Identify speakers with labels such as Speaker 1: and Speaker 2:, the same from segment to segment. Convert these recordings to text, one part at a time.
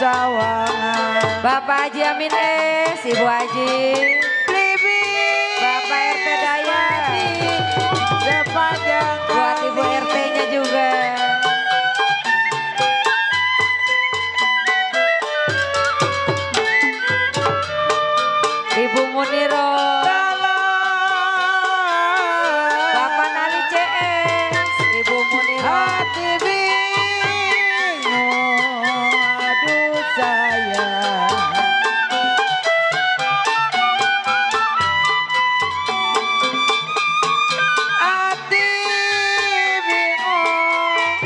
Speaker 1: sawangan.
Speaker 2: Bapak Haji Amin Ibu Haji.
Speaker 1: Libi.
Speaker 2: Bapak RT Dayat.
Speaker 1: Sepanjang
Speaker 2: Buat Ibu
Speaker 1: kali.
Speaker 2: RT-nya juga. Ibu Muniro. Bapak Nali CS. Ibu Muniro.
Speaker 1: Hati bingung, aduh sayang. Hati bingung,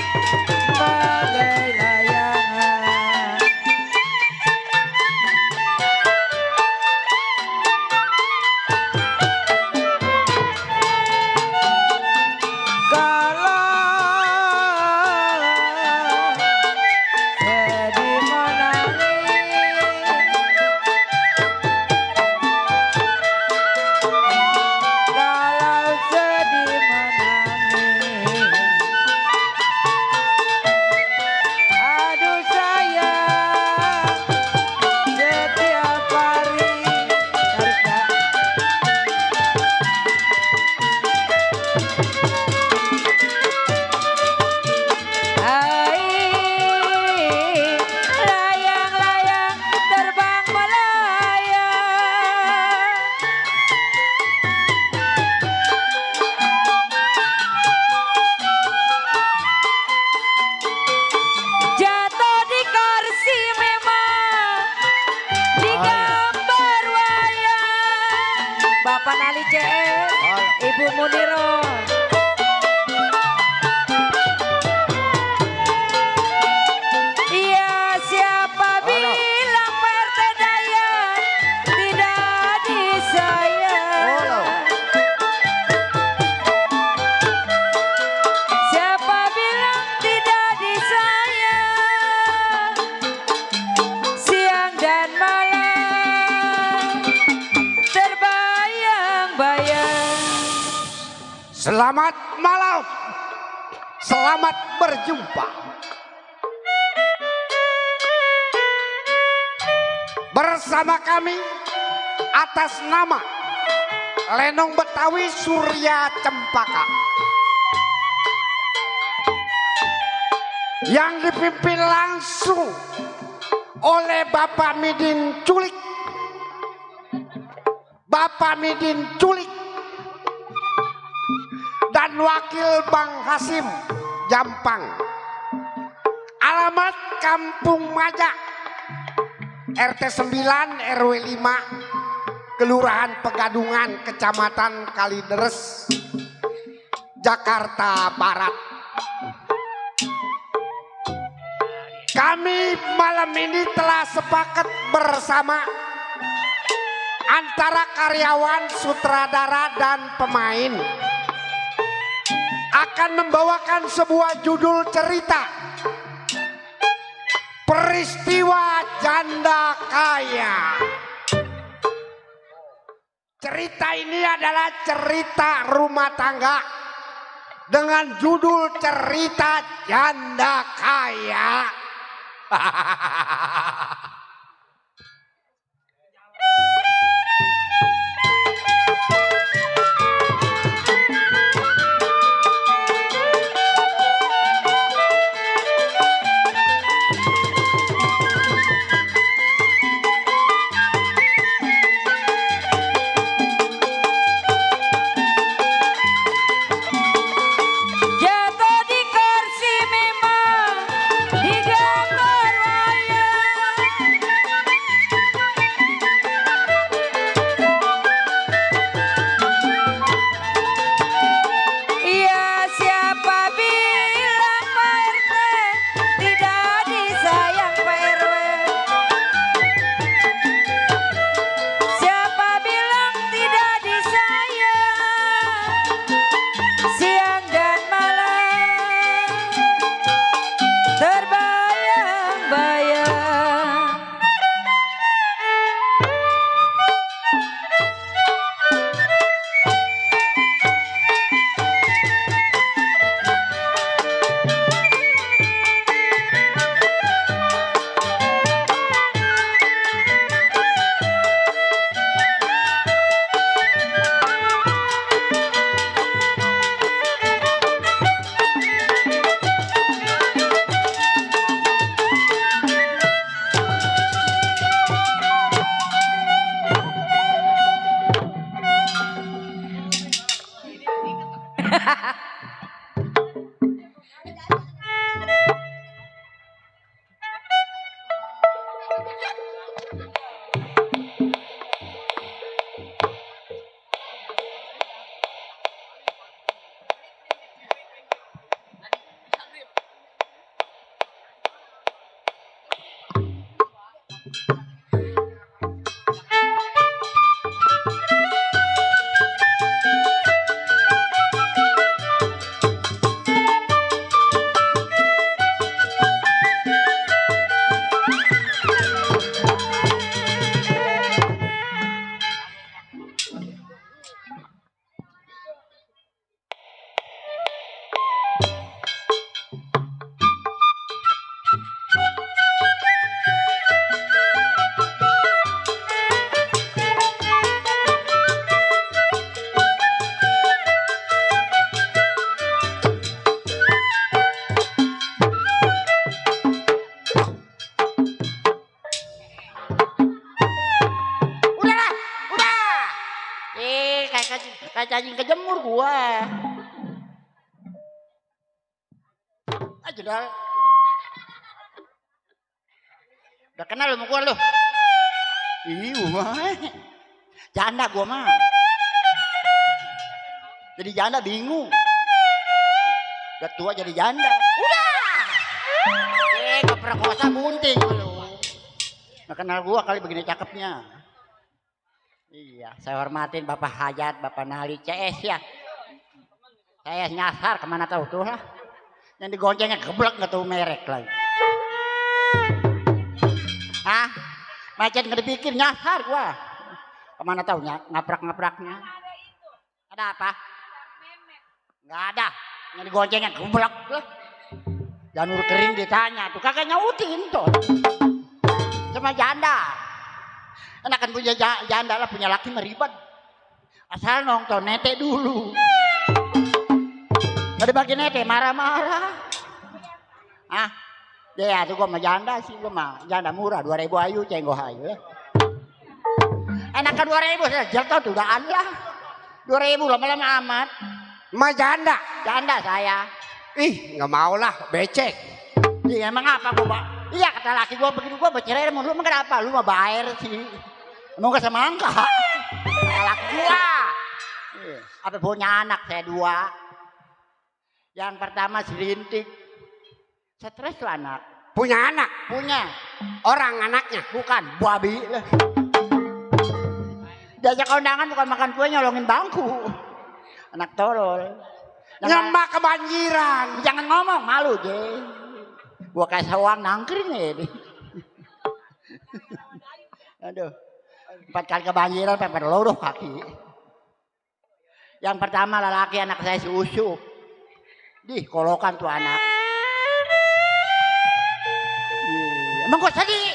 Speaker 1: bagai layangan. Kalau sedih menangis, kalau sedih menangis, aduh sayang, setiap hari tarik Kak.
Speaker 2: Layang-layang terbang melayang. Jatuh di kursi memang digambar wayang. Bapak Nali CS, Ibu Muniro. Iya, siapa bilang Pak RT Dayat tidak disayang? Siapa bilang tidak disayang? Siang dan malam terbayang-bayang.
Speaker 3: Selamat malam, selamat berjumpa. Bersama kami atas nama Lenong Betawi Surya Cempaka yang dipimpin langsung oleh Bapak Midin Culik. Bapak Midin Culik dan Wakil Bang Hasim Jampang. Alamat Kampung Majak, RT 9 RW 5, Kelurahan Pegadungan, Kecamatan Kalideres, Jakarta Barat. Kami malam ini telah sepakat bersama antara karyawan, sutradara, dan pemain akan membawakan sebuah judul cerita, Peristiwa Janda Kaya. Cerita ini adalah cerita rumah tangga dengan judul Cerita Janda Kaya.
Speaker 2: Jatuh di kursi memang digambar wayang.
Speaker 3: Udahlah, udah. Kayak cacing kejemur gua. Aja dah. Udah kenal lu sama gua lu. Iya, janda gua mah. Jadi janda bingung. Udah tua jadi janda. Udah. Keperkosa bunting lu. Nggak kenal gua kali begini cakepnya. Iya, saya hormatin Bapak Hajat, Bapak Nali CS ya. Saya nyasar kemana tahu tuh lah. Yang digoncengnya geblek nggak tahu merek lagi. Hah? Macet nggak dipikir nyasar gua. Kemana tahu ngaprak-ngapraknya. Ada apa? Nggak ada. Yang digoncengnya geblek lah. Janur kering ditanya tuh kagak nyautin tuh. Cuma janda. Enakan punya janda lah, punya laki meribet. Asal nonton nete dulu. Gak dibagi nete, marah-marah. Ah, ya tuh gua mah janda sih, gua mah janda murah, 2.000 ayu, cenggoh ayu. Enakan 2.000, jatuh tuh udah ada. 2.000 lama-lama amat.
Speaker 4: Ma janda.
Speaker 3: Janda saya.
Speaker 4: Ih, nggak mau lah, becek.
Speaker 3: Iya emang apa gua? Iya kata laki gua begitu gua bercerai sama lu emang kenapa? Lu mah bayar sih. Emang gak sama angka. Kata laki gua. Apa punya anak saya 2. Yang pertama si Rintik. Stres tuh anak.
Speaker 4: Punya anak?
Speaker 3: Punya.
Speaker 4: Orang anaknya?
Speaker 3: Bukan, babi lah. Diajak kondangan bukan makan kue nyolongin bangku. Anak tolol.
Speaker 4: Nyembah kebanjiran.
Speaker 3: Jangan ngomong, malu je. Gua kayak sawang nangkring ini. Aduh. 4 kali kebanjiran sampai luluh kaki. Yang pertama lelaki anak saya si Usup. Di kolokan tuh anak. Emang gua sedih.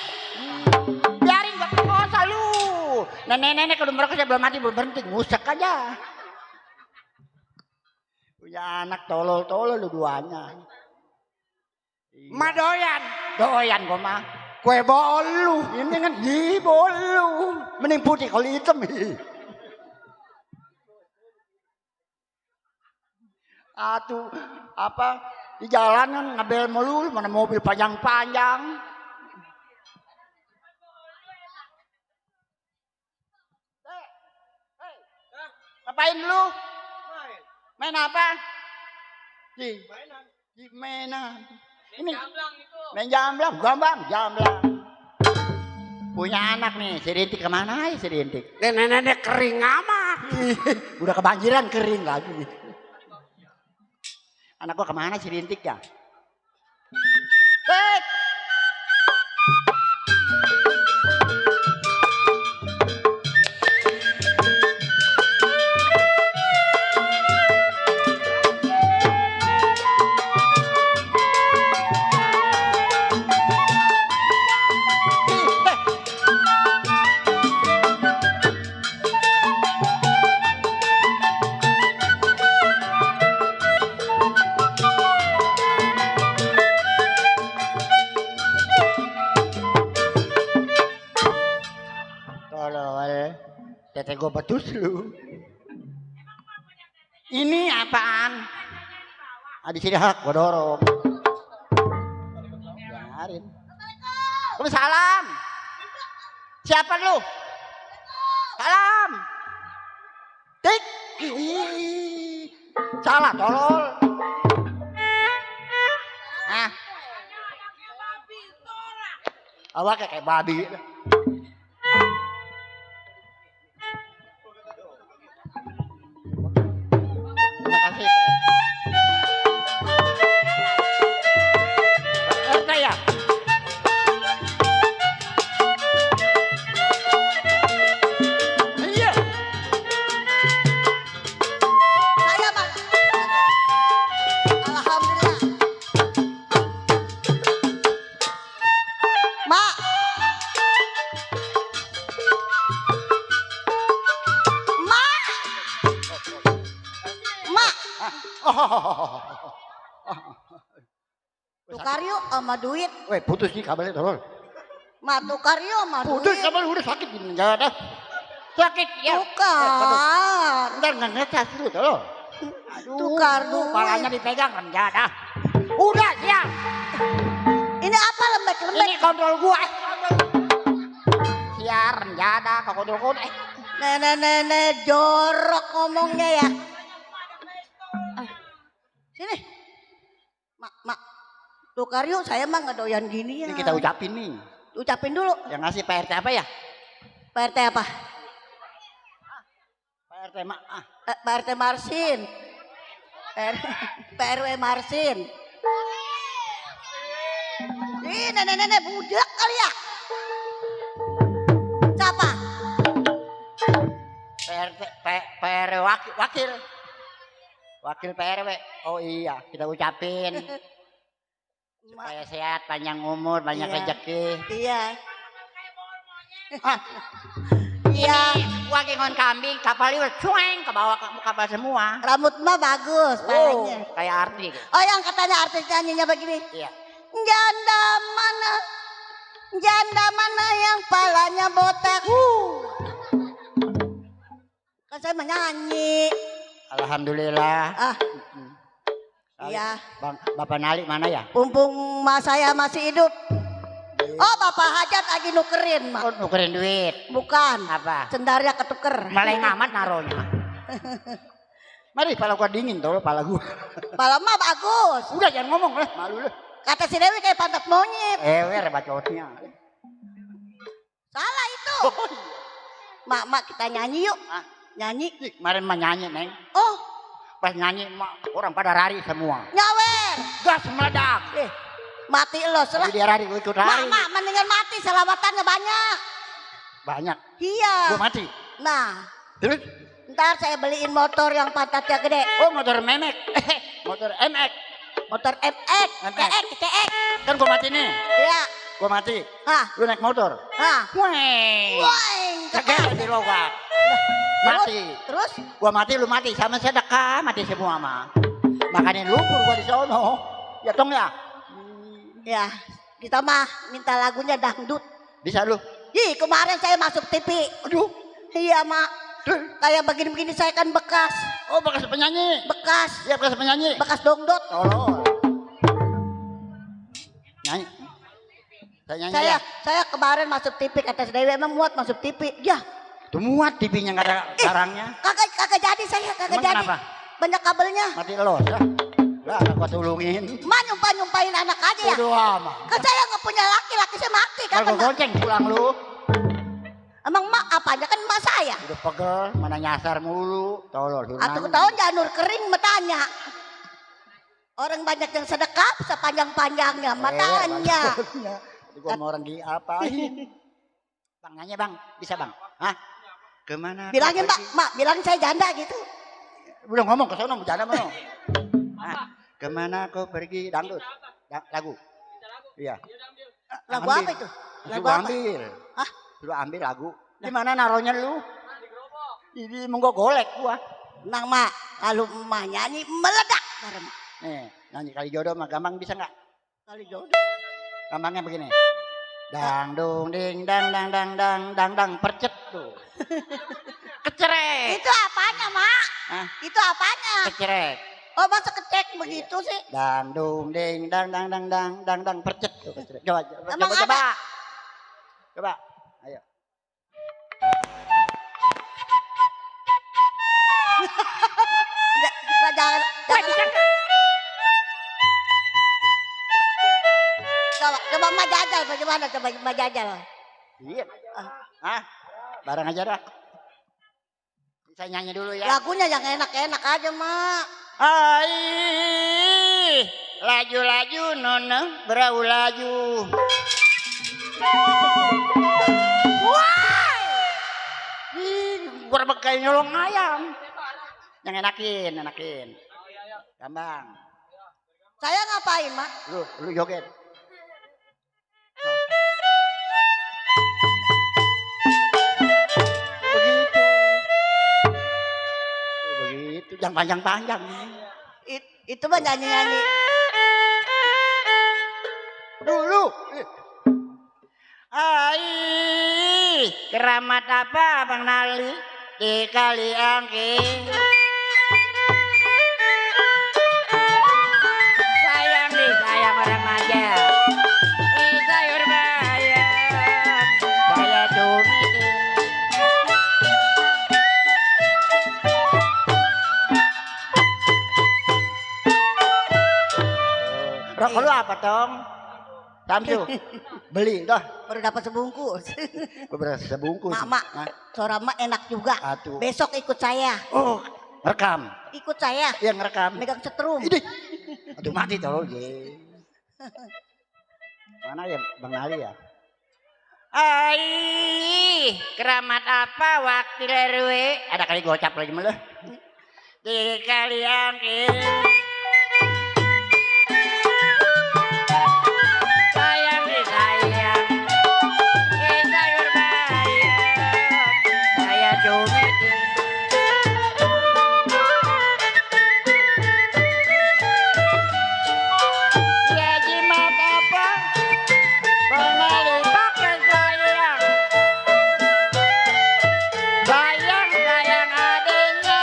Speaker 3: Biarin gua perkosa lu. Nenek-nenek kalau mereka saya belum mati belum berhenti ngusek aja. Punya anak tolol-tolol lu duanya.
Speaker 4: Ma doyan.
Speaker 3: Doyan gua mah.
Speaker 4: Kue bolu.
Speaker 3: Ini kan di bolu. Mending putih kalau hitam. Atuh apa di jalanan ngebel melulu mana mobil panjang-panjang. Ngapain lu? Main apa? Mainan. Ini main jamblang, jamblang. Punya anak nih, si Rintik kemana ya si Rintik?
Speaker 4: Nenek-nenek kering amat.
Speaker 3: Udah kebanjiran kering lagi. Anak gua kemana si Rintik ya? Rik! Tete gue betus lu. Ini apaan? Di sini hak gue dorong. Biarin. Salam. Siapa lu? Salam. Tik. Salah tolol. Awak kayak babi. Terima kasih, Pak. RT ya? Iya.
Speaker 5: Saya Mak. Alhamdulillah. Mak. Mak. Mak.
Speaker 3: Oh.
Speaker 5: Tukar yuk sama duit.
Speaker 3: Weh, putus nih kabelnya tolong.
Speaker 5: Mak tukar yuk sama
Speaker 3: Putus
Speaker 5: duit.
Speaker 3: kabel udah sakit gini enggak ada. Sakit ya.
Speaker 5: Tukar.
Speaker 3: Ntar nggak ngecas dulu tolong. Aduh,
Speaker 5: Tukar duit.
Speaker 3: palanya dipegang kan enggak ada. Udah siap.
Speaker 5: Ini apa lembek-lembek?
Speaker 3: Ini kontrol gua. Siar enggak ada ke kontrol gua.
Speaker 5: Nenek-nenek jorok ngomongnya ya. Sini. Mak. Tukar yuk, saya mah nggak doyan gini ya.
Speaker 3: Ini kita ucapin nih.
Speaker 5: Ucapin dulu.
Speaker 3: Yang ngasih PRT apa ya?
Speaker 5: Pak RT apa?
Speaker 3: PRT mak.
Speaker 5: Pak RT Marsin. Pak RW Marsin. Ih, nenek-nenek budak kali ya. Siapa?
Speaker 3: PRT PRW wakil. Wakil PRW. Oh iya, kita ucapin. Supaya sehat, panjang umur, banyak
Speaker 5: Iya.
Speaker 3: rezeki.
Speaker 5: Iya.
Speaker 3: Ah,
Speaker 5: Iya.
Speaker 3: gua kengon kambing, kapalnya cueng ke bawah kapal semua.
Speaker 5: Rambut mah bagus,
Speaker 3: Oh,
Speaker 5: palanya.
Speaker 3: kayak arti.
Speaker 5: Oh, yang katanya artis nyanyinya begini.
Speaker 3: Iya.
Speaker 5: Janda mana yang palanya botak. Kan saya menyanyi.
Speaker 3: Alhamdulillah.
Speaker 5: Ah, iya.
Speaker 3: Bang, Bapak Nali mana ya?
Speaker 5: Mumpung mas saya masih hidup. Oh, Bapak Hajat lagi nukerin, Mak.
Speaker 3: Oh, nukerin duit.
Speaker 5: Bukan.
Speaker 3: Apa?
Speaker 5: Sendarnya ketuker.
Speaker 3: Meleng amat naronya. Mari, pala gua dingin tuh, pala gua.
Speaker 5: Malam mah bagus.
Speaker 3: Udah jangan ngomong lah, malu lah.
Speaker 5: Kata si Dewi kayak pantat monyet.
Speaker 3: Ewer bacotnya.
Speaker 5: Salah itu. Mak, kita nyanyi yuk.
Speaker 3: Ah.
Speaker 5: Nyanyi.
Speaker 3: Ih, kemarin mah nyanyi, Neng.
Speaker 5: Oh,
Speaker 3: Pas nyanyi mak, orang pada lari semua.
Speaker 5: nyawer.
Speaker 3: Gas meledak.
Speaker 5: Mati lo selah.
Speaker 3: Jadi dia lari, gua ikut lari.
Speaker 5: Mak, mendingan mati, selawatannya banyak.
Speaker 3: Banyak.
Speaker 5: Iya.
Speaker 3: Gua mati.
Speaker 5: Nah,
Speaker 3: Terus,
Speaker 5: ntar saya beliin motor yang pantatnya gede.
Speaker 3: oh motor memek. Motor MX.
Speaker 5: Motor MX,
Speaker 3: MX.
Speaker 5: TX.
Speaker 3: Kan gua mati nih.
Speaker 5: Iya.
Speaker 3: Gua mati.
Speaker 5: Hah,
Speaker 3: Lu naik motor.
Speaker 5: hah.
Speaker 3: Weng.
Speaker 5: Woing,
Speaker 3: Cekel di logak. Mati.
Speaker 5: Terus?
Speaker 3: Gua mati, lu mati. Sama sedekah, mati semua mah. Makanya lumpur gua di sono. Ya tong ya.
Speaker 5: Ya, kita mah minta lagunya dangdut.
Speaker 3: Bisa lu.
Speaker 5: Ih, kemarin saya masuk TV.
Speaker 3: Aduh.
Speaker 5: Iya, Mak. Kayak begini-begini saya kan bekas.
Speaker 3: Oh, bekas penyanyi.
Speaker 5: Bekas.
Speaker 3: Iya, bekas penyanyi.
Speaker 5: Bekas dongdot.
Speaker 3: Tolong. Nyanyi. Saya nyanyi ya.
Speaker 5: Saya kemarin masuk TV, kata si Dewi emang muat masuk TV. Ya,
Speaker 3: Tuh muat TV-nya nggak ada barangnya.
Speaker 5: kagak jadi saya, kagak
Speaker 3: Emang
Speaker 5: jadi.
Speaker 3: kenapa?
Speaker 5: Banyak kabelnya.
Speaker 3: Mati lo. Lah, gua tulungin.
Speaker 5: Mak nyumpahin anak aja ya.
Speaker 3: Udah amat.
Speaker 5: Kan saya nggak punya laki saya mati kan.
Speaker 3: Kalau gua gonceng pulang lu.
Speaker 5: Emang mak apanya kan emak saya.
Speaker 3: Udah pegel, mana nyasar mulu. Tolol.
Speaker 5: Atau tahun janur kering bertanya. Orang banyak yang sedekah sepanjang-panjangnya matanya.
Speaker 3: Jadi gua mau orang diapain? Bang nanya bang, bisa bang? Hah? Kemana?
Speaker 5: Bilangin
Speaker 3: kau
Speaker 5: mak, bilangin saya janda gitu.
Speaker 3: pergi? Belum ngomong ke sono, bercanda mau. Kemana kau pergi? Dangdut. Lagu. Iya.
Speaker 5: Lagu
Speaker 3: Ambil.
Speaker 5: apa itu? Lagu
Speaker 3: Lu
Speaker 5: apa?
Speaker 3: ambil.
Speaker 5: Hah?
Speaker 3: Lu ambil lagu. Di mana naronya lu? Ini mau gua golek gua.
Speaker 5: Nang mak, kalau emak nyanyi meledak. Bareng.
Speaker 3: Nih, nyanyi kali jodoh mah gampang bisa nggak?
Speaker 5: Kali jodoh.
Speaker 3: Gampangnya begini. Dang dung ding dang dang dang dang dang dang percet tuh. Kecerek.
Speaker 5: Itu apanya mak?
Speaker 3: Hah?
Speaker 5: Itu apanya?
Speaker 3: Kecerek.
Speaker 5: Oh masa kecek begitu sih?
Speaker 3: Dang dung ding dang dang dang dang dang dang percet tuh kecerek. Coba
Speaker 5: Emang
Speaker 3: coba.
Speaker 5: ada?
Speaker 3: Coba. Ayo.
Speaker 5: Jangan. Coba emak jajal bagaimana coba emak jajal.
Speaker 3: Iya. Ah, bareng aja dah. Saya nyanyi dulu ya.
Speaker 5: Lagunya yang enak-enak aja mak.
Speaker 3: Ai, laju-laju nona berau laju. Wah, berbagai nyolong ayam. Yang enakin. Gampang.
Speaker 5: Saya ngapain mak?
Speaker 3: Lu joget. Begitu, yang panjang-panjang.
Speaker 5: Itu mah nyanyi-nyanyi.
Speaker 3: Dulu. Ai, keramat apa Bang Nali di kali angke? Sayang orang aja. Sayur bayam, saya cumi. Rokok lu apa Tong? Samsu, beli dah.
Speaker 5: Baru dapat sebungkus.
Speaker 3: Beberapa sebungkus.
Speaker 5: Mak, suara mak enak juga.
Speaker 3: Atuh.
Speaker 5: Besok ikut saya.
Speaker 3: Oh, rekam.
Speaker 5: Ikut saya.
Speaker 3: Yang rekam.
Speaker 5: Megang setrum.
Speaker 3: Idih. Aduh mati tolong ye. Mana ya Bang Ali ya? Ai, keramat apa waktu lerwe? Ada kali gocap lagi malah. Di kali angin. Sayang disayang. Sayur bayam. Saya cumi. Ya jimat apa? Pengali pakai sayang. Sayang adanya.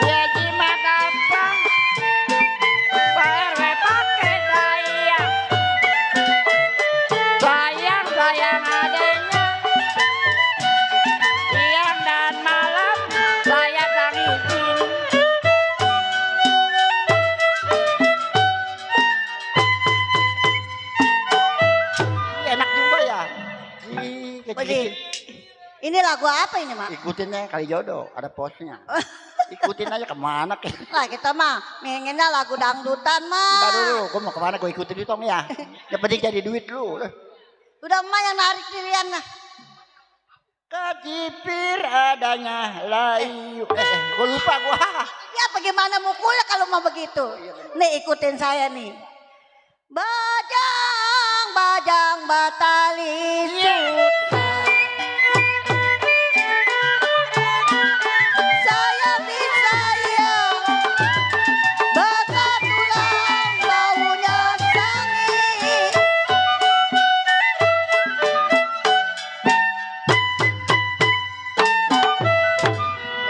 Speaker 3: Ya jimat apa? PRW pakai sayang. Sayang adanya. Siang dan malam saya tangisin. Enak juga ya.
Speaker 5: Begini. Ini lagu apa ini mak?
Speaker 3: Ikutinnya kali jodoh, ada posnya. Ikutin aja kemana kek.
Speaker 5: Nah kita mah pengennya lagu dangdutan
Speaker 3: Entar
Speaker 5: mah.
Speaker 3: dulu, gue mau kemana gue ikutin itu ya. Yang penting jadi duit lu.
Speaker 5: Udah emak yang narik pilihan nah.
Speaker 3: Kecipir adanya layu. Gue lupa gue.
Speaker 5: Ya bagaimana mukulnya kalau mau begitu. Nih ikutin saya nih. Bajang batali sutra. Saya disayang. Bakat tulang baunya sangi.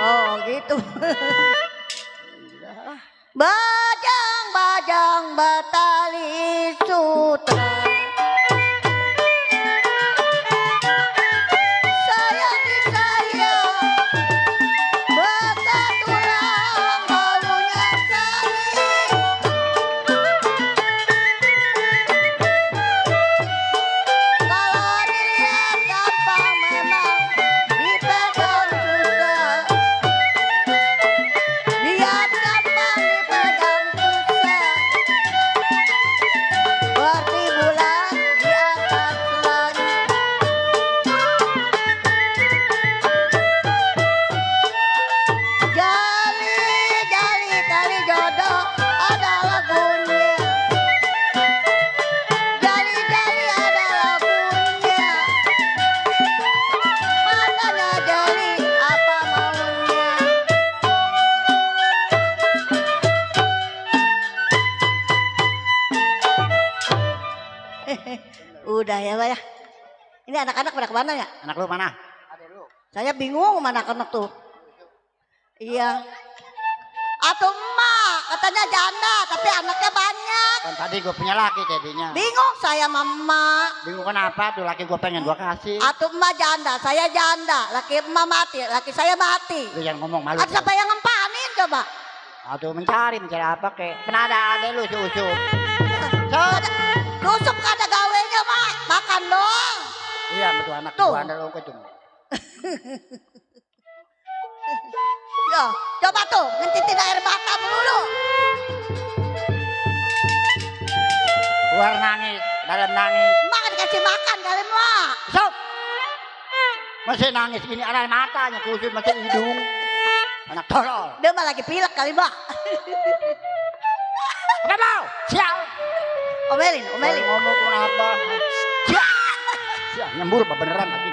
Speaker 5: Oh gitu. Bajang batali sutra. Saya disayang. Bakat tulang baunya sangi. Kalau dilihat gampang memang dipegang susah. Lihat gampang dipegang susah. Seperti bulan di atas langit. Jali kali jodoh ada lagunya. Jali ada lagunya. Matanya jali apa maunya. Udah ya Pak ya. Ini anak-anak pada kemana ya?
Speaker 3: Anak lu mana?
Speaker 5: Saya bingung sama anak-anak tuh. Iya. Atau emak katanya janda, tapi anaknya banyak.
Speaker 3: Kan tadi gue punya laki jadinya.
Speaker 5: Bingung saya mama.
Speaker 3: Bingung kenapa tuh laki gue pengen gue kasih.
Speaker 5: Atuh emak janda, saya janda. Laki emak mati, laki saya mati.
Speaker 3: Lu jangan ngomong malu.
Speaker 5: Ada siapa yang ngempanin coba?
Speaker 3: Aduh mencari apa kek. Pernah ada lu susu.
Speaker 5: Rusuk ada gawenya mak, makan dong.
Speaker 3: Iya betul anak
Speaker 5: Tuh.
Speaker 3: gua ada lu kecung.
Speaker 5: Yo, coba tuh, ngentitin air mata dulu.
Speaker 3: Luar nangis, dalam nangis.
Speaker 5: Mak dikasih makan kali mak.
Speaker 3: Sob. Masih nangis ini anak matanya kusut masih hidung. Anak tolol.
Speaker 5: Dia mah lagi pilek kali mak.
Speaker 3: Apa mau? Sial.
Speaker 5: Omelin.
Speaker 3: Ngomong kenapa? Sial, nyembur apa beneran lagi?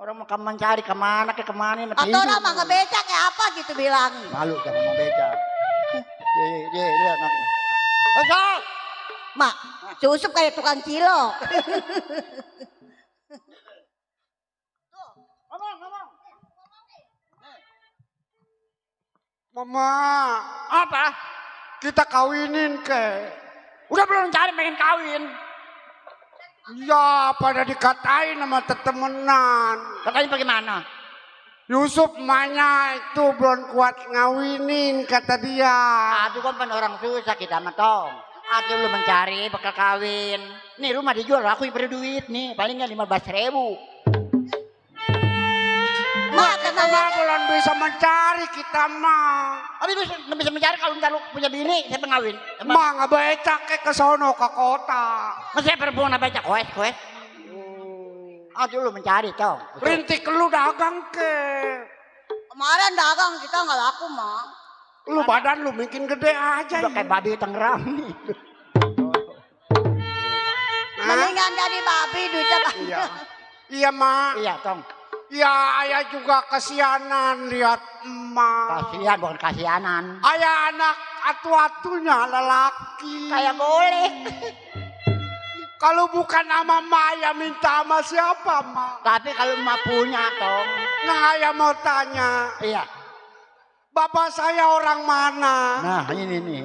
Speaker 3: Orang mau mencari kemana ke kemana?
Speaker 5: Atau orang mah ngebecak kayak apa gitu bilang.
Speaker 3: Malu jangan mau becak. Lihat anaknya. Besok.
Speaker 5: Mak, susup kayak tukang cilok.
Speaker 3: Ngomong.
Speaker 4: Mama,
Speaker 3: Apa?
Speaker 4: kita kawinin ke.
Speaker 3: Udah belum cari pengen kawin.
Speaker 4: Ya, pada dikatain sama tetemenan.
Speaker 3: Katanya bagaimana?
Speaker 4: Yusuf emaknya itu belum kuat ngawinin kata dia.
Speaker 3: Aduh kan orang susah kita mah tong. Aduh lu mencari bakal kawin. Nih rumah dijual aku yang berduit nih. Palingnya 15.000.
Speaker 5: Mak,
Speaker 4: Kita mah belum bisa mencari kita mah.
Speaker 3: Tapi lu nggak bisa mencari kalau ntar lu punya bini siapa ngawin? Emang
Speaker 4: Mah ngebecak ke sono ke kota.
Speaker 3: masih perempuan apa aja koes. Aduh lu mencari tong.
Speaker 4: Rintik lu dagang ke.
Speaker 5: kemarin dagang kita nggak laku mak.
Speaker 4: Lu badan lu bikin gede aja.
Speaker 3: Udah kayak babi Tangerang nih.
Speaker 5: Mendingan jadi babi duitnya banyak.
Speaker 4: Iya. Iya mak.
Speaker 3: Iya tong.
Speaker 4: Ya ayah juga kesianan lihat emak.
Speaker 3: Kasihan bukan kasihanan.
Speaker 4: Ayah anak atu-atunya lelaki.
Speaker 3: Kayak boleh.
Speaker 4: Kalau bukan sama emak ayah minta sama siapa mak?
Speaker 3: Tapi kalau emak punya tong.
Speaker 4: Nah ayah mau tanya.
Speaker 3: Iya.
Speaker 4: Bapak saya orang mana?
Speaker 3: Nah ini nih.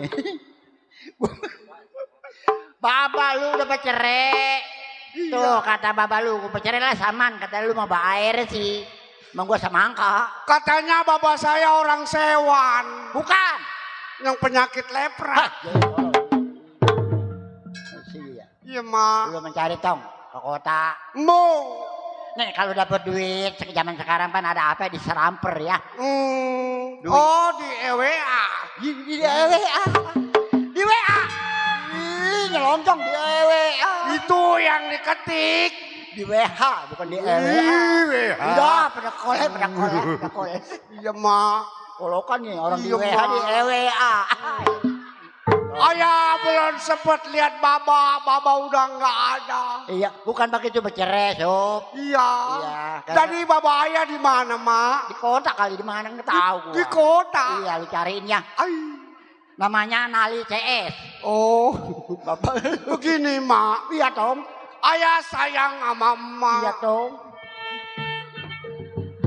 Speaker 3: Bapak lu udah bercerai. Tuh kata bapak lu, gue bercerai lah saman. Kata lu mau bawa air sih. Emang gue semangka.
Speaker 4: Katanya bapak saya orang sewan.
Speaker 3: Bukan.
Speaker 4: Yang penyakit lepra.
Speaker 3: Hah. Iya.
Speaker 4: Iya mak.
Speaker 3: Lu mencari tong ke kota.
Speaker 4: Mau.
Speaker 3: Nih kalau dapet duit zaman sekarang kan ada apa diseramper ya. Duit.
Speaker 4: Oh di EWA.
Speaker 3: Di WA. Di WA. Nyelonjong di WA.
Speaker 4: Itu yang diketik.
Speaker 3: Di WH bukan di WA.
Speaker 4: WA.
Speaker 3: Udah pada kolek.
Speaker 4: Iya mak.
Speaker 3: Kalau kan nih orang di
Speaker 4: Iya,
Speaker 3: WA di
Speaker 4: Mak.
Speaker 3: WA.
Speaker 4: Ayah belum sempat lihat baba udah nggak ada.
Speaker 3: Iya, bukan begitu bercerai, Sob.
Speaker 4: Iya.
Speaker 3: Iya, karena-
Speaker 4: Jadi baba ayah di mana mak?
Speaker 3: Di kota kali di mana nggak tahu gua.
Speaker 4: Di kota.
Speaker 3: Iya, lu cariin ya.
Speaker 4: Ay.
Speaker 3: Namanya Nali CS.
Speaker 4: Oh, begini mak.
Speaker 3: Iya, Tom.
Speaker 4: Ayah sayang sama emak.
Speaker 3: Iya, Tom.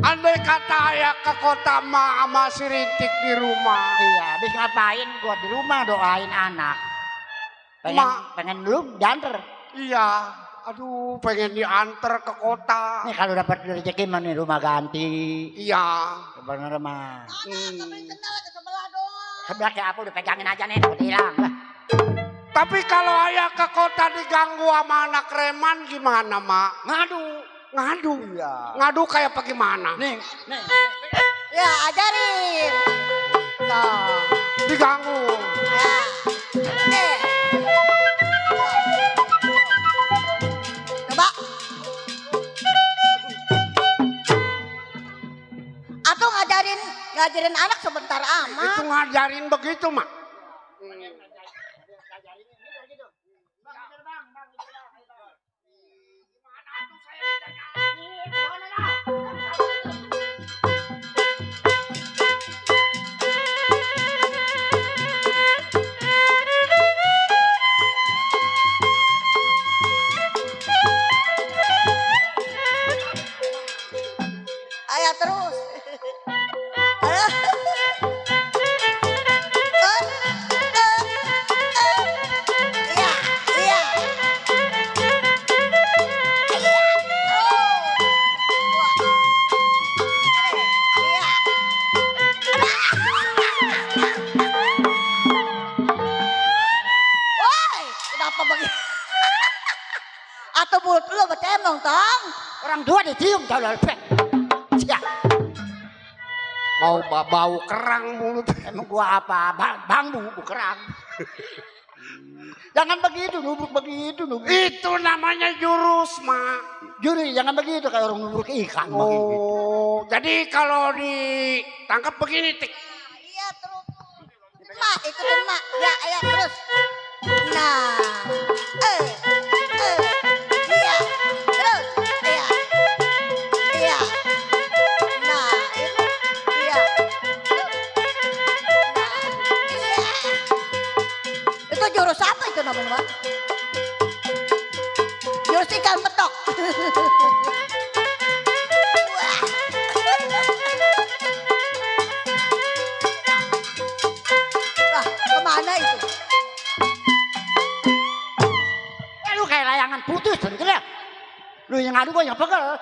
Speaker 4: Andai kata ayah ke kota mak sama si Rintik di rumah.
Speaker 3: Iya, habis ngapain gua di rumah doain anak. Pengen lu diantar.
Speaker 4: Iya. Aduh, pengen diantar ke kota.
Speaker 3: Nih kalau dapat rezeki mah nih rumah ganti.
Speaker 4: Iya.
Speaker 3: Bener mah.
Speaker 5: Beli sendal ke sebelah doang.
Speaker 3: Sebelah kayak apa udah pegangin aja nih, udah hilang lah.
Speaker 4: Tapi kalau ayah ke kota diganggu sama anak reman gimana mak?
Speaker 3: Ngadu.
Speaker 4: Ngadu.
Speaker 3: Iya.
Speaker 4: Ngadu kayak apa gimana?
Speaker 3: Nih.
Speaker 5: Ya ajarin. Tuh.
Speaker 4: Diganggu.
Speaker 5: Ya. Coba. Atau ngajarin anak sebentar amat.
Speaker 4: Itu ngajarin begitu mak.
Speaker 5: Ayah terus.
Speaker 3: tua dicium tolol. Siap.
Speaker 4: Mau bau kerang mulut.
Speaker 3: Emang gua apa? Bambu kerang. Jangan begitu, nubruk begitu, nubruk.
Speaker 4: Itu namanya jurus, Mak.
Speaker 3: Juri, jangan begitu kayak orang nubruk ikan. Begitu.
Speaker 4: Oh, jadi kalau ditangkap begini, tik.
Speaker 5: Iya terus. Mak, ikutin mak. Ya, ayo terus. Nah, iya, terus, iya, iya. Nah, itu, iya. Nah, iya. Itu jurus apa itu namanya, Mak? Jurus ikan petok. Wah. Lah, kemana itu?
Speaker 3: Lu kayak layangan putus, bener ya? Lu yang ngadu gua yang pegel.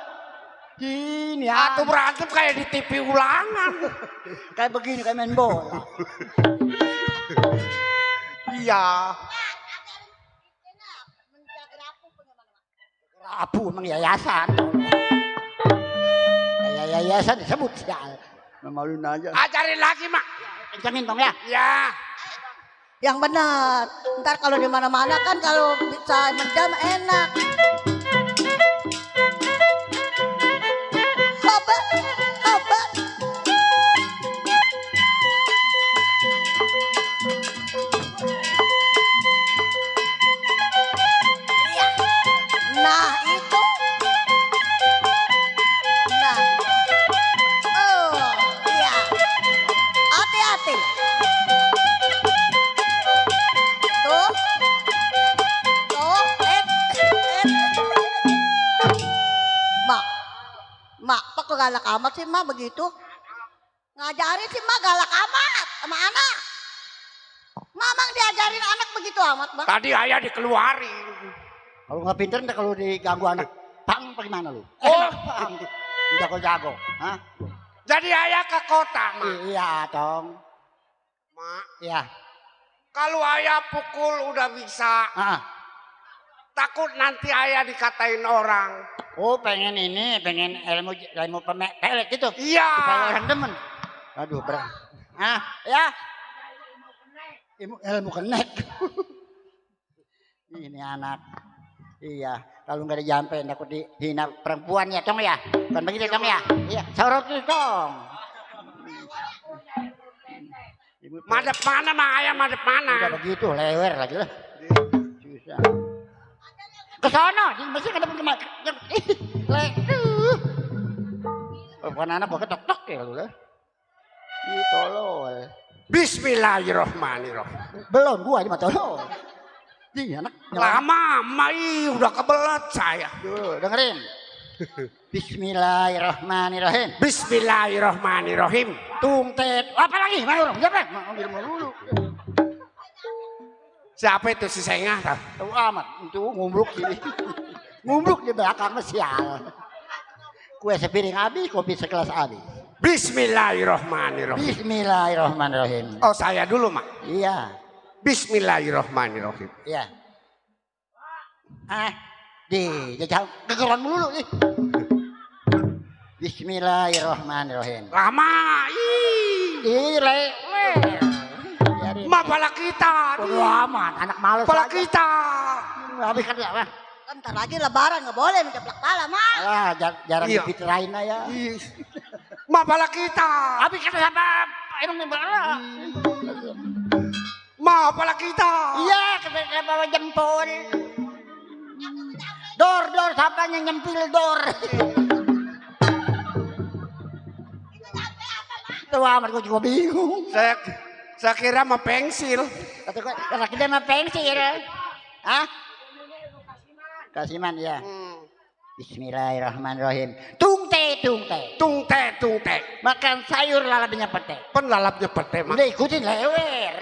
Speaker 3: Ini ya.
Speaker 4: Atau berantem kayak di TV ulangan.
Speaker 3: Kayak begini, kayak main bola.
Speaker 4: Iya.
Speaker 3: Rapu emang yayasan. Kayak yayasan disebut sial. Memaluin aja.
Speaker 4: Ajarin lagi, Mak.
Speaker 3: Kencengin dong ya.
Speaker 4: Ya.
Speaker 5: Yang benar. Ntar kalau di mana-mana kan kalau bisa menjam enak. Hebat, hebat. Iya. Nah itu. Nah. Oh iya. Hati-hati. Tuh. Tuh. Mak, kok galak amat sih mak begitu? Ngajarin sih mak galak amat sama anak. Mamang diajarin anak begitu amat mak.
Speaker 4: Tadi ayah dikeluarin.
Speaker 3: Kalau nggak pinter ntar kalau diganggu anak, pang bagaimana lu?
Speaker 4: Oh.
Speaker 3: Pang. Jago-jago, hah?
Speaker 4: Jadi ayah ke kota, Mak.
Speaker 3: Iya, tong.
Speaker 4: Mak,
Speaker 3: Iya.
Speaker 4: kalau ayah pukul udah bisa.
Speaker 3: Ah.
Speaker 4: Takut nanti ayah dikatain orang.
Speaker 3: Oh, pengen ilmu pelet gitu.
Speaker 4: Iya.
Speaker 3: Supaya orang demen. Aduh, berat. Ah, ya. Ilmu kenek. Ini anak. Iya, kalau nggak dijampein takut dihina perempuan ya, Tong ya. Kan begitu, Tong ya? Iya, sorot itu, Tong.
Speaker 4: Madep mana, Mak? Ayah madep mana?
Speaker 3: Udah begitu, lewer lagi lah. Susah. Kesana, mesti ada kemana? Bukan anak, bukan tok-tok ya lu lah. Ih, tolol.
Speaker 4: Bismillahirrahmanirrahim.
Speaker 3: Belum gua aja mah tolol. Ih, anak.
Speaker 4: Lama, Mai udah kebelet saya.
Speaker 3: Dulu, dengerin. Bismillahirrahmanirrahim.
Speaker 4: Bismillahirrahmanirrahim.
Speaker 3: Tung tet. Apa lagi? Mana orang? Siapa? Manggil dulu.
Speaker 4: Siapa itu si Sengah?
Speaker 3: Tahu amat. Itu ngumbruk sini. Ngumbruk di belakang sial. Kue sepiring habis, kopi sekelas habis.
Speaker 4: Bismillahirrahmanirrahim.
Speaker 3: Bismillahirrahmanirrahim.
Speaker 4: Oh, saya dulu, Mak.
Speaker 3: Iya.
Speaker 4: Bismillahirrahmanirrahim.
Speaker 3: Iya. Jauh gegeran mulu nih. Bismillahirrahmanirrahim.
Speaker 4: Lama. Ih. Ma pala kita.
Speaker 3: Bodo amat, anak males.
Speaker 4: Pala
Speaker 3: aja.
Speaker 4: kita.
Speaker 3: Habis kan apa?
Speaker 5: Ntar lagi lebaran nggak boleh menceplak pala mak.
Speaker 3: Alah, jarang
Speaker 4: Iya.
Speaker 3: dipiterain aja.
Speaker 4: Ma pala kita.
Speaker 3: Habis kan apa? Emang nembala.
Speaker 4: Ma pala kita.
Speaker 3: Iya, kita bawa jempol. Dor, sapanya nyempil dor. Tuh amat gue juga bingung.
Speaker 4: Saya kira mah pensil.
Speaker 3: Kata gue, kita mah pensil. Hah? Kasiman ya. Bismillahirrahmanirrahim. Tung te.
Speaker 4: Tung te.
Speaker 3: Makan sayur lalapnya pete.
Speaker 4: Penlalapnya pete, Mak.
Speaker 3: Udah ikutin lewer.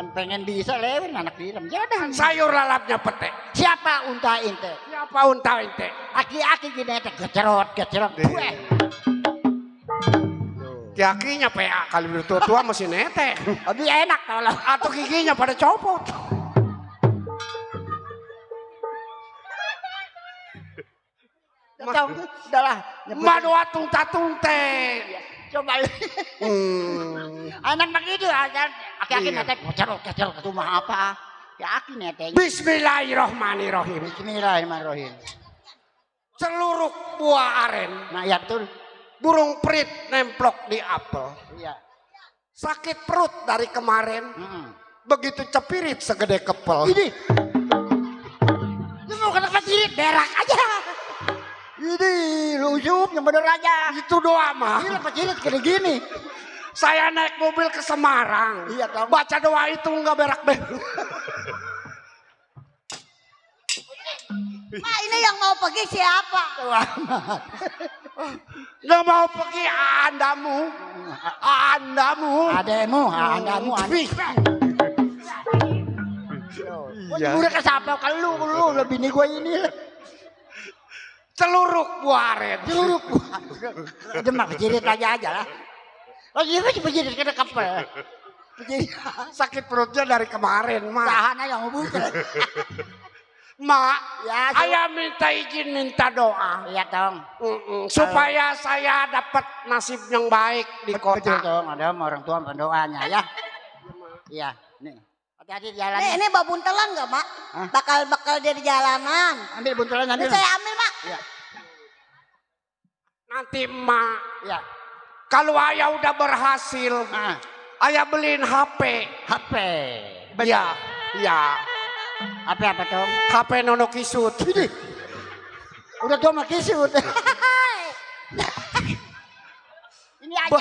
Speaker 3: Pengen bisa lewer anak diram. Jangan.
Speaker 4: Sayur lalapnya pete.
Speaker 3: Siapa unta inte?
Speaker 4: Siapa unta ente?
Speaker 3: Aki-aki gini aja gecerot. Gue.
Speaker 4: Kakinya PA kali udah tua masih netek.
Speaker 3: Lebih enak kalau.
Speaker 4: Atau giginya pada copot.
Speaker 3: Tong, udahlah.
Speaker 4: Ma doa tung teh.
Speaker 3: Coba. Anak begitu aja. Aki-aki
Speaker 4: Iya.
Speaker 3: nete kecil ke rumah apa? Ya aki nete.
Speaker 4: Bismillahirrahmanirrahim.
Speaker 3: Bismillahirrahmanirrahim.
Speaker 4: Seluruh buah aren,
Speaker 3: Nah, ya betul.
Speaker 4: burung perit nemplok di apel.
Speaker 3: Iya.
Speaker 4: Sakit perut dari kemarin,
Speaker 3: Heeh.
Speaker 4: begitu cepirit segede kepel.
Speaker 3: Ini. Lu mau kena pacirit berak aja. Ini lusup yang bener aja.
Speaker 4: Itu doa mah.
Speaker 3: Ini pacirit gini gini.
Speaker 4: Saya naik mobil ke Semarang.
Speaker 3: Iya, Tom.
Speaker 4: Baca doa itu nggak berak-berak.
Speaker 5: Ma ini yang mau pergi siapa?
Speaker 4: Nggak mau pergi andamu. Andamu.
Speaker 3: Ademu, andamu,
Speaker 4: Iya.
Speaker 3: Udah kesapa kalau lu lebih nih gue ini.
Speaker 4: Celuruk buah aren.
Speaker 3: Curug. Demak pacirit aja lah. Oh iya sih pacirit kena kapal. Pacirit.
Speaker 4: Sakit perutnya dari kemarin, Ma.
Speaker 3: Tahan aja ngomong.
Speaker 4: Ma,
Speaker 3: Ya,
Speaker 4: ayah minta izin, minta doa.
Speaker 3: Iya tong.
Speaker 4: Supaya saya dapat nasib yang baik di
Speaker 3: Betul
Speaker 4: kota.
Speaker 3: dong, ada orang tua pendoanya ya. Iya, nih. Hati-hati di jalan.
Speaker 5: Ini babuntelan nggak mak?
Speaker 3: Hah?
Speaker 5: Bakal dia di jalanan.
Speaker 3: Ambil buntelan
Speaker 5: Ini
Speaker 3: ambil.
Speaker 5: saya ambil mak.
Speaker 3: Iya,
Speaker 4: Nanti Ma,
Speaker 3: iya.
Speaker 4: kalau ayah udah berhasil,
Speaker 3: Nah,
Speaker 4: ayah beliin HP.
Speaker 3: HP.
Speaker 4: Iya, iya.
Speaker 3: HP apa dong?
Speaker 4: HP Nono Kisut.
Speaker 3: Udah tua mah kisut. Ini aja.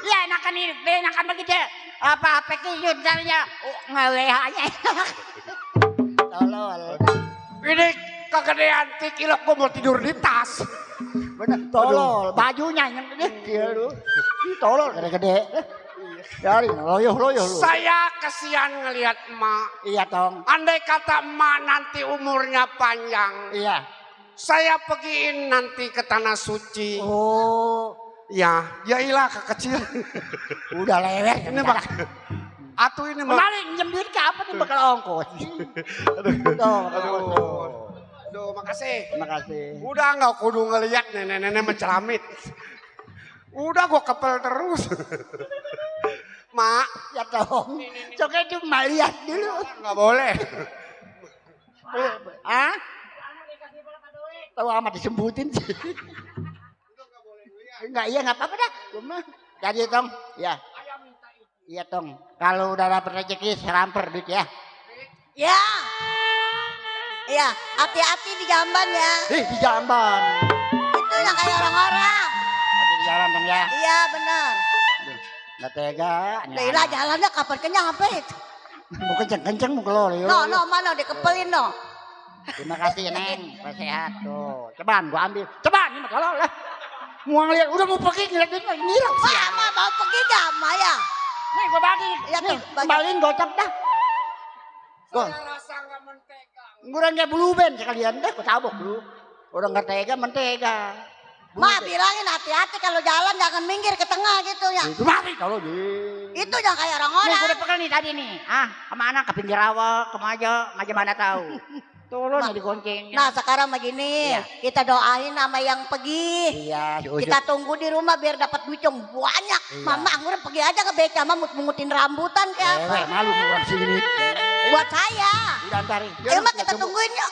Speaker 3: Iya enakan ini, enakan begitu. Apa HP kisut caranya? Ngelehanya. Tolol.
Speaker 4: Ini kegedean tikilok gue mau tidur di tas.
Speaker 3: Bener, tolol. Bajunya yang gede. Dia lu. Tolol gede-gede. Dari loyoh lu.
Speaker 4: Saya kesian ngelihat emak.
Speaker 3: Iya tong.
Speaker 4: Andai kata emak nanti umurnya panjang,
Speaker 3: Iya.
Speaker 4: saya pergiin nanti ke tanah suci.
Speaker 3: Oh,
Speaker 4: Ya, ya ilah kekecil.
Speaker 3: udah lewat.
Speaker 4: Ini bak. Atuh ini mah.
Speaker 3: Kemarin minjem duit ke apa nih bakal ongkos.
Speaker 4: Aduh, makasih.
Speaker 3: Terima kasih.
Speaker 4: Udah nggak kudu ngeliat nenek-nenek menceramit. Udah gua kepel terus. Mak,
Speaker 3: Ya tong. Coba cuma lihat dulu.
Speaker 4: nggak boleh.
Speaker 3: Ah? Tahu amat disebutin sih. Enggak, iya nggak apa-apa dah. Cuma jadi tong, ya. Iya tong. Kalau udah dapet rezeki seramper duit ya.
Speaker 5: Ya. Iya, hati-hati di jamban ya.
Speaker 3: Di jamban.
Speaker 5: Itu yang kayak orang-orang.
Speaker 3: Hati di jalan tong ya.
Speaker 5: Iya benar.
Speaker 3: Nggak tega.
Speaker 5: Lah jalannya kapan kenyang apa itu?
Speaker 3: Mau kenceng-kenceng mau keluar.
Speaker 5: No, mana dikepelin no.
Speaker 3: Terima kasih Neng, sehat tuh. Cobaan gua ambil. Cobaan ini mah tolong lah. Mau ngeliat, udah mau pergi ngeliat duit lagi ngilang sih.
Speaker 5: Ma mau pergi jam ya.
Speaker 3: Nih gua bagi.
Speaker 5: Iya,
Speaker 3: Nih,
Speaker 5: tuh, bagi.
Speaker 3: kembaliin gocap dah. Gua.
Speaker 4: Rasa nggak mentega.
Speaker 3: Ngurang kayak blue band sekalian dah, gua tabok dulu. Udah nggak tega, mentega.
Speaker 5: Ma bilangin hati-hati kalau jalan jangan minggir ke tengah gitu ya.
Speaker 3: Itu mati kalau di.
Speaker 5: Itu yang kayak
Speaker 3: Nih
Speaker 5: orang-orang.
Speaker 3: gua udah pekel nih tadi nih. Ah, kemana? Ke pinggir rawa, kemana? Macam mana tahu? Tolong nih digonceng.
Speaker 5: Nah sekarang begini,
Speaker 3: Iya.
Speaker 5: kita doain sama yang pergi.
Speaker 3: Iya, si Ucup.
Speaker 5: Kita tunggu di rumah biar dapat duit yang banyak.
Speaker 3: Iya.
Speaker 5: Mama angguran pergi aja ke beca, mama mungutin rambutan kayak apa.
Speaker 3: Malu orang sini.
Speaker 5: Buat saya.
Speaker 3: Udah antarin.
Speaker 5: Ayo mak kita tungguin yuk.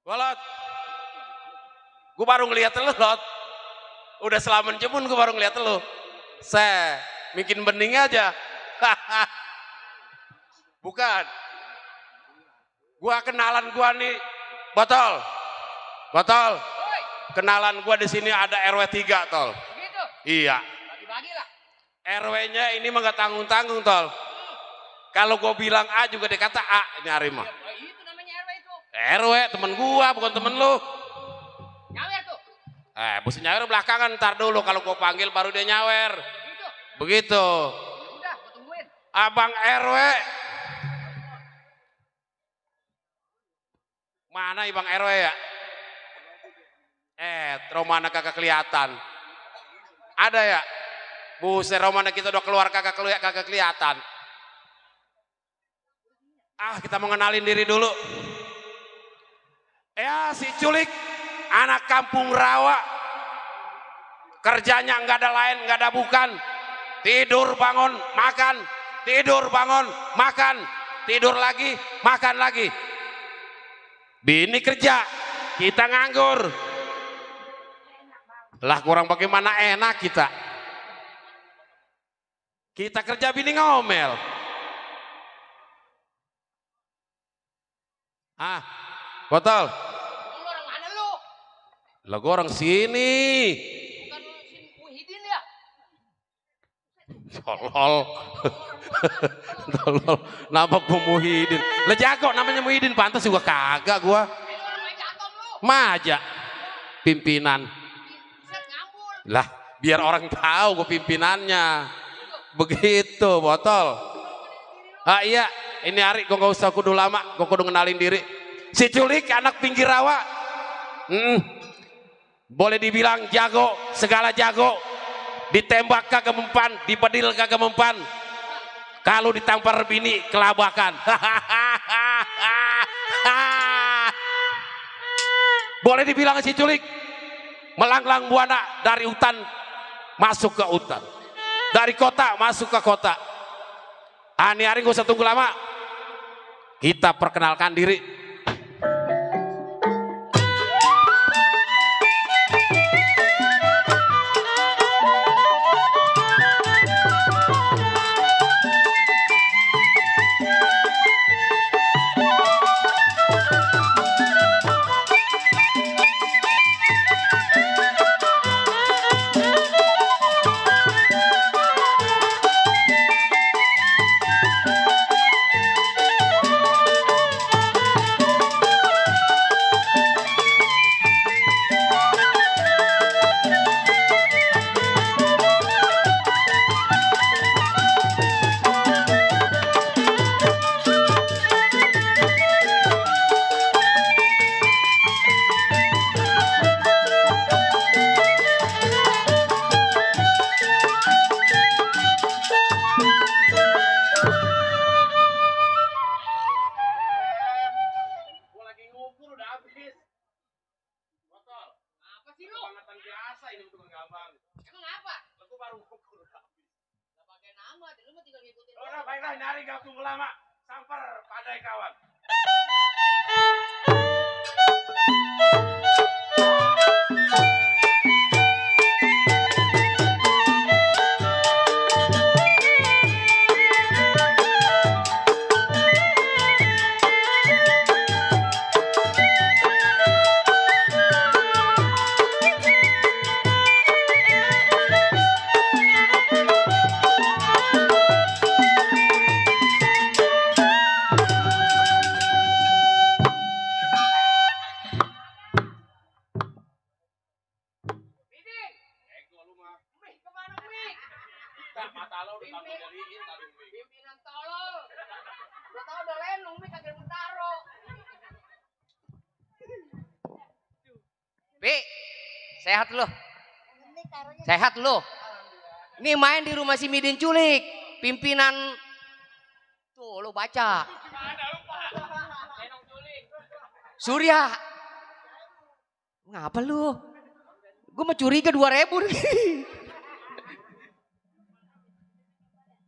Speaker 6: Lot, gue baru ngeliat lu, Lot. Udah selama jemun gue baru ngeliat lu. bikin bening aja. Bukan. Gua kenalan gua nih, Botol. Botol. Kenalan gua di sini ada RW 3, Tol.
Speaker 2: Begitu.
Speaker 6: Iya.
Speaker 2: Bagi-bagi lah.
Speaker 6: RW-nya ini mah gak tanggung-tanggung, Tol. Kalau gua bilang A juga dikata A, ini Arima.
Speaker 2: Itu namanya RW itu.
Speaker 6: RW temen gua, bukan temen lu.
Speaker 2: Nyawer tuh.
Speaker 6: Mesti nyawer belakangan, ntar dulu kalau gua panggil baru dia nyawer.
Speaker 2: Begitu.
Speaker 6: Begitu.
Speaker 2: Ya udah, gua tungguin.
Speaker 6: Abang RW. Mana Ibang RW ya? Romana kagak kelihatan. Ada ya? Buset, Romana kita udah keluar kagak kelihatan. Kita mau ngenalin diri dulu. Ya, si Culik, anak kampung rawa. Kerjanya nggak ada lain, nggak ada bukan. Tidur bangun, makan. Tidur bangun, makan. Tidur lagi, makan lagi. Bini kerja, kita nganggur. Lah kurang bagaimana enak kita. Kita kerja bini ngomel. Botol.
Speaker 2: Lu orang mana lu?
Speaker 6: Lah gua orang sini.
Speaker 2: Bukan lu si Muhyiddin ya?
Speaker 6: Tolol. Tolol. Nama gua Muhyiddin. Lah jago namanya Muhyiddin, pantas juga kagak gua.
Speaker 2: Ini orang Majaton lu.
Speaker 6: Maja. Pimpinan.
Speaker 2: Set ngambul.
Speaker 6: Lah biar orang tahu gua pimpinannya. Begitu, Botol. Iya, ini Ari gua gak usah kudu lama, gua kudu ngenalin diri. Si Culik anak pinggir rawa. Boleh dibilang jago, segala jago. Ditembak kagak mempan, dipedil kagak mempan. Kalau ditampar bini kelabakan. Boleh dibilang si Culik melanglang buana dari hutan masuk ke hutan. Dari kota masuk ke kota. Ini hari gak usah tunggu lama. Kita perkenalkan diri. Baiklah, nyari gak tunggu lama. Samper padai kawan.
Speaker 2: Pimpinan tolol. Gua tahu udah lenung nih kagak mentaro. Bi, sehat lu? Sehat lu? Nih main di rumah si Midin Culik, pimpinan. Tuh lu baca. Surya. Ngapa lu? Gue mau curiga 2.000 nih.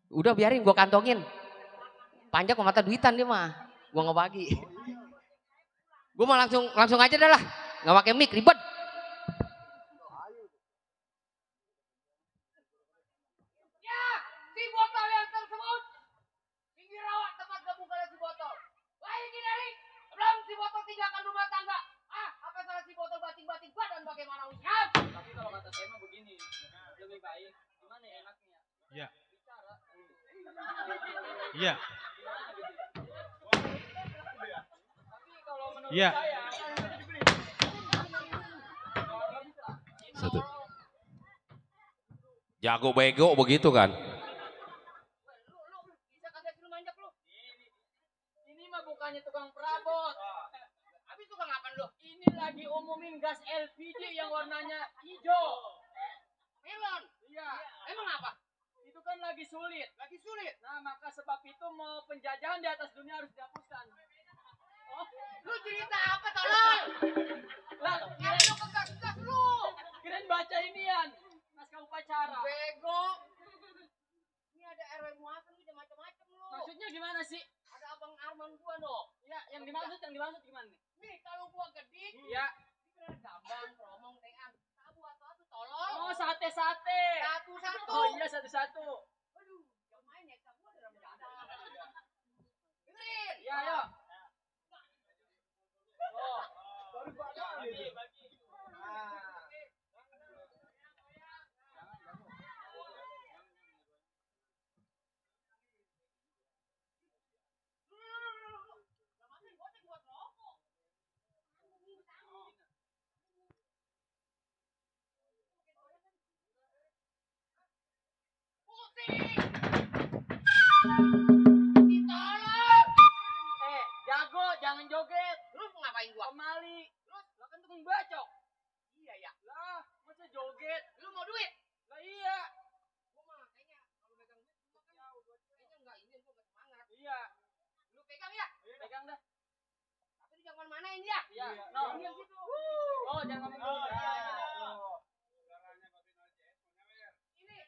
Speaker 2: Udah biarin gue kantongin. Panjang kok mata duitan dia mah. Gue nggak bagi. Gue mau langsung aja dah lah. Nggak pakai mic ribet. Ya,
Speaker 7: Iya. Iya.
Speaker 6: Satu. Jago bego begitu kan?
Speaker 8: Ini mah bukannya tukang perabot. Habis tukang apa lu? Ini lagi umumin gas LPG yang warnanya hijau. Melon. Iya. Emang apa? Itu kan lagi sulit. Lagi sulit. Nah, maka sebab itu mau penjajahan di atas dunia harus dihapuskan. Oh, lu cerita apa tolong? Lah, kirain lu kegas-kegas lu. Kirain baca inian. Naskah upacara. Bego. Ini ada RW Muasan gitu macam-macam lu. Maksudnya gimana sih? Ada Abang Arman gua dong. Ya, yang dimaksud gimana nih? Nih, kalau gua gedik, ya. Ini kan ada gambang, promong, tean. Sabu atau tolong. Oh, sate-sate. Satu-satu. Oh iya, satu-satu. Aduh, yang main ya gua dalam mendadak. Dengerin. Ya, ayo. Oh, baru bagi. Jago, jangan joget. Lu mau ngapain gua? Kemali. Lu kan tukang bacok. Iya ya. Lah, masa joget? Lu mau duit? Lah iya. Gua mah kayaknya kalau megang duit gua kan kayaknya enggak ini gua enggak semangat. Iya. Lu pegang ya? Pegang dah. Tapi lu jangan mana-manain ya? Iya. No. Yang gitu. Oh, jangan ngomong gitu. Iya. Ini.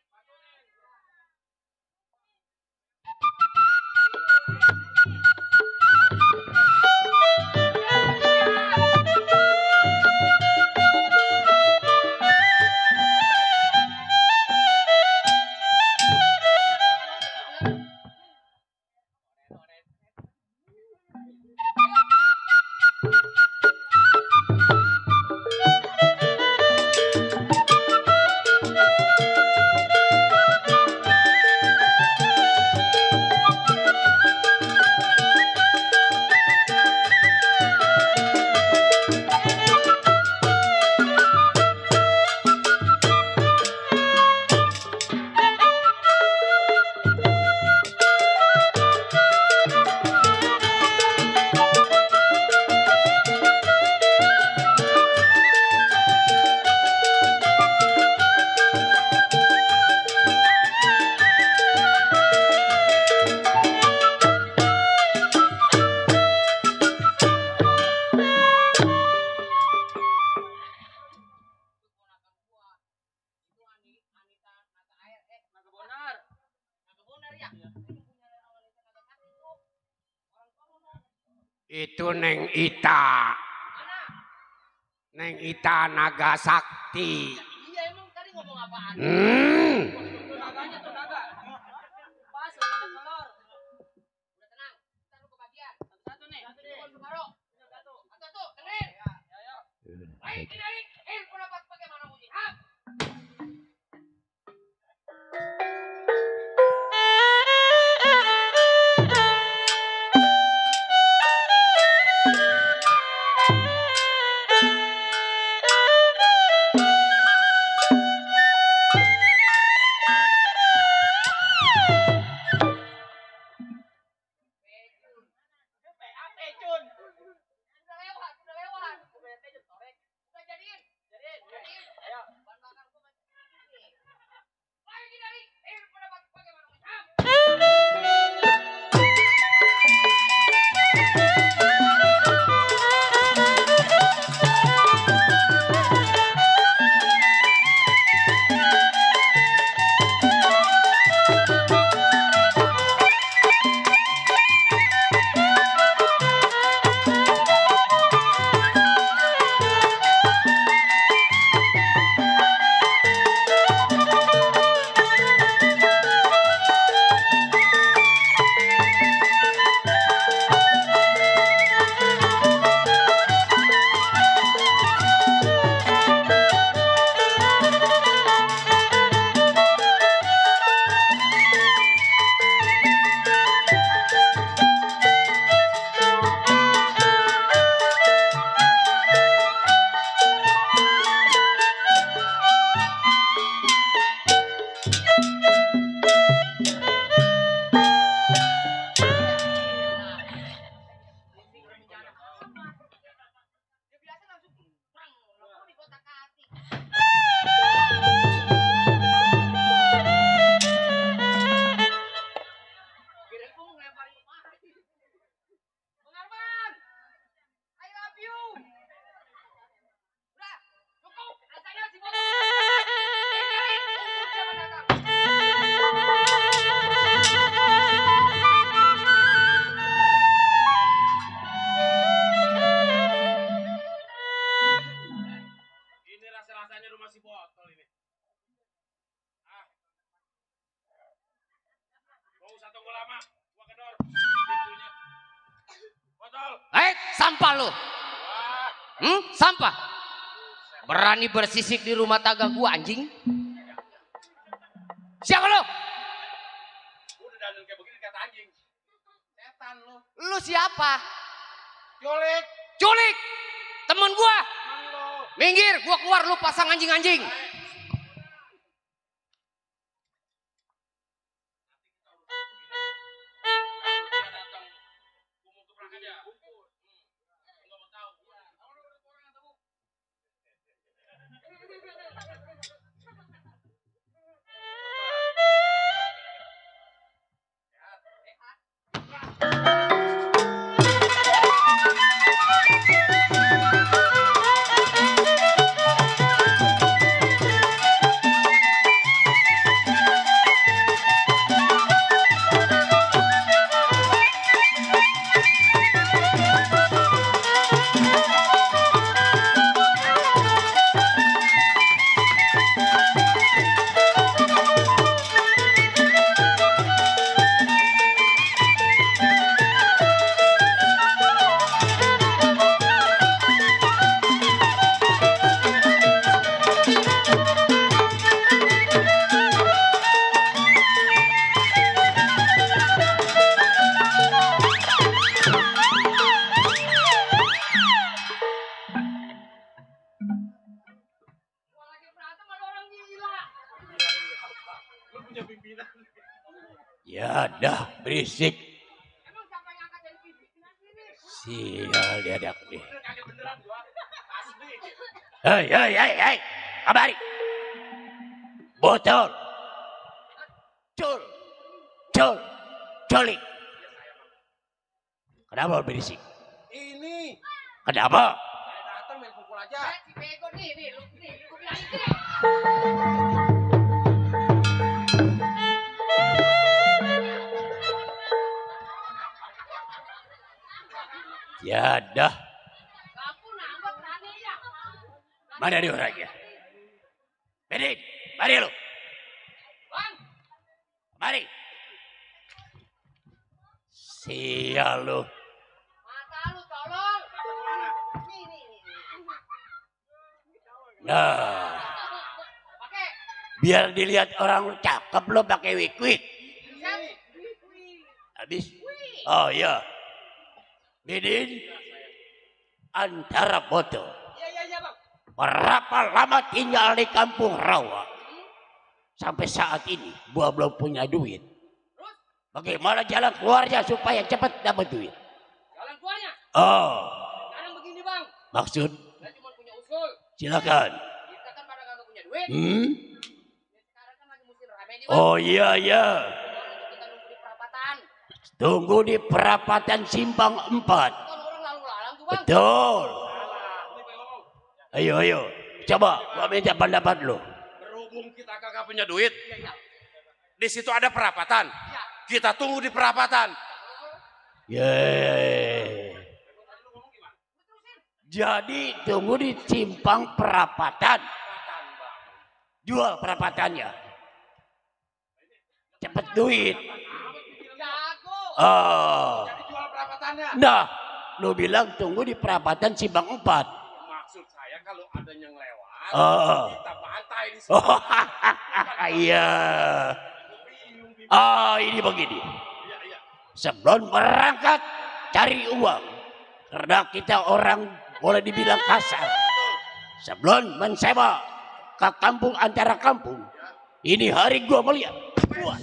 Speaker 4: Itu Neng Ita. Neng Ita Naga Sakti.
Speaker 8: Iya, emang tadi ngomong apaan?
Speaker 4: Hmm.
Speaker 8: Naganya tuh naga. Pas lagi ada telur. Udah tenang. Kita lu kebagian. Satu nih. Satu nih. Satu. Satu. Dengerin. Ya, ayo. Baik, baik. Pendapat bagaimana mujihab? Udah lewat. Udah jadi
Speaker 2: Sampah lu. Sampah. Berani bersisik di rumah tangga gua, anjing. Siapa lu?
Speaker 6: Udah dandan kayak begini kata anjing. Setan lu.
Speaker 2: Lu siapa?
Speaker 6: Culik.
Speaker 2: Culik. Temen gua. Minggir, gua keluar, lu pasang anjing-anjing.
Speaker 6: Ya dah berisik. Sial diadak nih. Hei, kabari. Botol. Culik. Kenapa berisik?
Speaker 4: Ini.
Speaker 6: Kenapa?
Speaker 4: Saya datang main pukul aja.
Speaker 8: Si bego nih, lu bilang ini.
Speaker 6: Ya dah.
Speaker 8: Kamu nambah berani ya.
Speaker 6: Mana dia orangnya? Bedin, mari lu.
Speaker 8: Bang,
Speaker 6: Mari. Sial lu.
Speaker 8: mata lu tolong. Nih.
Speaker 6: Nah,
Speaker 8: Pakai.
Speaker 6: biar dilihat orang lu cakep lu pakai wig. Habis? Oh iya. Bedin antara botol.
Speaker 8: Iya, Bang.
Speaker 6: Berapa lama tinggal di kampung rawa? Sampai saat ini gua belum punya duit. Bagaimana jalan keluarnya supaya cepat dapat duit?
Speaker 8: Jalan keluarnya.
Speaker 6: Oh,
Speaker 8: Sekarang begini, Bang.
Speaker 6: maksud?
Speaker 8: Saya cuma punya usul.
Speaker 6: Silakan.
Speaker 8: Kita kan pada kagak punya duit. Sekarang kan lagi musim rame nih, Bang.
Speaker 6: Oh iya.
Speaker 8: Kita nunggu di perapatan.
Speaker 6: Tunggu di perapatan Simpang 4.
Speaker 8: Kan orang lalu lalang tuh, Bang.
Speaker 6: Betul. Ayo. Coba gua minta pendapat lu.
Speaker 4: Berhubung kita kagak punya duit. Di situ ada perapatan. Kita tunggu di perapatan.
Speaker 6: Yeay. Jadi tunggu di simpang perapatan. Jual perapatannya. Cepet duit.
Speaker 8: Jago.
Speaker 6: Oh.
Speaker 4: Jadi jual perapatannya.
Speaker 6: Nah, lu bilang tunggu di perapatan Simpang 4.
Speaker 4: Maksud saya kalau ada yang lewat,
Speaker 6: Oh.
Speaker 4: kita bantai di sini.
Speaker 6: Oh, iya. Oh, ini begini. Sebelum berangkat cari uang. Karena kita orang boleh dibilang kasar. Sebelum mensewa ke kampung antara kampung. Ini hari gua melihat. Puas.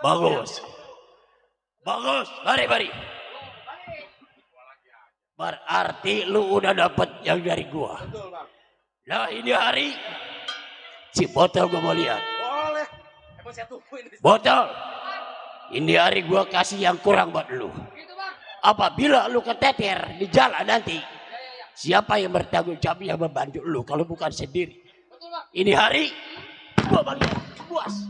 Speaker 7: Bagus. Bagus, mari. Berarti lu udah dapet yang dari gua. Nah ini hari si botol gua mau lihat.
Speaker 4: Boleh.
Speaker 7: Botol. Ini hari gua kasih yang kurang buat lu. Apabila lu keteter di jalan nanti, siapa yang bertanggung jawab yang membantu lu kalau bukan sendiri? Ini hari gua bagi puas.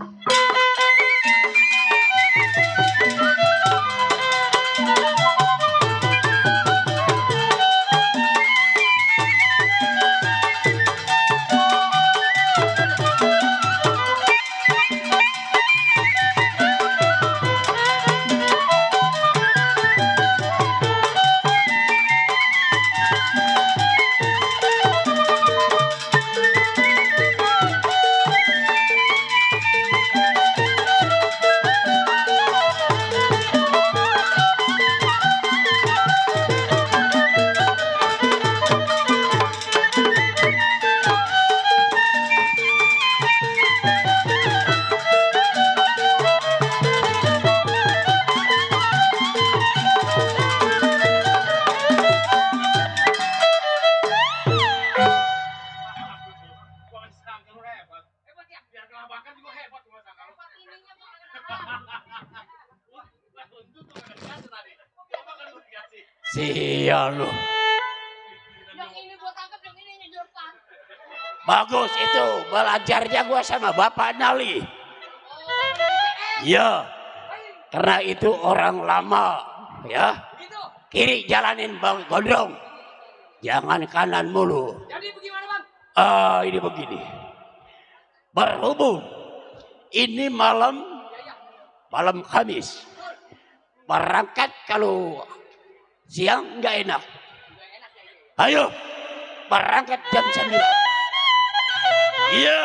Speaker 7: Sial lu.
Speaker 8: Yang ini gua tangkap, yang ini di depan.
Speaker 7: Bagus itu belajarnya gua sama Bapak Nali. Ya, karena itu orang lama ya. Kiri jalanin Bang Gondrong. Jangan kanan mulu.
Speaker 8: Jadi bagaimana Bang?
Speaker 7: Ini begini. Berhubung ini malam Kamis. Berangkat kalau siang nggak enak. Ayo berangkat jam 9. Iya.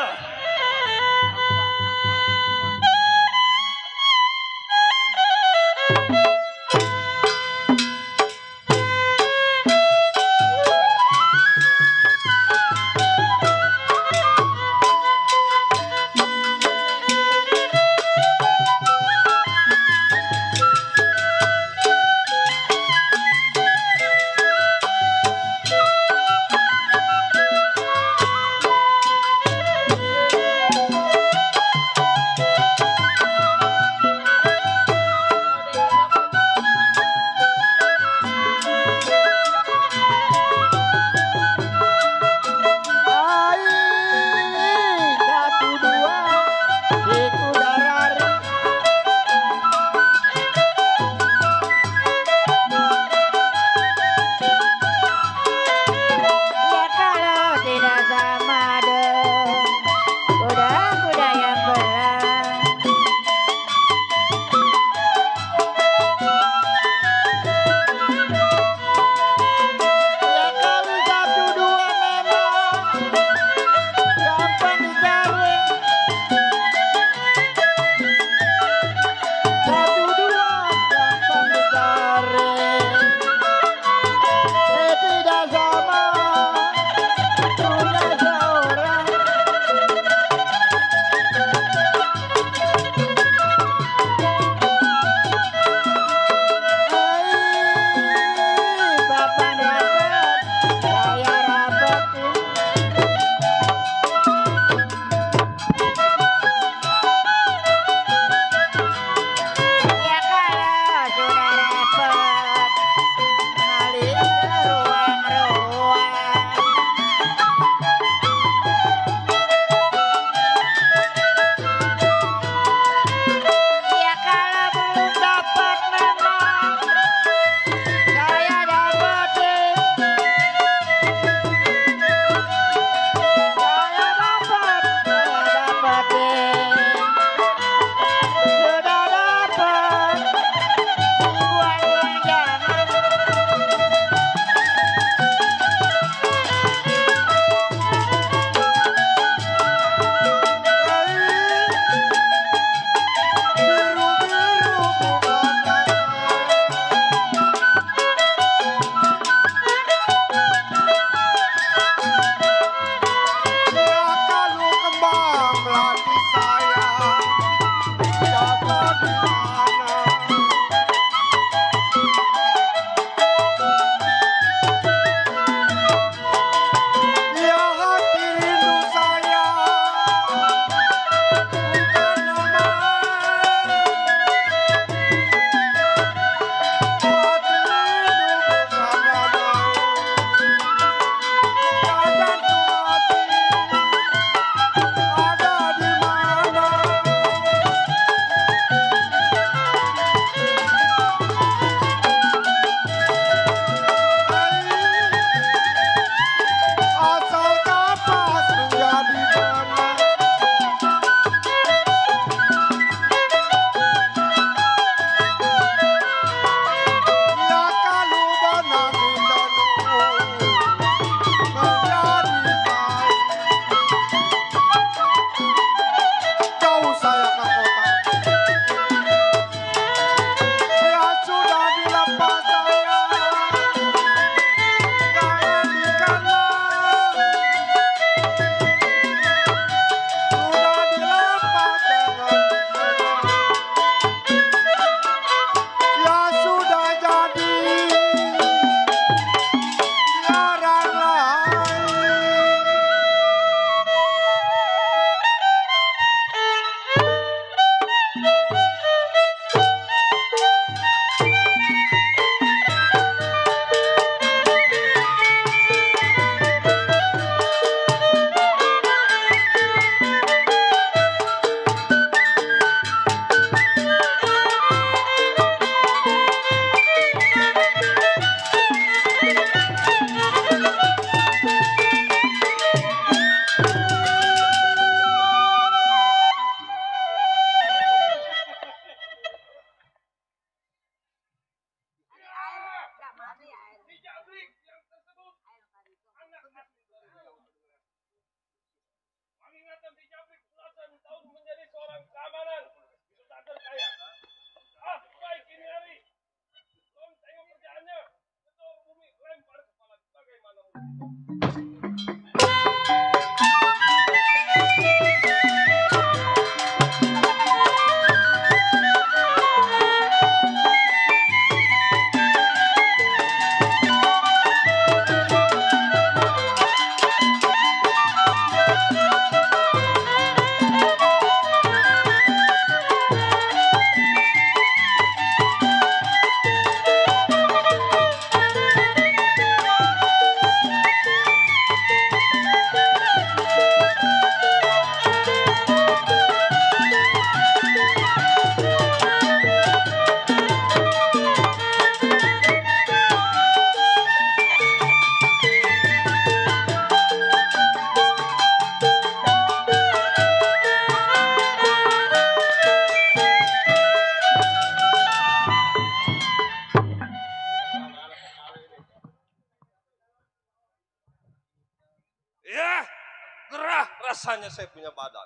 Speaker 9: rasanya saya punya badan.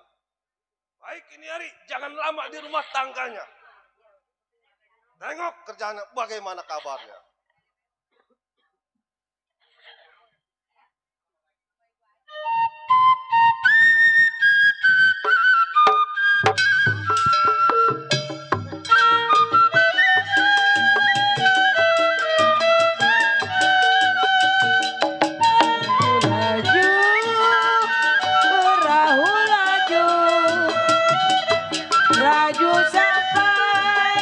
Speaker 9: Baik ini hari, jangan lama di rumah tangganya. Tengok kerjaan bagaimana kabarnya.
Speaker 1: Laju, perahu laju, laju sampai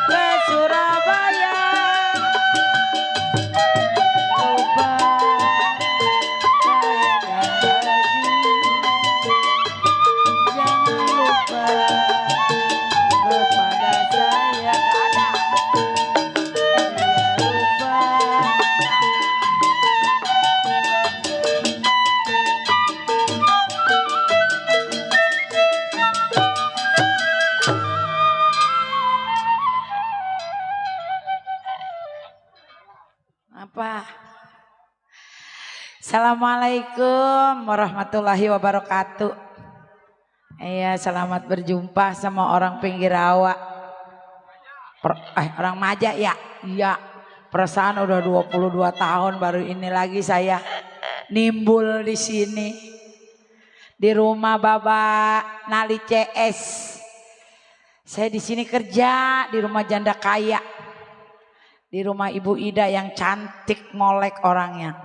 Speaker 1: ke Surabaya. Lupa kaedah laju, jangan lupa kepada saya. Ada, dia lupa. Apa? Assalamualaikum warahmatullahi wabarakatuh. Iya, selamat berjumpa sama orang pinggir rawa. Orang Maja ya? Iya. Perasaan udah 22 tahun baru ini lagi saya nimbul di sini. Di rumah Bapak Nali CS. Saya di sini kerja di rumah janda kaya. Di rumah Ibu Ida yang cantik molek orangnya.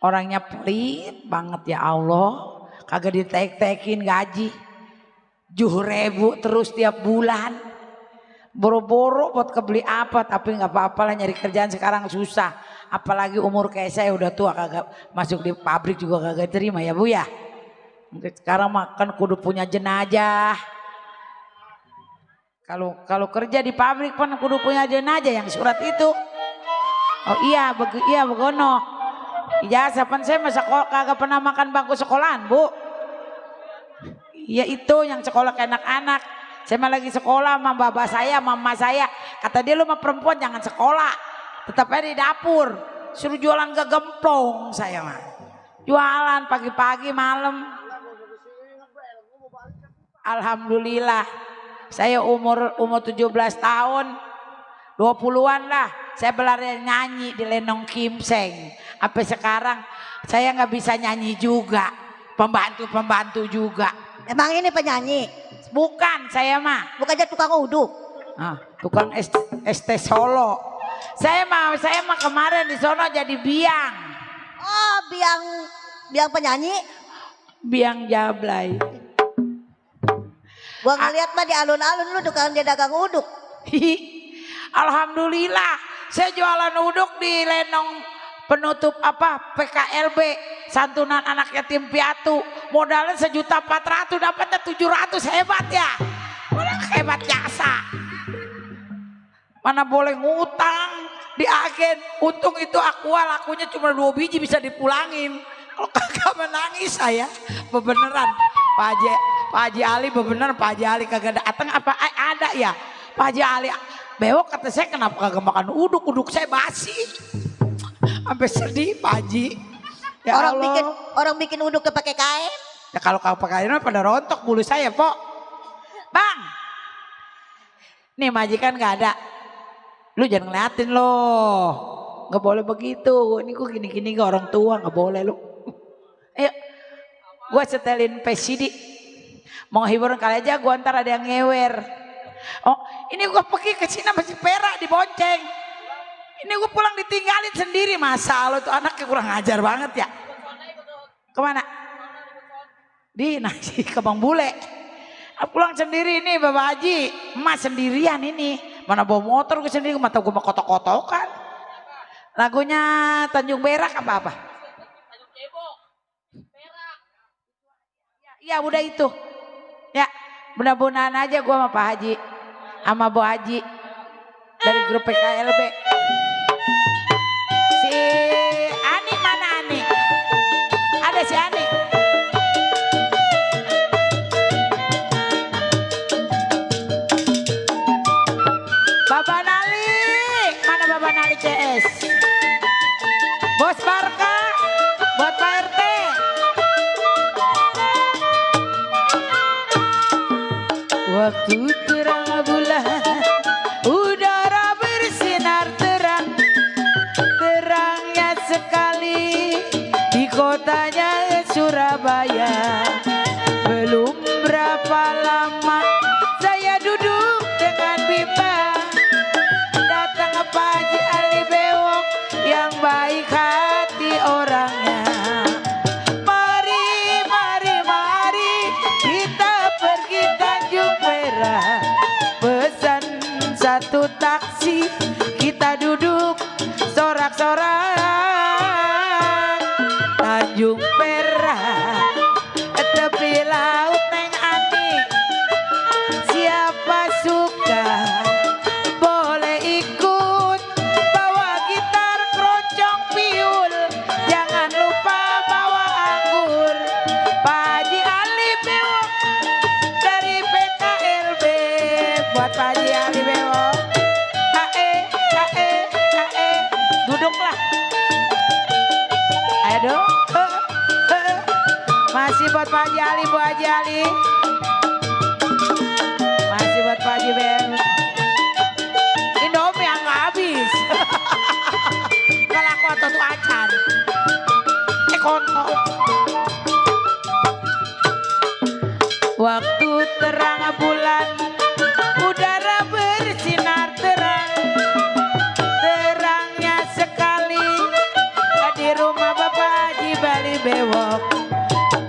Speaker 1: Orangnya pelit banget ya Allah. Kagak ditek-tekin gaji. 7.000 terus tiap bulan. Boro-boro buat kebeli apa. Tapi gak apa-apa lah, nyari kerjaan sekarang susah. Apalagi umur kayak saya udah tua, kagak masuk di pabrik juga kagak terima ya Bu ya. Sekarang makan kudu punya jenajah. Kalau kerja di pabrik pun kudu punya jenajah yang surat itu. Oh iya, begono. Ijazah pan saya masa kagak pernah makan bangku sekolahan, Bu. Iya itu yang sekolah ke anak-anak. Saya mah lagi sekolah sama bapak saya, mama saya. Kata dia, lu mah perempuan jangan sekolah. Tetap aja di dapur. Suruh jualan gegemplong saya mah. Jualan pagi-pagi malam. Alhamdulillah. Saya umur 17 tahun, 20-an lah. Saya belajar nyanyi di Lenong Kimseng. Sampai sekarang saya nggak bisa nyanyi juga. Pembantu juga.
Speaker 5: Emang ini penyanyi?
Speaker 1: Bukan saya mah.
Speaker 5: Bukannya tukang uduk?
Speaker 1: Tukang ST Solo. Saya mah kemarin di sono jadi biang.
Speaker 5: Oh, biang penyanyi?
Speaker 1: Biang Jablay.
Speaker 5: Gua ngeliat mah di alun-alun lu tukang dia dagang uduk.
Speaker 1: Alhamdulillah, saya jualan uduk di Lenong penutup PKLB, santunan anak yatim piatu. Modalnya 1.400.000, dapatnya 700, hebat ya. Orang hebat jasa. Mana boleh ngutang di agen. Untung itu lakunya cuma 2 biji bisa dipulangin. Kalau kagak menangis saya, beneran. Pak Haji Ali bener, Pak Haji Ali kagak datang apa ada ya. Pak Haji Ali bewok kata saya, kenapa kagak makan uduk saya basi. Sampai sedih Pak Haji. Ya
Speaker 5: orang bikin uduk pakai kain.
Speaker 1: Ya kalau pakai kain pada rontok bulu saya, Pok. Bang. Nih majikan gak ada. Lu jangan ngeliatin loh. Gak boleh begitu. Ini kok gini-gini ke orang tua, gak boleh lu. Ayo. Gue setelin PCD. Mau hiburan kali aja gue ntar ada yang ngewer. Oh ini gue pergi ke sini masih perak dibonceng. Ini gue pulang ditinggalin sendiri. Masa lo tuh anaknya kurang ajar banget ya. Kemana? Di nasi ke Bang Bule. Pulang sendiri nih Bapak Haji. Emak sendirian ini. Mana bawa motor gue sendiri. Mata gue mau kotok-kotokan. Lagunya Tanjung Berak apa-apa?
Speaker 8: Tanjung Cebok. Perak.
Speaker 1: Ya udah itu. Ya mudah-mudahan aja gue sama Pak Haji. Sama Bu Haji. Dari grup PKLB. Si Ani mana Ani? Ada si Ani. Bapak Nali. Mana Bapak Nali CS? Bos Barka. Buat Pak RT. Waktu terang bulan, udara bersinar terang, terangnya sekali di kotanya Surabaya. Belum berapa lama saya duduk dengan bimbang, datang Pak Haji Ali Bewok yang baik hati orangnya. Mari, mari, mari kita pergi Tanjung Perak, pesan satu taksi, kita duduk sorak-sorak. Tanjung Perak, tepi laut neng Ani, siapa suka boleh ikut, bawa gitar keroncong piul, jangan lupa bawa anggur. Pak Haji Ali Bewok dari PKLB, buat Pak Haji Ali Bewok. Duduklah. Ayo dong. Masih buat Pak Haji Ali, Bu Haji Ali. Masih buat Pak Haji Ben. Indomie yang gak habis. Kalau aku atau tuh acan. Kontol. Waktu terang bulan, udara bersinar terang, terangnya sekali di rumah Bapak Haji Bali Bewok.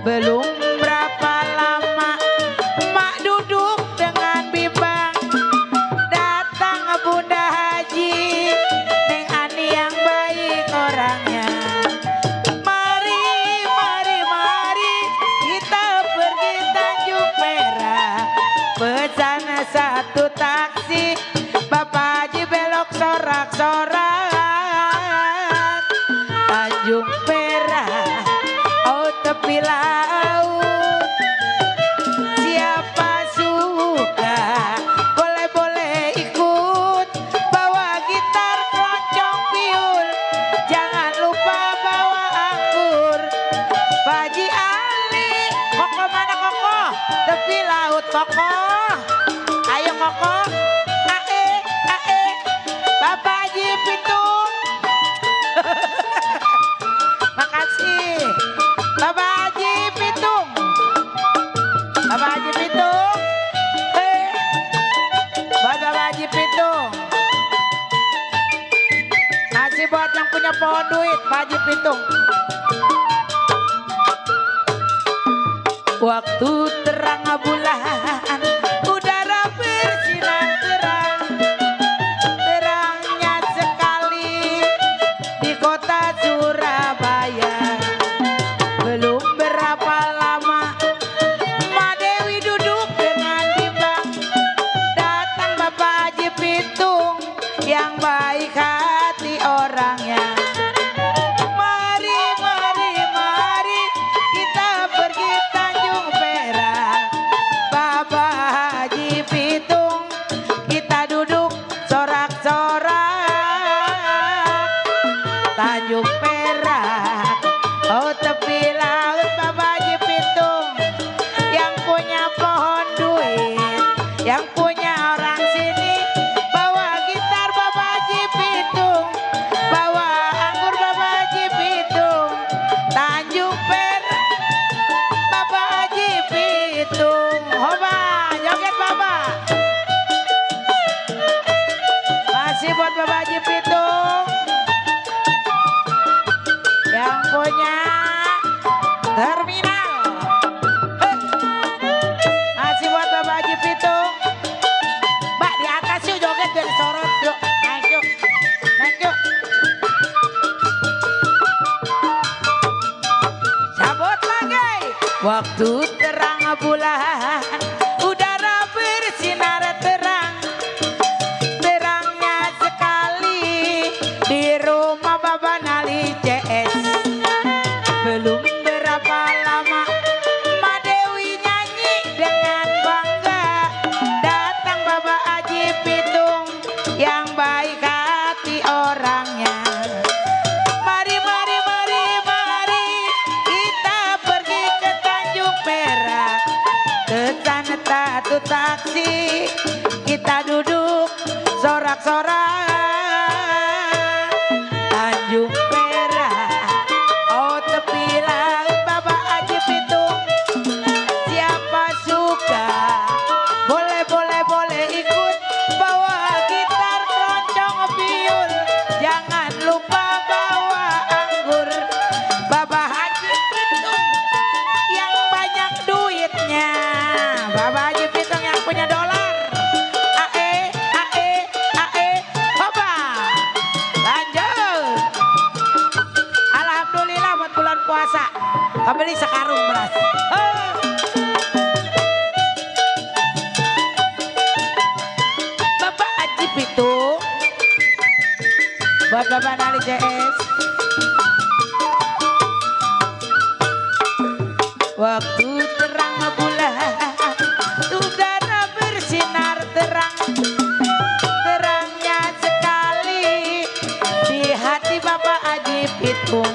Speaker 1: Belum berapa lama mak duduk dengan bimbang, datang Bunda Haji Neng Ani yang baik orangnya. Mari, mari, mari kita pergi Tanjung Perak, pesan satu taksi, Bapak Haji belok sorak-sorak. Tanjung Perak, oh tepi laut, siapa suka boleh-boleh ikut, bawa gitar keroncong piul, jangan lupa bawa anggur. Pak Haji Ali, Koko mana Koko? Tepi laut Koko, ayo Koko. Bapak Haji Pitung. Makasih Bapak Haji Pitung. Bapak Haji Pitung. Buat Bapak Haji Pitung. Masih buat yang punya pohon duit Pak Haji Pitung. Waktu terang bulan, udara bersinar terang, terangnya sekali di kota Surabaya. Belum berapa lama Mak Dewi duduk dengan bimbang, datang Bapak Haji Pitung yang baik hati orangnya. Mari, mari, mari kita pergi Tanjung Perak, Bapak Haji Pitung, kita duduk sorak-sorak. Tanjung Perak, oh tepi laut Bapak Haji Pitung, yang punya pohon duit, yang punya orang sini, bawa gitar Bapak Haji Pitung, bawa anggur Bapak Haji Pitung. Tanjung Perak, Bapak Haji Pitung, hoba joget Bapak. Masih buat Bapak Haji Pitung yang punya terminal. Masih buat Bapak Haji Pitung. Mbak di atas yuk joget biar disorot yuk. Naik yuk. Naik yuk. Sabut lagi. Waktu terang bulan, udara bersinar terang, terangnya sekali di rumah Bapak Nali CS. Belum berapa lama Mak Dewi nyanyi dengan bangga, datang Bapak Haji Pitung yang baik hati orangnya. Mari, mari, mari, mari kita pergi ke Tanjung Perak, kita duduk sorak-sorak Tanjung Perak. Oh tepi laut Bapak Haji Pitung, siapa suka boleh ikut bawa gitar keroncong biul, jangan lupa bawa anggur. Bapak Haji Pitung yang banyak duitnya, Bapak Haji Pitung yang punya dolar. Hoba. Lanjut. Alhamdulillah buat bulan puasa kembali sekarung beras. Bapak Haji Pitung buat Bapak Nali CS. Waktu terang bulan, udara bersinar terang, terangnya sekali di hati Bapak Haji Pitung.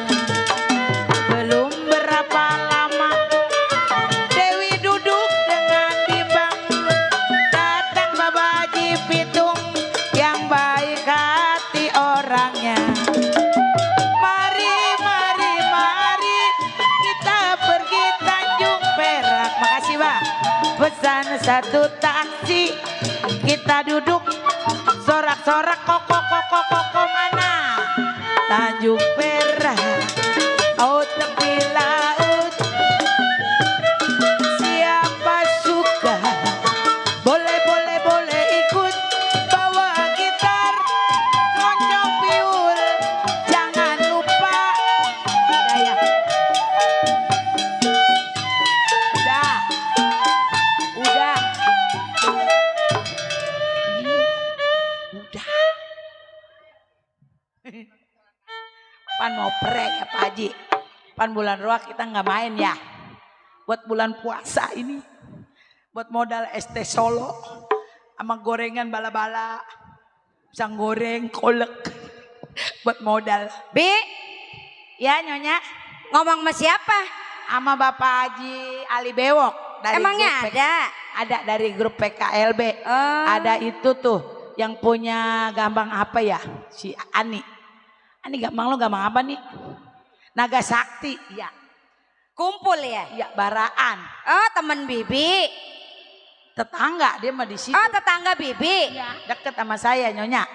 Speaker 1: Belum berapa lama Dewi duduk dengan bimbang, datang Bapak Haji Pitung yang baik hati orangnya. Mari kita pergi Tanjung Perak. Makasih Pak. Pesan satu taksi, kita duduk sorak-sorak koko mana Tanjung Perak. Oh tepi laut, siapa suka boleh ikut bawa gitar keroncong biul, jangan lupa. Udah ya, udah Pan mau prek ya Pak Haji. Pan bulan roa kita nggak main ya. Buat bulan puasa ini, buat modal ST Solo sama gorengan bala-bala, pisang goreng, kolek, buat modal.
Speaker 10: Bi,
Speaker 1: Ya Nyonya,
Speaker 10: ngomong sama siapa?
Speaker 1: sama Bapak Haji Ali Bewok. Dari
Speaker 10: Emangnya
Speaker 1: grup
Speaker 10: ada?
Speaker 1: Ada dari grup PKLB.
Speaker 10: Oh.
Speaker 1: Ada itu tuh yang punya gampang apa ya, si Ani. Ani gampang lo gampang apa nih? Naga Sakti, ya.
Speaker 10: Kumpul ya?
Speaker 1: Ya Baraan.
Speaker 10: Oh temen Bibi.
Speaker 1: Tetangga dia mah di situ.
Speaker 10: Oh tetangga Bibi.
Speaker 1: Ya, deket sama saya Nyonya.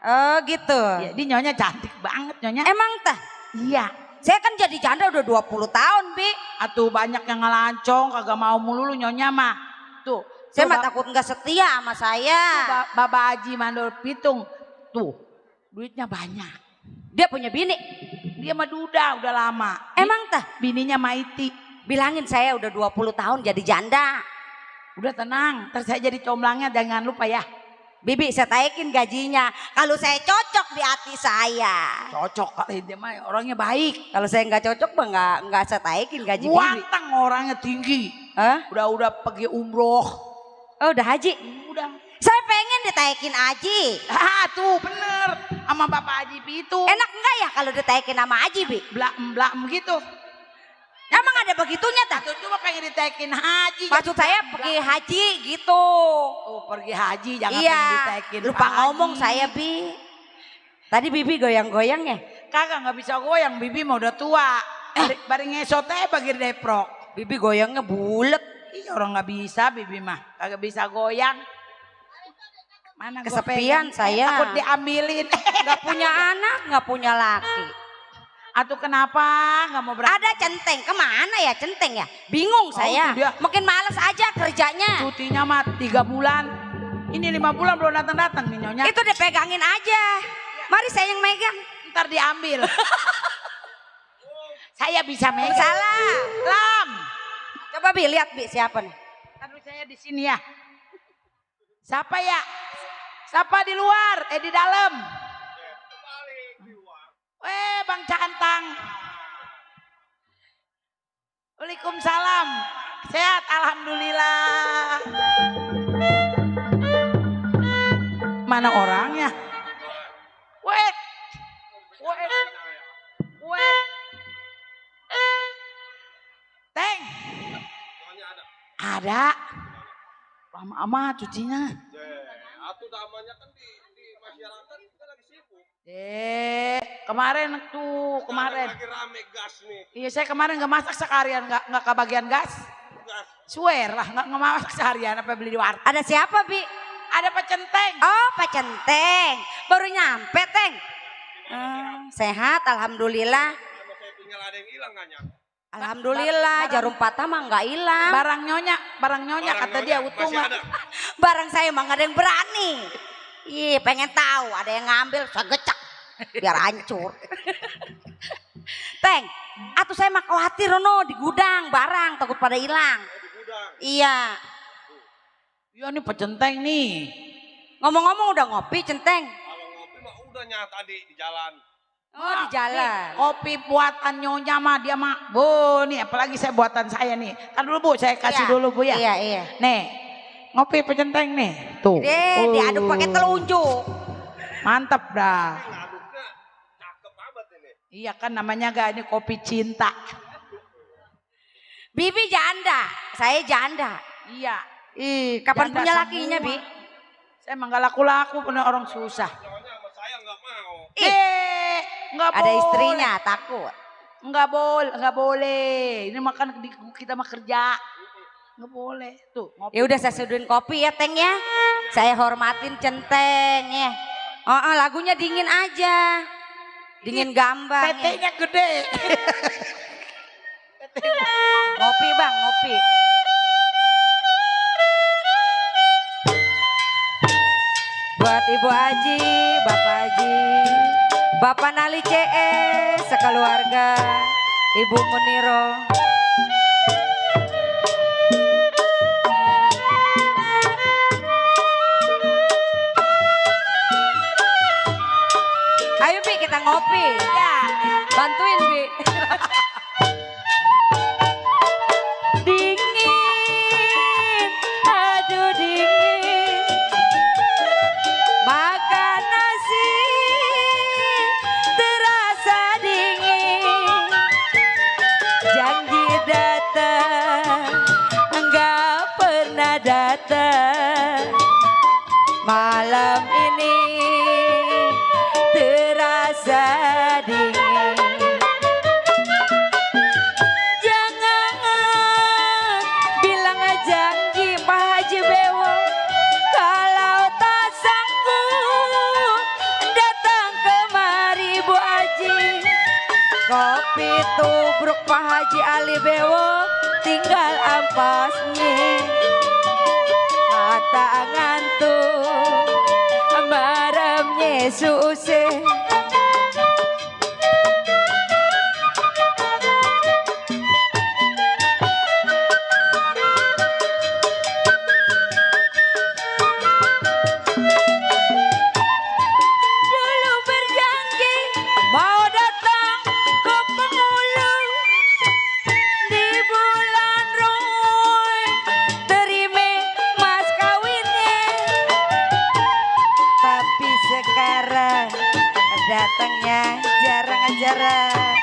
Speaker 10: Oh gitu.
Speaker 1: Ya, di Nyonya cantik banget Nyonya.
Speaker 10: Emang tah?
Speaker 1: Iya.
Speaker 10: Saya kan jadi janda udah 20 tahun Bi.
Speaker 1: Atuh banyak yang ngelancong kagak mau melulu Nyonya mah. Tuh.
Speaker 10: Saya
Speaker 1: tuh,
Speaker 10: mah takut nggak setia sama saya.
Speaker 1: Bapak Haji Mandor Pitung. Tuh duitnya banyak.
Speaker 10: Dia punya bini.
Speaker 1: Dia mah duda udah lama.
Speaker 10: Emang tah?
Speaker 1: Bininya Maiti.
Speaker 10: Bilangin saya udah 20 tahun jadi janda.
Speaker 1: Udah tenang, ntar saya jadi comblangnya jangan lupa ya.
Speaker 10: Bibi saya taikin gajinya. Kalau saya cocok di hati saya.
Speaker 1: Cocok kali dia mah orangnya baik.
Speaker 10: Kalau saya nggak cocok mah nggak saya taikin gaji Bibi.
Speaker 1: Wantang orangnya tinggi.
Speaker 10: Hah?
Speaker 1: Udah pergi umroh.
Speaker 10: Oh udah haji?
Speaker 1: Udah.
Speaker 10: Saya pengen ditaikin Haji.
Speaker 1: Tuh bener. Sama Bapak Haji Pitung.
Speaker 10: Enak enggak ya kalau ditaikin sama Haji Bi?
Speaker 1: Blaem gitu.
Speaker 10: Emang ada begitunya tak?
Speaker 1: Tuh cuma pengen ditaikin haji.
Speaker 10: Maksud saya pergi haji gitu.
Speaker 1: Oh pergi haji jangan
Speaker 10: Iya.
Speaker 1: pengen ditaikin
Speaker 10: Lupa
Speaker 1: haji.
Speaker 10: ngomong saya Bi. Tadi Bibi goyang-goyang ya?
Speaker 1: Kagak nggak bisa goyang, Bibi mau udah tua. Bareng ngesot aja bagi deprok.
Speaker 10: Bibi goyangnya bulet.
Speaker 1: Iya orang nggak bisa Bibi mah, kagak bisa goyang. Mana gua
Speaker 10: Kesepian
Speaker 1: pegang?
Speaker 10: saya.
Speaker 1: Takut diambilin.
Speaker 10: Gak punya anak, gak punya laki.
Speaker 1: Atau kenapa nggak mau berangkat?
Speaker 10: Ada centeng, kemana ya centeng ya? Bingung saya.
Speaker 1: itu dia.
Speaker 10: Makin males aja kerjanya.
Speaker 1: Cutinya mah 3 bulan. Ini 5 bulan belum datang-datang nih Nyonya.
Speaker 10: Itu dipegangin aja. Mari saya yang megang.
Speaker 1: Ntar diambil. Saya bisa megang.
Speaker 10: Salah.
Speaker 1: Lam.
Speaker 10: Coba Bi lihat Bi siapa nih?
Speaker 1: Taruh saya di sini ya. Siapa ya? Siapa di luar? Di dalam. Bang Cantang. Waalaikumsalam. Sehat alhamdulillah. Mana orangnya? Wait. Teng. Ada. Lama amat cucinya.
Speaker 9: Satu damanya kan di masyarakat kita lagi sibuk.
Speaker 1: Kemarin tuh, kemarin.
Speaker 9: Lagi rame gas nih.
Speaker 1: Iya, saya kemarin nggak masak sekalian, nggak kebagian gas.
Speaker 9: Gas.
Speaker 1: Swear lah, nggak masak seharian apa beli di warteg.
Speaker 10: Ada siapa, Bi?
Speaker 1: Ada Pak Centeng.
Speaker 10: Oh, Pak Centeng. Baru nyampe, Teng. Sehat, alhamdulillah.
Speaker 9: Sama saya tinggal ada yang hilang nggak nyampe.
Speaker 10: Alhamdulillah, jarum patah mah nggak hilang.
Speaker 1: Barang nyonya kata dia utuh
Speaker 9: masih
Speaker 1: mah.
Speaker 9: ada.
Speaker 10: Barang saya mah nggak ada yang berani. Ih, pengen tahu, ada yang ngambil, saya gecek biar hancur. Teng, atuh saya mah khawatir no di gudang barang takut pada hilang.
Speaker 9: Di gudang.
Speaker 10: Iya.
Speaker 1: Iya nih Pak Centeng nih.
Speaker 10: Ngomong-ngomong udah ngopi, Centeng?
Speaker 9: Kalau ngopi mah udah nyata tadi di jalan.
Speaker 10: Oh, di jalan.
Speaker 1: Kopi buatan nyonya mah dia mah. Bu, nih apalagi saya buatan saya nih. Kan dulu Bu, saya kasih
Speaker 10: Iya,
Speaker 1: dulu Bu ya.
Speaker 10: Iya, iya.
Speaker 1: Nih, ngopi Pak Centeng nih. Tuh.
Speaker 10: Diaduk pakai telunjuk.
Speaker 1: Mantap dah.
Speaker 9: Ngaduknya cakep banget ini.
Speaker 1: Iya kan namanya gak ini kopi cinta.
Speaker 10: Bibi janda, saya janda.
Speaker 1: Iya.
Speaker 10: Ih, kapan
Speaker 1: Janda
Speaker 10: punya
Speaker 1: semua.
Speaker 10: lakinya, Bi?
Speaker 1: Saya emang gak laku-laku punya orang susah.
Speaker 9: Soalnya sama saya nggak mau.
Speaker 1: Nggak
Speaker 10: Ada
Speaker 1: boleh.
Speaker 10: istrinya, takut.
Speaker 1: Nggak boleh. Ini makan kita mah kerja. Nggak boleh. Tuh, ngopi.
Speaker 10: Ya udah saya seduhin kopi ya, Teng ya. Saya hormatin Centeng ya. Oh, lagunya dingin aja. Dingin gambar.
Speaker 1: PT-nya gede.
Speaker 10: Ngopi, Bang, ngopi. Buat Ibu Haji, Bapak Haji, Bapak Nali CS, sekeluarga, Ibu Muniro. Ayo Bi, kita ngopi. Ya, bantuin Bi. Dingin, aduh dingin. Makan nasi terasa dingin. Janji datang, enggak pernah datang. Malam ini terasa dingin. Jangan bilang janji Pak Haji Bewo, kalau tak sanggup datang kemari Bu Haji. Kopi tubruk Pak Haji Ali Bewo tinggal ampasnya. Mata ngantuk meremnya susah. Dulu berjanji mau datang ke Penghulu di bulan Roy, terima mas kawinnya. Tapi sekarang datangnya jarang-jarang.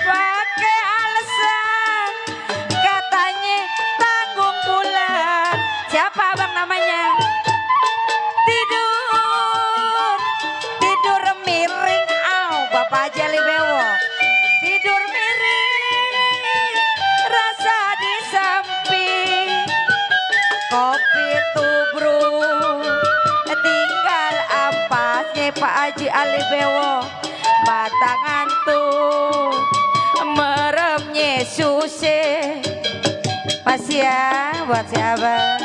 Speaker 10: Pakai alasan katanya tanggung bulan. Siapa abang namanya? Tidur miring. Bapak Haji Ali Bewo. Tidur miring, rasa di samping. Kopi tubruk, tinggal ampasnya Pak Haji Ali Bewo. Mata ngantuk, meremnya susah. Masih ya buat siapa?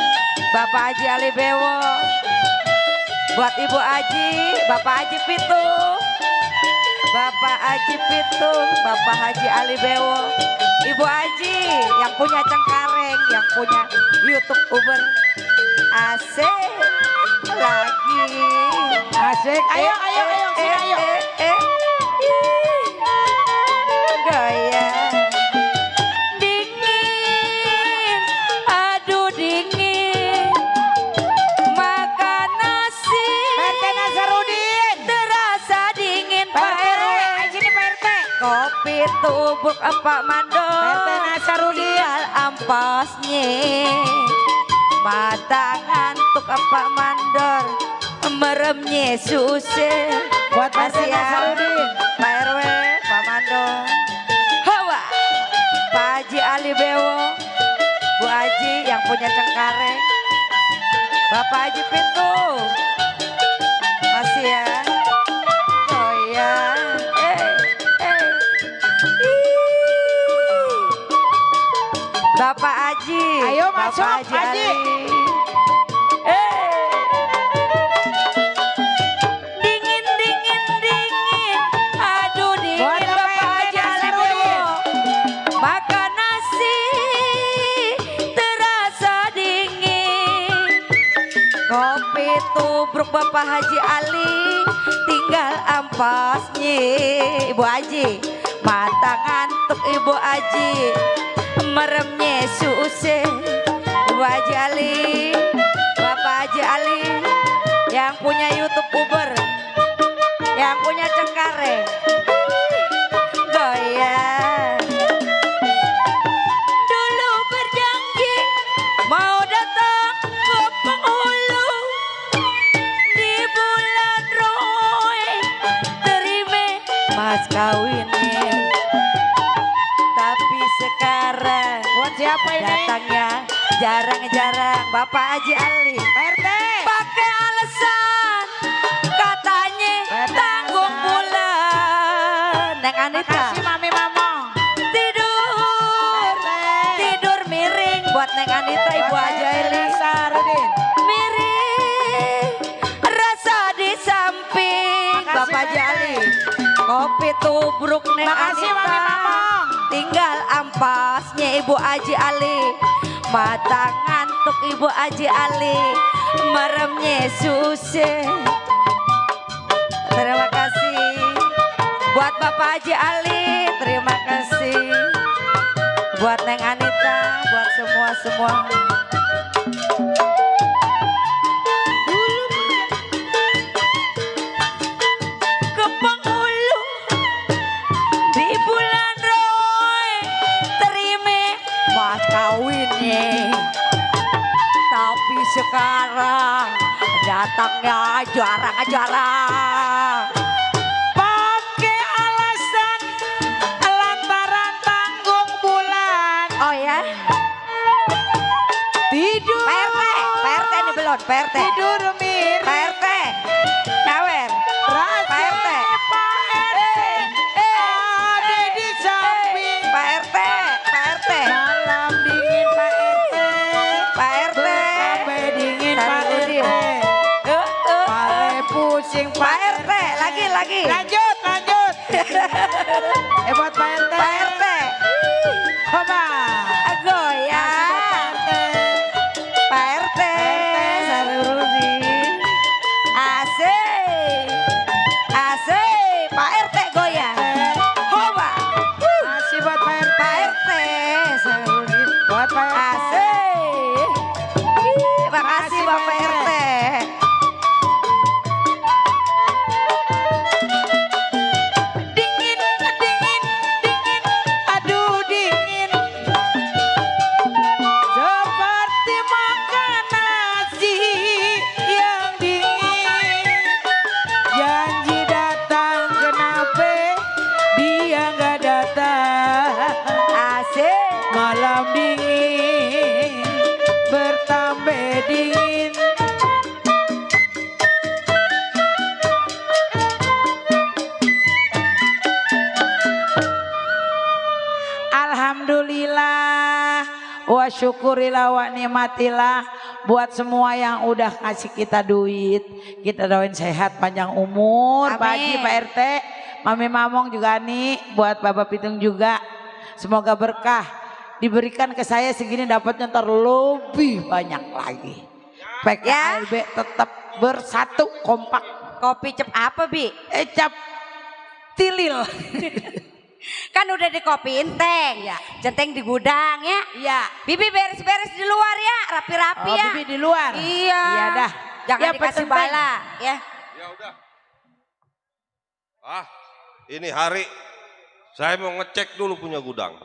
Speaker 10: Bapak Haji Ali Bewo. Buat Ibu Haji, Bapak Haji Pitung. Bapak Haji Pitung, Bapak Haji Ali Bewo. Ibu Haji yang punya Cengkareng, yang punya YouTube Uber. Asik lagi.
Speaker 1: Asik. Ayo.
Speaker 10: Gaya. Dingin, aduh dingin. Makan nasi.
Speaker 1: PRT Nazarudin.
Speaker 10: Terasa dingin
Speaker 1: Pak RW. Sini Pak RT.
Speaker 10: Kopi tubruk Pak Mando.
Speaker 1: PRT Nazarudin.
Speaker 10: Tinggal ampasnya. Mata ngantuk Pak Mandor meremnya susah.
Speaker 1: Buat
Speaker 10: Kasih ya
Speaker 1: Nasarudin.
Speaker 10: Pak RW, Pak Mandor. Hawa Pak Haji Ali Bewo, Bu Haji yang punya Cengkareng, Bapak Haji Pintu. Masih ya. Oh ya. Bapak Haji.
Speaker 1: Ayo masuk,
Speaker 10: Bapak Haji.
Speaker 1: Haji.
Speaker 10: Ali. Dingin, dingin, dingin. Aduh dingin
Speaker 1: Buat
Speaker 10: Bapak
Speaker 1: Bapak
Speaker 10: Haji Ali
Speaker 1: Nasarudin.
Speaker 10: Bewo. Makan nasi terasa dingin. Kopi tubruk Bapak Haji Ali tinggal ampasnya. Ibu Haji mata ngantuk Ibu Haji meremnya susah. Ibu Haji Ali, Bapak Haji Ali yang punya YouTube Uber, yang punya Cengkareng. Goyang. Dulu berjanji mau datang ke penghulu di bulan Roy, terima mas kawinnya. Tapi sekarang
Speaker 1: Buat siapa ini?
Speaker 10: datangnya jarang-jarang. Bapak Haji Ali
Speaker 1: PRT.
Speaker 10: pakai alasan katanya tanggung bulan. Neng Anita
Speaker 1: Makasih Mami Mamong.
Speaker 10: tidur miring buat Neng Anita. Ibu Haji Ali
Speaker 1: Nasarudin.
Speaker 10: miring rasa di samping.
Speaker 1: Makasih,
Speaker 10: Bapak Haji
Speaker 1: Pak.
Speaker 10: Ali kopi tubruk Neng
Speaker 1: Makasih Mami
Speaker 10: Anita.
Speaker 1: Mamong.
Speaker 10: Tinggal ampasnya Ibu Haji Ali. Mata ngantuk Ibu Haji Ali meremnya susah. Terima kasih buat Bapak Haji Ali. Terima kasih buat Neng Anita, buat semua-semua. Ke penghulu di bulan Roy, terima mas kawinnya. Tapi sekarang datangnya jarang-jarang.
Speaker 1: Pakai alasan lantaran tanggung bulan.
Speaker 10: Oh ya,
Speaker 1: Tidur.
Speaker 10: PRT ini belum, PRT.
Speaker 1: Tidur mir.
Speaker 10: PRT, nyawer. PRT.
Speaker 1: Ada di samping.
Speaker 10: PRT, PRT.
Speaker 1: Malam dingin Pak RT.
Speaker 10: PRT.
Speaker 1: Sampai dingin Pak
Speaker 10: Sarudin.
Speaker 1: RT. Pale pusing
Speaker 10: Pak RT, lagi.
Speaker 1: Lanjut. Buat Pak RT.
Speaker 10: Pak RT.
Speaker 1: Coba.
Speaker 10: Goyang. Pak RT. Sarudin. Asik. Pak RT goyang. Coba.
Speaker 1: Masih buat Pak RT.
Speaker 10: Pak RT. Sarudin.
Speaker 1: Buat Pak RT.
Speaker 10: Asik. Terima kasih Bapak RT.
Speaker 1: Dingin, aduh dingin. Seperti makan nasi yang dingin. Janji datang, kenapa dia nggak datang?
Speaker 10: Asik.
Speaker 1: Malam dingin, bertambah dingin. Alhamdulillah wa syukurillah wa nikmatillah buat semua yang udah kasih kita duit. Kita doain sehat panjang umur. Pak Haji,
Speaker 10: Amin.
Speaker 1: Pak RT, Mami Mamong juga nih, buat Bapak Pitung juga. Semoga berkah diberikan ke saya segini, dapatnya ntar lebih banyak lagi. PKLB tetap bersatu kompak.
Speaker 10: Kopi cep apa Bi?
Speaker 1: Cap tilil.
Speaker 10: Kan udah dikopiin Teng.
Speaker 1: Iya.
Speaker 10: Centeng di gudang ya.
Speaker 1: Iya.
Speaker 10: Bibi beres-beres di luar ya, rapi-rapi
Speaker 1: Oh,
Speaker 10: ya.
Speaker 1: Bibi di luar.
Speaker 10: Iya.
Speaker 1: Iya dah.
Speaker 10: Jangan
Speaker 1: Ya,
Speaker 10: dikasih
Speaker 1: pesen, Teng.
Speaker 10: bala ya.
Speaker 9: Ya udah. Ini hari saya mau ngecek dulu punya gudang.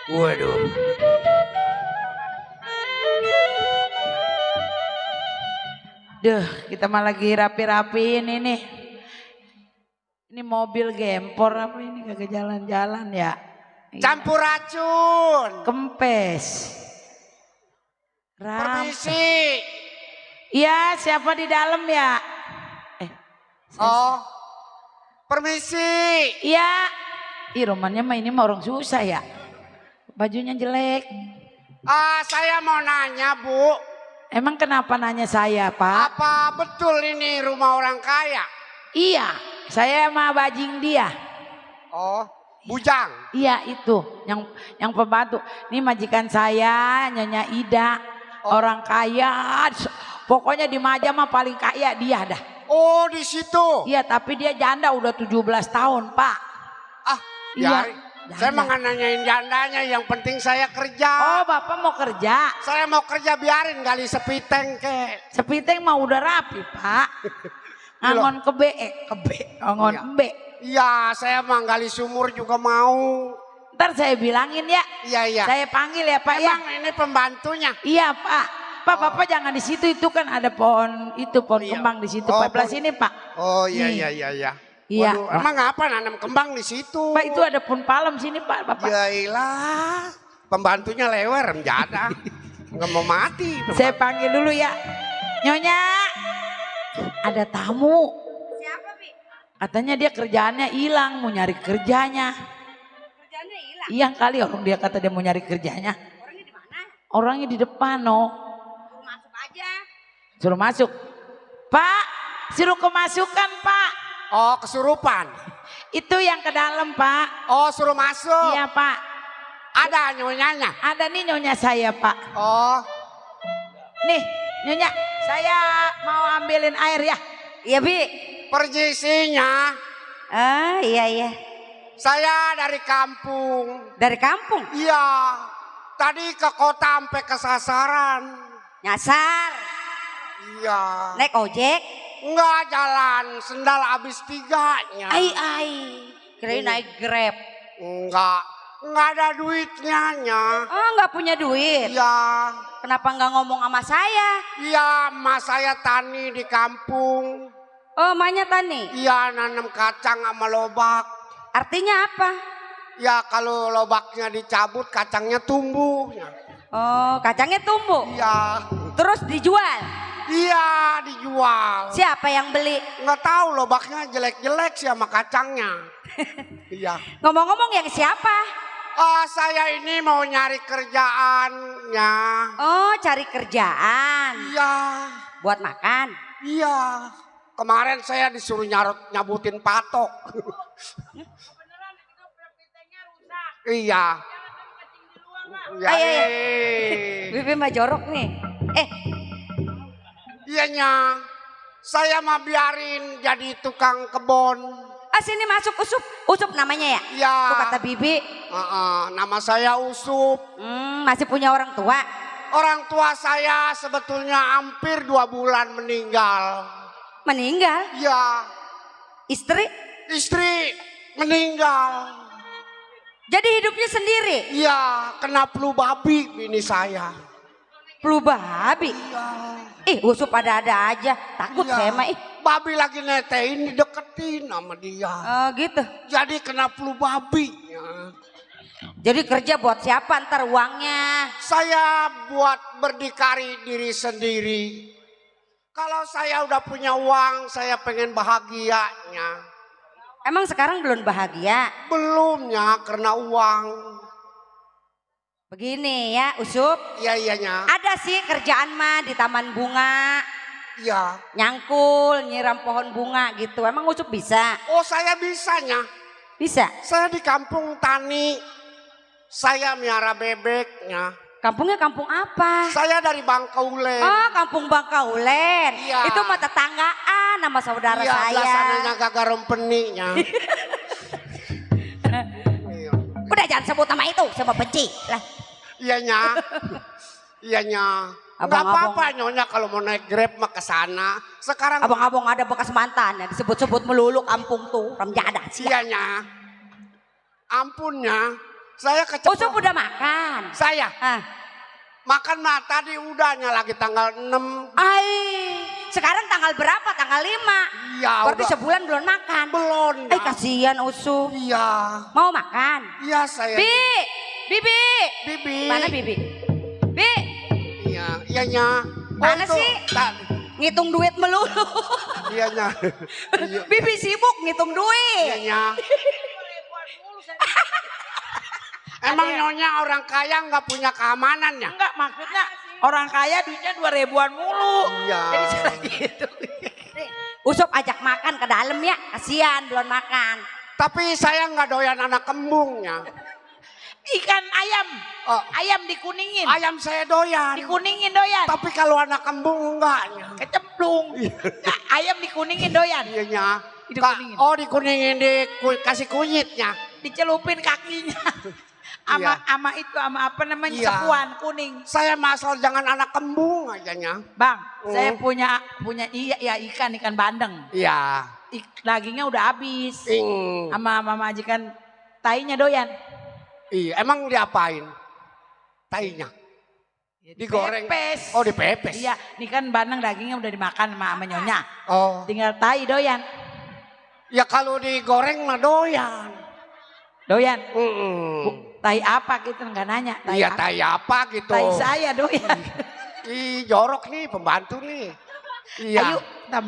Speaker 4: Waduh.
Speaker 1: Duh, kita mah lagi rapi-rapiin ini. Ini mobil gempor apa ini kagak jalan-jalan ya?
Speaker 4: Campur racun.
Speaker 1: Kempes.
Speaker 4: Permisi.
Speaker 1: Iya, siapa di dalam ya?
Speaker 4: Oh. Permisi.
Speaker 1: Iya. Ih, romannya mah ini mah orang susah ya. Bajunya jelek.
Speaker 4: Saya mau nanya, Bu.
Speaker 1: Emang kenapa nanya saya, Pak?
Speaker 4: Apa betul ini rumah orang kaya?
Speaker 1: Iya, saya mah bajing dia.
Speaker 4: Oh, bujang.
Speaker 1: Iya itu, yang pembantu. Ini majikan saya, Nyonya Ida, orang kaya. Pokoknya di Maja mah paling kaya dia dah.
Speaker 4: Oh, di situ.
Speaker 1: Iya, tapi dia janda udah 17 tahun, Pak.
Speaker 4: Iya.
Speaker 1: Janda.
Speaker 4: Saya mah nggak nanyain jandanya, yang penting saya kerja.
Speaker 1: Oh, Bapak mau kerja?
Speaker 4: Saya mau kerja, biarin gali sepiteng ke.
Speaker 1: Sepiteng mah udah rapi, Pak. Ngangon kebe, ngangon be.
Speaker 4: Iya, saya mah gali sumur juga mau.
Speaker 1: Ntar saya bilangin ya.
Speaker 4: Iya.
Speaker 1: Saya panggil ya, Pak.
Speaker 4: Emang ini pembantunya?
Speaker 1: Iya, Pak. Pak, Bapak jangan di situ, itu kan ada pohon kembang di situ. Pak, belah sini, Pak.
Speaker 4: Oh, iya.
Speaker 1: Iya.
Speaker 4: Waduh, emang apa nanam kembang di situ?
Speaker 1: Pak, itu ada pohon palem sini, Pak, Bapak.
Speaker 4: Yailah, pembantunya lewer, menjada. Nggak mau mati.
Speaker 1: Saya panggil dulu ya. Nyonya, ada tamu.
Speaker 10: Siapa, Bi?
Speaker 1: Katanya dia kerjaannya hilang, mau nyari kerjanya.
Speaker 10: Kerjaannya hilang.
Speaker 1: Iya kali orang dia kata dia mau nyari kerjanya.
Speaker 10: Orangnya di mana?
Speaker 1: Orangnya di depan, no.
Speaker 10: Suruh masuk aja.
Speaker 1: Suruh masuk. Pak, suruh kemasukan, Pak.
Speaker 4: Oh, kesurupan.
Speaker 1: Itu yang ke dalam, Pak.
Speaker 4: Oh, suruh masuk.
Speaker 1: Iya, Pak.
Speaker 4: Ada nyonyanya?
Speaker 1: Ada nih nyonya saya, Pak.
Speaker 4: Oh.
Speaker 1: Nih, nyonya, saya mau ambilin air ya.
Speaker 10: Iya, Bi.
Speaker 4: Permisinya.
Speaker 10: Iya.
Speaker 4: Saya dari kampung.
Speaker 10: Dari kampung?
Speaker 4: Iya. Tadi ke kota sampai kesasaran.
Speaker 10: Nyasar.
Speaker 4: Iya.
Speaker 10: Naik ojek?
Speaker 4: Enggak, jalan. Sendal habis 3-nya.
Speaker 10: Kirain naik Grab.
Speaker 4: Enggak ada duitnya nya.
Speaker 10: Oh, nggak punya duit?
Speaker 4: Iya.
Speaker 10: Kenapa nggak ngomong sama saya?
Speaker 4: Iya, emak saya tani di kampung.
Speaker 10: Oh, emaknya tani?
Speaker 4: Iya, nanam kacang sama lobak.
Speaker 10: Artinya apa?
Speaker 4: Ya, kalau lobaknya dicabut, kacangnya tumbuh.
Speaker 10: Oh, kacangnya tumbuh?
Speaker 4: Iya.
Speaker 10: Terus dijual?
Speaker 4: Iya, dijual.
Speaker 10: Siapa yang beli?
Speaker 4: Nggak tahu, lobaknya jelek-jelek sih sama kacangnya. Iya.
Speaker 10: Ngomong-ngomong yang siapa?
Speaker 4: Saya ini mau nyari kerjaannya.
Speaker 10: Oh, cari kerjaan.
Speaker 4: Iya.
Speaker 10: Buat makan?
Speaker 4: Iya. Kemarin saya disuruh nyabutin patok. Iya.
Speaker 10: Iya. Bibi mah jorok nih.
Speaker 4: Iyanya, saya mah biarin jadi tukang kebon.
Speaker 10: Sini masuk Usup namanya ya?
Speaker 4: Iya.
Speaker 10: Tuh kata Bibi.
Speaker 4: Nama saya Usup.
Speaker 10: Masih punya orang tua?
Speaker 4: Orang tua saya sebetulnya hampir 2 bulan meninggal.
Speaker 10: Meninggal?
Speaker 4: Iya.
Speaker 10: Istri?
Speaker 4: Istri meninggal.
Speaker 10: Jadi hidupnya sendiri?
Speaker 4: Iya, kena flu babi bini saya.
Speaker 10: Flu babi?
Speaker 4: Iya.
Speaker 10: Usup ada-ada aja, takut saya mah.
Speaker 4: Babi lagi netein, dideketin sama dia.
Speaker 10: Oh gitu?
Speaker 4: Jadi kena flu babi.
Speaker 10: Jadi kerja buat siapa ntar uangnya?
Speaker 4: Saya buat berdikari diri sendiri. Kalau saya udah punya uang, saya pengen bahagianya.
Speaker 10: Emang sekarang belum bahagia?
Speaker 4: Belumnya, karena uang.
Speaker 10: Begini ya Usup.
Speaker 4: Iya.
Speaker 10: Ada sih kerjaan mah di taman bunga.
Speaker 4: Iya.
Speaker 10: Nyangkul, nyiram pohon bunga gitu. Emang Usup bisa?
Speaker 4: Oh, saya bisanya.
Speaker 10: Bisa?
Speaker 4: Saya di kampung tani. Saya miara bebeknya.
Speaker 10: Kampungnya kampung apa?
Speaker 4: Saya dari Bangkaulen.
Speaker 10: Oh, kampung Bangkaulen.
Speaker 4: Iya.
Speaker 10: Itu mah tetanggaan sama saudara saya.
Speaker 4: Iya, biasanya gagak rempeninya.
Speaker 10: Udah jangan sebut nama itu, saya mau benci. Lah.
Speaker 4: Iyanya. Enggak apa-apa nyonya kalau mau naik Grab mah ke sana. Sekarang
Speaker 10: abang-abang ada bekas mantan ya disebut-sebut melulu kampung tuh, ramjada sih.
Speaker 4: Iyanya. Ampunnya, Saya keceplosan.
Speaker 10: Usup udah makan.
Speaker 4: Saya
Speaker 10: Ah.
Speaker 4: makan mah tadi udahnya lagi tanggal 6.
Speaker 10: Ai, sekarang tanggal berapa? Tanggal 5.
Speaker 4: Iya,
Speaker 10: Berarti
Speaker 4: udah.
Speaker 10: sebulan belum makan.
Speaker 4: Belum.
Speaker 10: Eh kasihan Usup.
Speaker 4: Iya.
Speaker 10: Mau makan?
Speaker 4: Iya saya.
Speaker 10: Bibi.
Speaker 4: Bibi.
Speaker 10: Mana Bibi? Bi,
Speaker 4: Iya, iyanya.
Speaker 10: Mana
Speaker 4: itu,
Speaker 10: sih?
Speaker 4: tak-
Speaker 10: ngitung duit melulu.
Speaker 4: Iyanya. Iya,
Speaker 10: Bibi sibuk ngitung duit.
Speaker 4: iyanya. Emang nyonya orang kaya nggak punya keamanannya?
Speaker 1: Enggak, maksudnya orang kaya duitnya 2 ribuan mulu.
Speaker 4: Iya.
Speaker 1: Jadi cara gitu.
Speaker 10: Usup ajak makan ke dalam ya, kasihan belum makan.
Speaker 4: Tapi saya nggak doyan anak kembungnya.
Speaker 1: Ikan ayam.
Speaker 4: Oh.
Speaker 1: Ayam dikuningin.
Speaker 4: Ayam saya doyan.
Speaker 1: Dikuningin doyan.
Speaker 4: Tapi kalau anak kembung enggaknya.
Speaker 1: Kecemplung. Nah, ayam dikuningin doyan.
Speaker 4: Iyanya.
Speaker 1: Dikuningin.
Speaker 4: Oh dikuningin dikasih kunyitnya.
Speaker 1: Dicelupin kakinya. Ama itu ama apa namanya
Speaker 4: Iya.
Speaker 1: sepuan kuning.
Speaker 4: Saya masal jangan anak kembung ajanya.
Speaker 1: Bang, saya punya ikan bandeng.
Speaker 4: Iya.
Speaker 1: Dagingnya udah habis.
Speaker 4: Ing.
Speaker 1: Sama majikan tainya doyan.
Speaker 4: Iya, emang diapain? Tainya. Digoreng.
Speaker 1: Pepes.
Speaker 4: Oh, dipepes.
Speaker 1: Iya, ini kan bandeng dagingnya udah dimakan sama nyonya.
Speaker 4: Oh.
Speaker 1: Tinggal tai doyan.
Speaker 4: Ya kalau digoreng mah doyan.
Speaker 1: Doyan.
Speaker 4: Mm-mm.
Speaker 1: Tai apa gitu nggak nanya.
Speaker 4: Iya, tai apa gitu.
Speaker 1: Tai saya doyan.
Speaker 4: Ih, jorok nih pembantu nih. Iya.
Speaker 1: Ayo, kita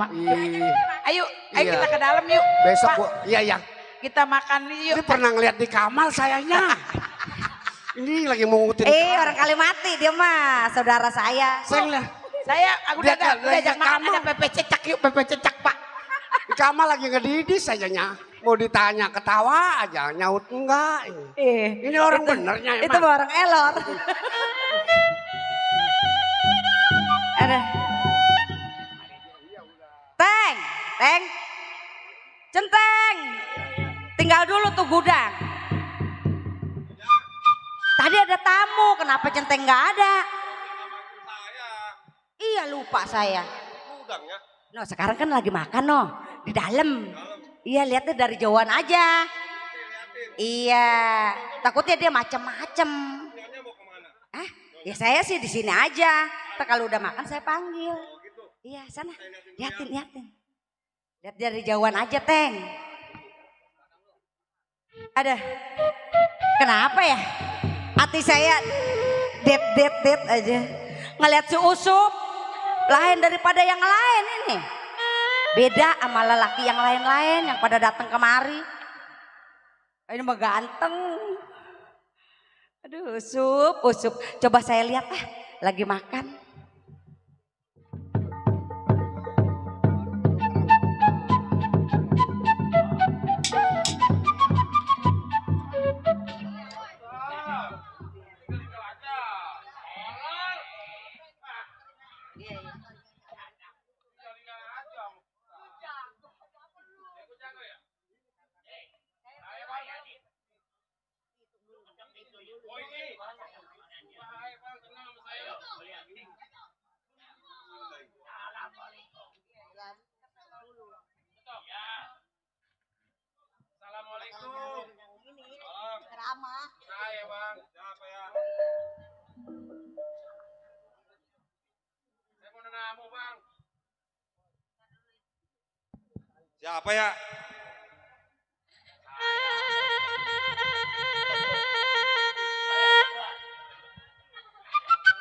Speaker 1: ayo
Speaker 4: Iya.
Speaker 1: kita ke dalam yuk.
Speaker 4: Besok
Speaker 1: Pak,
Speaker 4: gua, iya.
Speaker 1: kita makan yuk.
Speaker 4: Ini pernah ngeliat di Kamal sayanya. Ini lagi mengutin.
Speaker 10: Orang Kalimati dia mah, saudara saya.
Speaker 4: Saya ngeliat.
Speaker 1: Aku udah ajak makan
Speaker 4: Kamal.
Speaker 1: ada pepe cecak yuk, pepe cecak Pak.
Speaker 4: Di Kamal lagi ngedidis sayanya. Mau ditanya ketawa aja, nyaut enggak. Ini orang benernya emang.
Speaker 10: Itu orang elor. Ada. Teng. Centeng. Tinggal dulu tuh gudang. Tadi ada tamu, kenapa centeng nggak ada? Iya lupa saya. No sekarang kan lagi makan no di dalam. Iya lihatnya dari jauhan aja. Iya takutnya dia macem-macem. Ya saya sih di sini aja. Ntar kalau udah makan saya panggil. Iya sana liatin. Lihat dari jauhan aja Teng. Ada. Kenapa ya? Hati saya det aja. Ngeliat si Usup lain daripada yang lain ini. Beda sama lelaki yang lain-lain yang pada datang kemari. Ini mah ganteng. Aduh Usup. Coba saya lihat lagi makan.
Speaker 9: Assalamualaikum.
Speaker 5: Ramah.
Speaker 9: Saya bang, siapa ya? Saya mau namu bang. Siapa ya?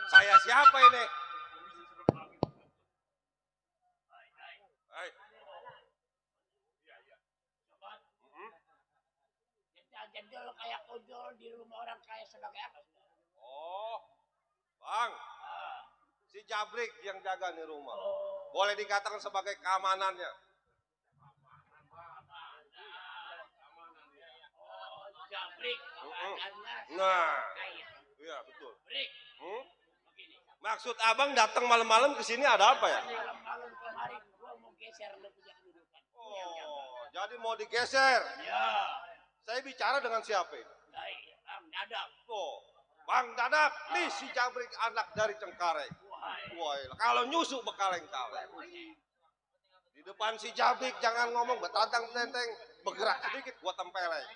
Speaker 9: Saya siapa ini? Hai.
Speaker 7: Jendol kayak ojol di rumah orang kaya sebagai apa?
Speaker 9: Oh, bang, si Jabrik yang jaga nih rumah. Boleh dikatakan sebagai keamanannya.
Speaker 7: Jabrik,
Speaker 9: Nah, iya betul. Maksud abang datang malam-malam ke sini ada apa ya?
Speaker 7: Malam kemarin gua mau geser lu punya kedudukan.
Speaker 9: Oh, jadi mau digeser.
Speaker 7: Ya,
Speaker 9: Saya bicara dengan siapa?
Speaker 7: baik, Bang Dadap.
Speaker 9: Oh, Bang Dadap, nih si Jabrik anak dari Cengkareng. Wah, kalau nyusuk bekaleng-kaleng. Di depan si Jabrik jangan ngomong betantang tenteng, bergerak sedikit gua tempeleng.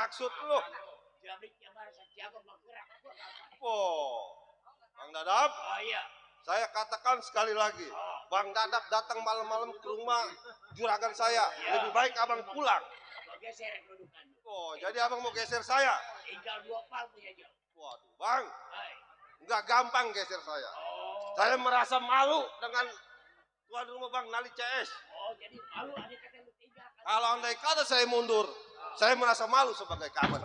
Speaker 9: maksud lu? Oh, Bang Dadap.
Speaker 7: Oh iya.
Speaker 9: Saya katakan sekali lagi, Bang Dadap datang malam-malam ke rumah juragan saya. Lebih baik abang pulang.
Speaker 7: Geser kedudukan.
Speaker 9: Oh, jadi abang mau geser saya?
Speaker 7: Tinggal 2 pal punya jauh.
Speaker 9: Waduh, Bang.
Speaker 7: Hai.
Speaker 9: Nggak gampang geser saya. Saya merasa malu dengan tuan rumah Bang Nali CS.
Speaker 7: Oh, jadi malu ada kata bertiga.
Speaker 9: Kalau andai kata saya mundur, saya merasa malu sebagai kawan.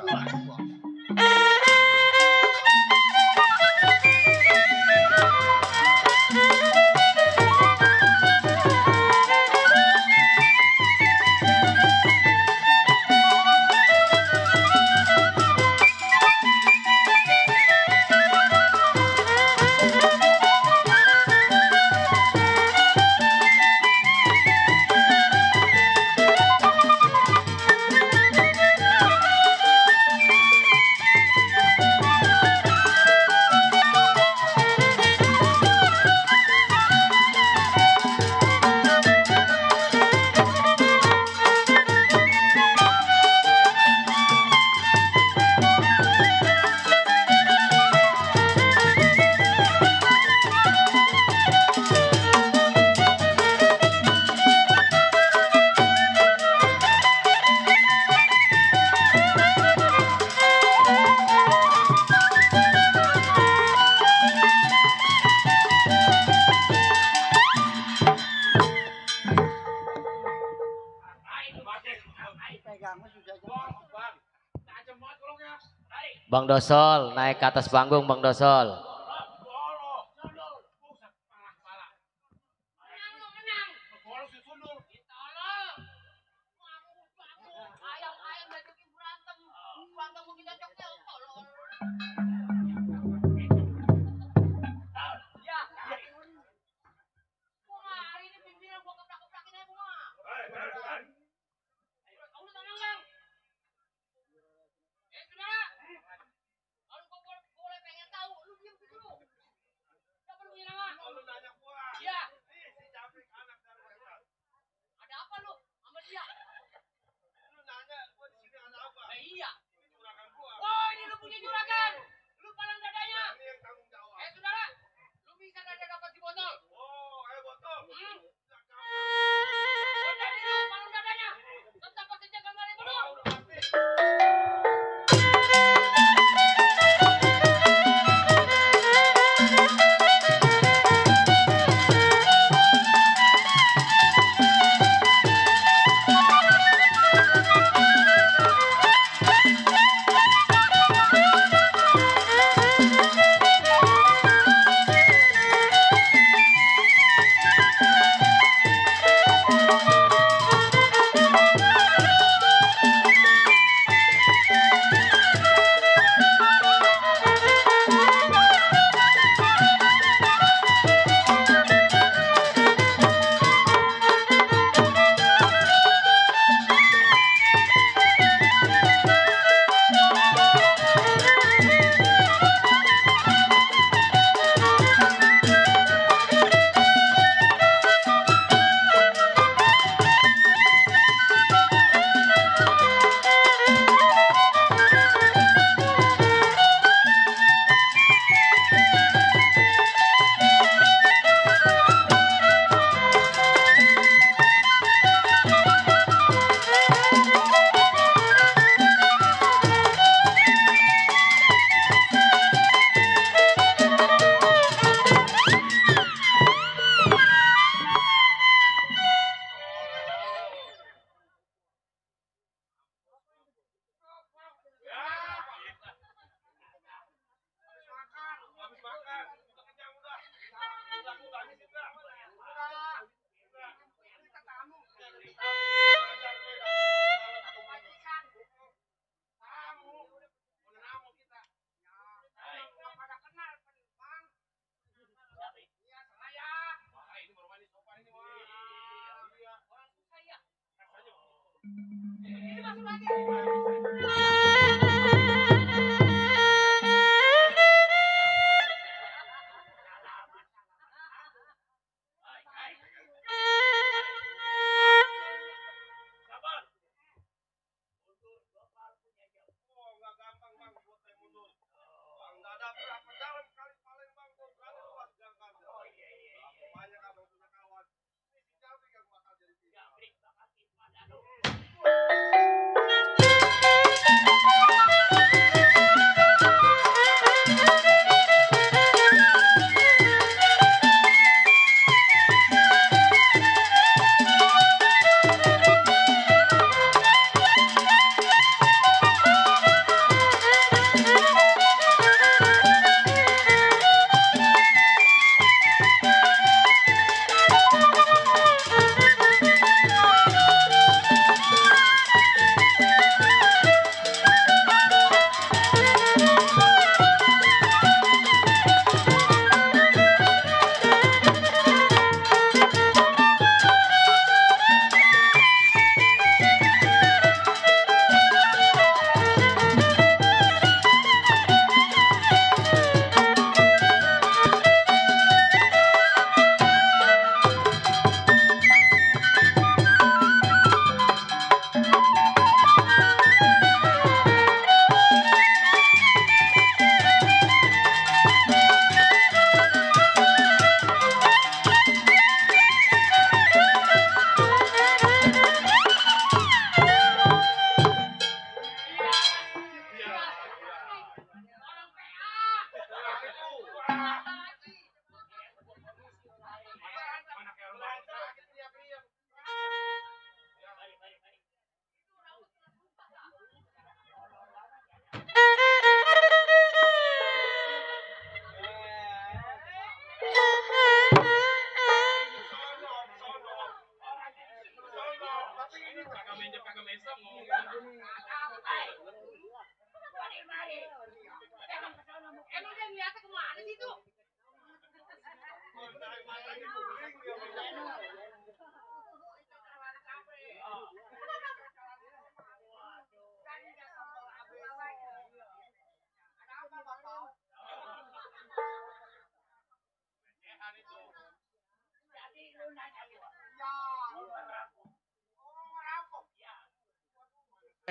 Speaker 2: Bang Dosol, naik ke atas panggung Bang Dosol.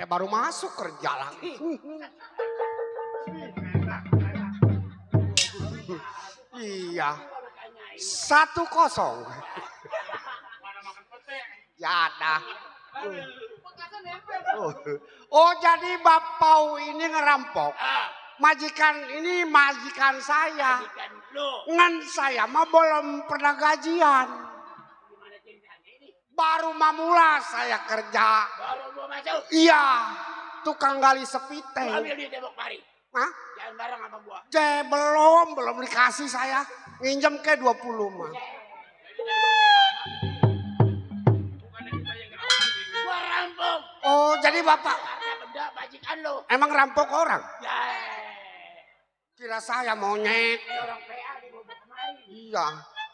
Speaker 4: Baru masuk kerja lagi. Iya. 1-0. Ya dah. Oh jadi Bapau ini ngerampok. Majikan ini majikan saya. Ngan saya mah belum pernah gajian. Baru mamula saya kerja.
Speaker 7: Baru gua masuk.
Speaker 4: Iya. Tukang gali sepite.
Speaker 7: Ambil di tembok mari.
Speaker 4: Hah?
Speaker 7: Jangan bareng sama gua.
Speaker 4: Belum dikasih saya. Nginjem ke 20 mah.
Speaker 7: Gua rampok.
Speaker 4: Oh, jadi Bapak
Speaker 7: Karena benda majikan lu.
Speaker 4: emang rampok orang?
Speaker 7: Ya.
Speaker 4: Kira saya monyet.
Speaker 7: Orang PA di bawah kemari.
Speaker 4: Iya.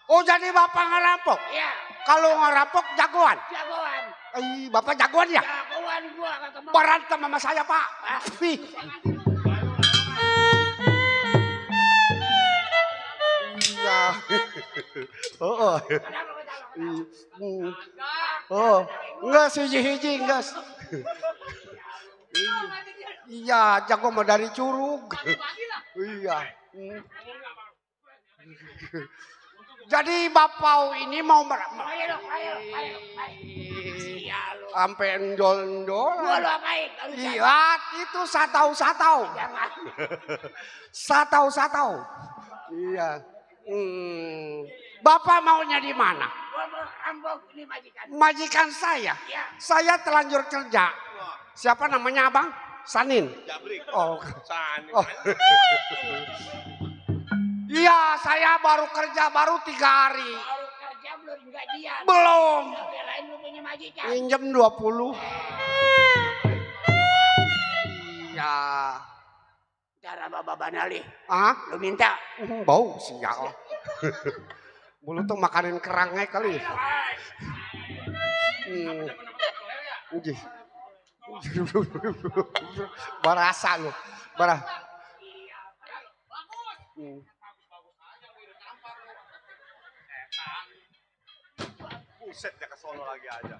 Speaker 4: Oh, jadi Bapak ngerampok?
Speaker 7: Iya.
Speaker 4: Kalau ngerampok jagoan?
Speaker 7: Jagoan.
Speaker 4: Bapak jagoan ya?
Speaker 7: Jagoan gua kata Bang.
Speaker 4: Berantem sama saya, Pak. Ih. Iya. Oh. Oh, enggak hiji-hiji, enggak. Iya, jago mah dari curug. Iya. Jadi Bapau ini mau sampai endol-endol.
Speaker 7: Gua lu apain?
Speaker 4: Iya, itu satau-satau. Satau-satau. Iya. Bapak maunya di mana?
Speaker 7: Gua mau rampok ini majikan.
Speaker 4: Majikan saya.
Speaker 7: Iya.
Speaker 4: Saya telanjur kerja. Siapa namanya Abang? Sanin.
Speaker 9: Jabrik.
Speaker 4: Oh.
Speaker 9: Sanin.
Speaker 4: Oh. Iya, saya baru kerja baru 3 hari.
Speaker 7: Baru kerja belum gajian.
Speaker 4: Belum.
Speaker 7: Belain lu punya majikan.
Speaker 4: Minjem 20. Iya.
Speaker 7: Cara Bapak Nali.
Speaker 4: Ah,
Speaker 7: Lu minta.
Speaker 4: bau sial. Mulut tuh makanin kerangnya kali. Nggih. Barasa lu. Barah.
Speaker 9: Buset ya ke sono lagi aja.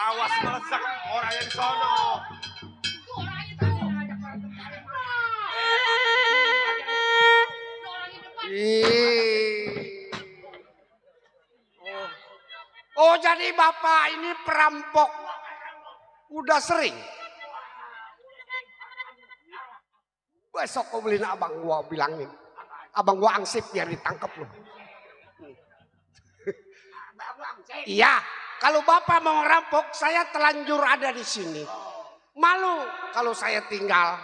Speaker 9: Awas melesak orangnya di sono.
Speaker 4: Oh, jadi Bapak ini perampok. Udah sering. Besok kau beliin abang gua bilangin. Abang gua angsip biar ditangkap lu. Iya, kalau Bapak mau ngerampok, saya telanjur ada di sini. Malu kalau saya tinggal.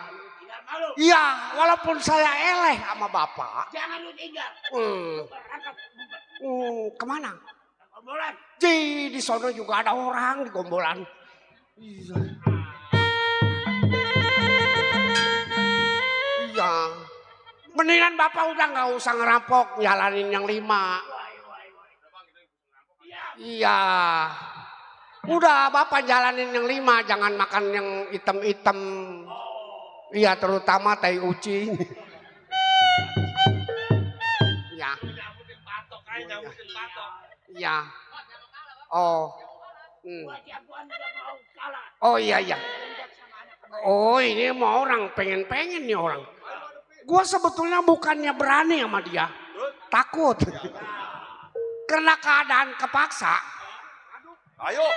Speaker 4: Iya, walaupun saya eleh sama Bapak.
Speaker 7: Jangan lu tinggal.
Speaker 4: Kemana?
Speaker 7: Gombolan.
Speaker 4: Di sono juga ada orang di Gombolan. Iya. Mendingan Bapak udah nggak usah ngerampok, jalanin yang 5. Iya. Udah Bapak jalanin yang 5, jangan makan yang item-item. Iya, terutama tai ucing. Iya. Iya. Oh. Oh iya iya. Oh ini mau orang pengen nih orang. Gua sebetulnya bukannya berani sama dia. Takut. Karena keadaan kepaksa.
Speaker 9: Ayo.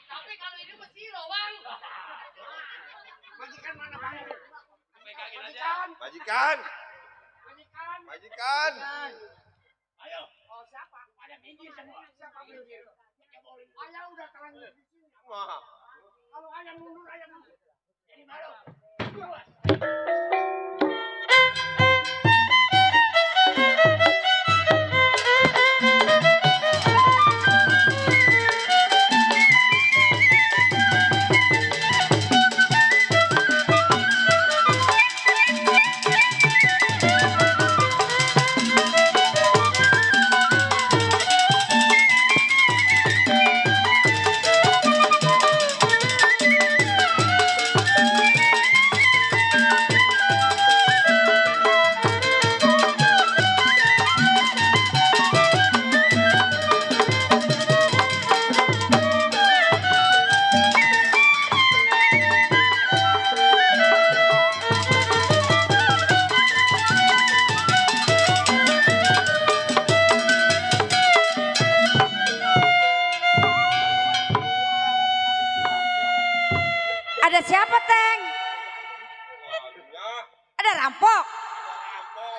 Speaker 8: Tapi kalau ini mesti
Speaker 9: Majikan. Majikan.
Speaker 7: Ayo. Oh, siapa? Pada minggir semua. Siapa minggir? Ayah udah terlanjur di sini.
Speaker 9: Wah.
Speaker 7: Kalau ayah mundur, ayah mundur. Jadi malu.
Speaker 10: Ada siapa, Teng? Ada rampok.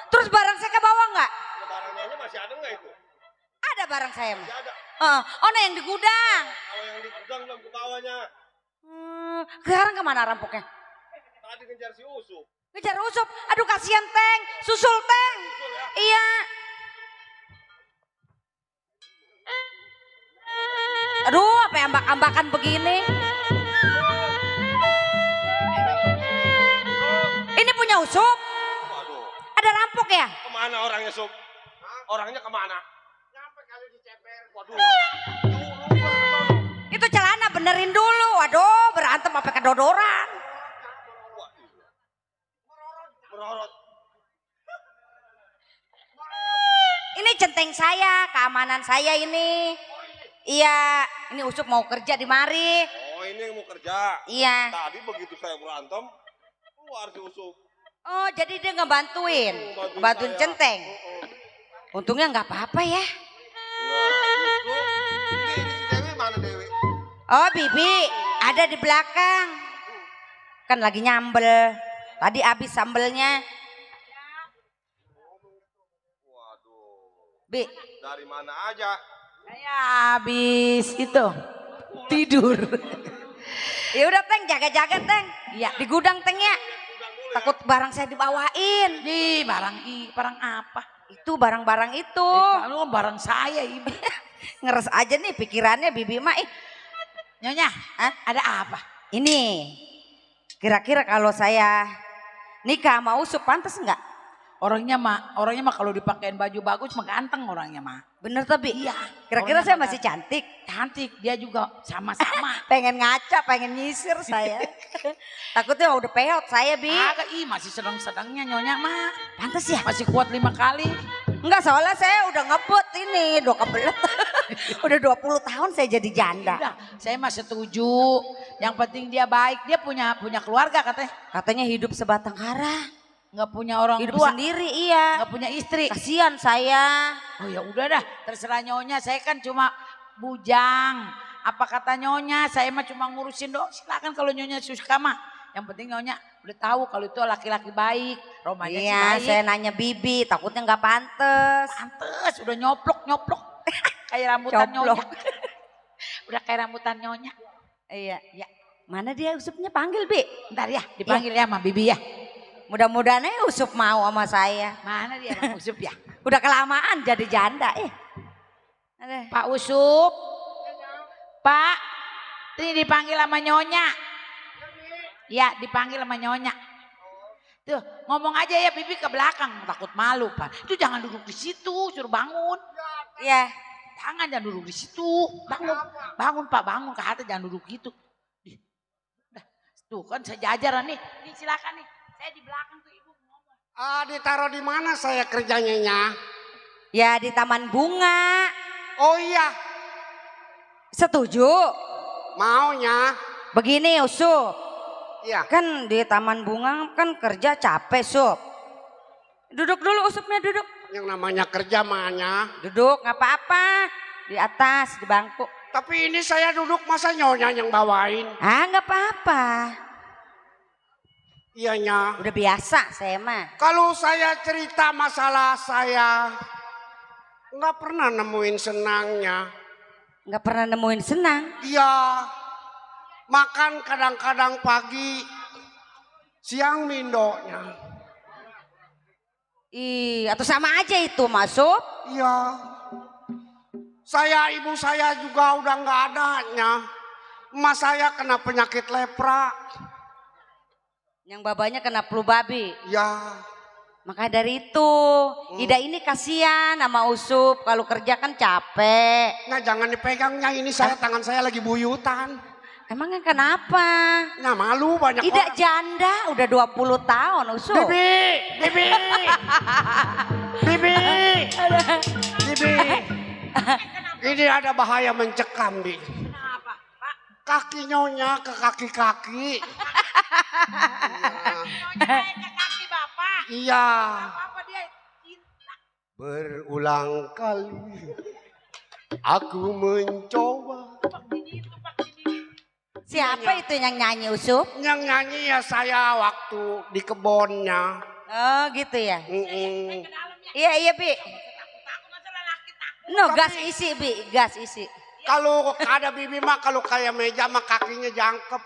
Speaker 10: Terus barang saya ke bawah nggak?
Speaker 9: Barangnya masih ada nggak itu?
Speaker 10: Ada barang saya, mah.
Speaker 9: Masih ada.
Speaker 10: Oh, nah yang di gudang.
Speaker 9: Kalau yang di gudang belum ke bawahnya.
Speaker 10: Sekarang kemana rampoknya?
Speaker 9: Tadi ngejar si Usup.
Speaker 10: Ngejar Usup. Aduh kasihan, Teng. Susul, Teng.
Speaker 9: Usul ya.
Speaker 10: Iya. Aduh, apa ambak-ambakan begini? Ini punya Usup.
Speaker 9: Waduh.
Speaker 10: Ada rampok ya?
Speaker 9: Kemana orangnya, Sup? Orangnya kemana? Nyampe kali di ceper. Waduh.
Speaker 10: Itu celana benerin dulu. Waduh, berantem apa kedodoran.
Speaker 9: Merorot.
Speaker 10: Ini centeng saya, keamanan saya ini. Iya, ini Usup mau kerja di mari.
Speaker 9: Oh, ini yang mau kerja.
Speaker 10: Iya.
Speaker 9: Tadi begitu saya berantem, keluar si Usup.
Speaker 10: Oh, jadi dia ngebantuin. Bantuin
Speaker 9: saya.
Speaker 10: centeng. Untungnya nggak apa-apa ya.
Speaker 9: Nah, justru ini si Dewi mana Dewi?
Speaker 10: Oh, Bibi ada di belakang. Kan lagi nyambel. Tadi habis sambelnya.
Speaker 9: Waduh.
Speaker 10: Bi,
Speaker 9: Dari mana aja?
Speaker 1: Saya habis itu tidur.
Speaker 10: ya udah Teng, jaga-jaga Teng.
Speaker 1: Iya.
Speaker 10: Di gudang Teng ya. Takut barang saya dibawain.
Speaker 1: Di barang apa?
Speaker 10: Itu barang-barang itu.
Speaker 1: Kalau barang saya ibu.
Speaker 10: Ngeres aja nih pikirannya Bibi mah.
Speaker 1: Nyonya, ada apa?
Speaker 10: Ini kira-kira kalau saya nikah sama Usup pantas enggak?
Speaker 1: Orangnya mah kalau dipakein baju bagus mah ganteng orangnya mah.
Speaker 10: Bener tapi
Speaker 1: Iya.
Speaker 10: kira-kira
Speaker 1: Orangnya
Speaker 10: saya
Speaker 1: mah
Speaker 10: masih cantik.
Speaker 1: Cantik, dia juga sama-sama.
Speaker 10: Pengen ngaca, pengen nyisir saya. Takutnya udah peot saya, Bi.
Speaker 1: Agak masih sedang-sedangnya nyonya mah.
Speaker 10: Pantas ya?
Speaker 1: Masih kuat 5 kali.
Speaker 10: Enggak, soalnya saya udah ngebut ini, udah kebelet. Udah 20 tahun saya jadi janda.
Speaker 1: Udah, saya mah setuju. Yang penting dia baik, dia punya keluarga katanya.
Speaker 10: Katanya hidup sebatang kara.
Speaker 1: Nggak punya orang
Speaker 10: Hidup
Speaker 1: tua,
Speaker 10: sendiri, iya.
Speaker 1: nggak punya istri.
Speaker 10: Kasihan saya.
Speaker 1: Oh ya udah dah, terserah nyonya. Saya kan cuma bujang. Apa kata nyonya? Saya mah cuma ngurusin doang. Silakan kalau nyonya suka mah. Yang penting nyonya udah tahu kalau itu laki-laki baik. Romanya sih
Speaker 10: Iya,
Speaker 1: baik.
Speaker 10: saya nanya Bibi, takutnya nggak pantes.
Speaker 1: Pantes, udah nyoplok. Kayak rambutan
Speaker 10: Coplok.
Speaker 1: nyonya. Udah kayak rambutan nyonya.
Speaker 10: Iya, ya. Mana dia Usupnya panggil, Bi?
Speaker 1: Ntar ya, dipanggil ya sama Bibi ya.
Speaker 10: Mudah-mudahan Usup mau sama saya.
Speaker 1: Mana dia Bang Usup ya?
Speaker 10: Udah kelamaan jadi janda. Aduh.
Speaker 1: Pak Usup. Pak, ini dipanggil sama nyonya. Ya, dipanggil sama nyonya. Tuh, ngomong aja ya Bibi ke belakang, takut malu, Pak. Itu jangan duduk di situ, suruh bangun.
Speaker 10: Iya.
Speaker 1: Jangan duduk di situ. Bangun Pak, bangun ke atas, jangan duduk gitu. Tuh kan saya jajar nih. Nih silakan nih. Saya di belakang tuh ibu ngomong.
Speaker 4: Ditaruh di mana saya kerjanya, Nya?
Speaker 10: Ya di taman bunga.
Speaker 4: Oh iya,
Speaker 10: Setuju?
Speaker 4: maunya.
Speaker 10: Begini Usup.
Speaker 4: Iya.
Speaker 10: Kan di taman bunga kan kerja capek Sup. Duduk dulu Usupnya, duduk.
Speaker 4: Yang namanya kerja mahnya.
Speaker 10: Duduk nggak apa-apa. Di atas, di bangku.
Speaker 4: Tapi ini saya duduk masa nyonya yang bawain.
Speaker 10: Ah nggak apa-apa.
Speaker 4: Iyanya.
Speaker 10: Udah biasa saya mah.
Speaker 4: Kalau saya cerita masalah saya, nggak pernah nemuin senangnya.
Speaker 10: Nggak pernah nemuin senang.
Speaker 4: Iya, makan kadang-kadang pagi, siang mindonya.
Speaker 10: Atau sama aja itu masuk.
Speaker 4: Iya, ibu saya juga udah nggak adanya. Emas saya kena penyakit lepra.
Speaker 10: Yang babanya kena flu babi.
Speaker 4: Ya.
Speaker 10: Maka dari itu, Ida ini kasihan sama Usup. Kalau kerja kan capek.
Speaker 4: Nah jangan dipegangnya, ini tangan saya lagi buyutan.
Speaker 10: Emangnya kenapa?
Speaker 4: Nah malu banyak
Speaker 10: Ida
Speaker 4: orang.
Speaker 10: janda udah 20 tahun Usup.
Speaker 4: Bibi. Ini ada bahaya mencekam, Bi. Kaki nyonya ke kaki-kaki.
Speaker 1: Ke kaki bapak.
Speaker 4: Iya.
Speaker 1: Apa dia cinta?
Speaker 4: Berulang kali aku mencoba.
Speaker 10: Siapa itu yang nyanyi Usup?
Speaker 4: Yang nyanyi ya saya waktu di kebunnya.
Speaker 10: Oh gitu ya. Iya Bi. No gas isi Bi, gas isi.
Speaker 4: Kalau ada bibi mah kalau kayak meja mah kakinya jangkep.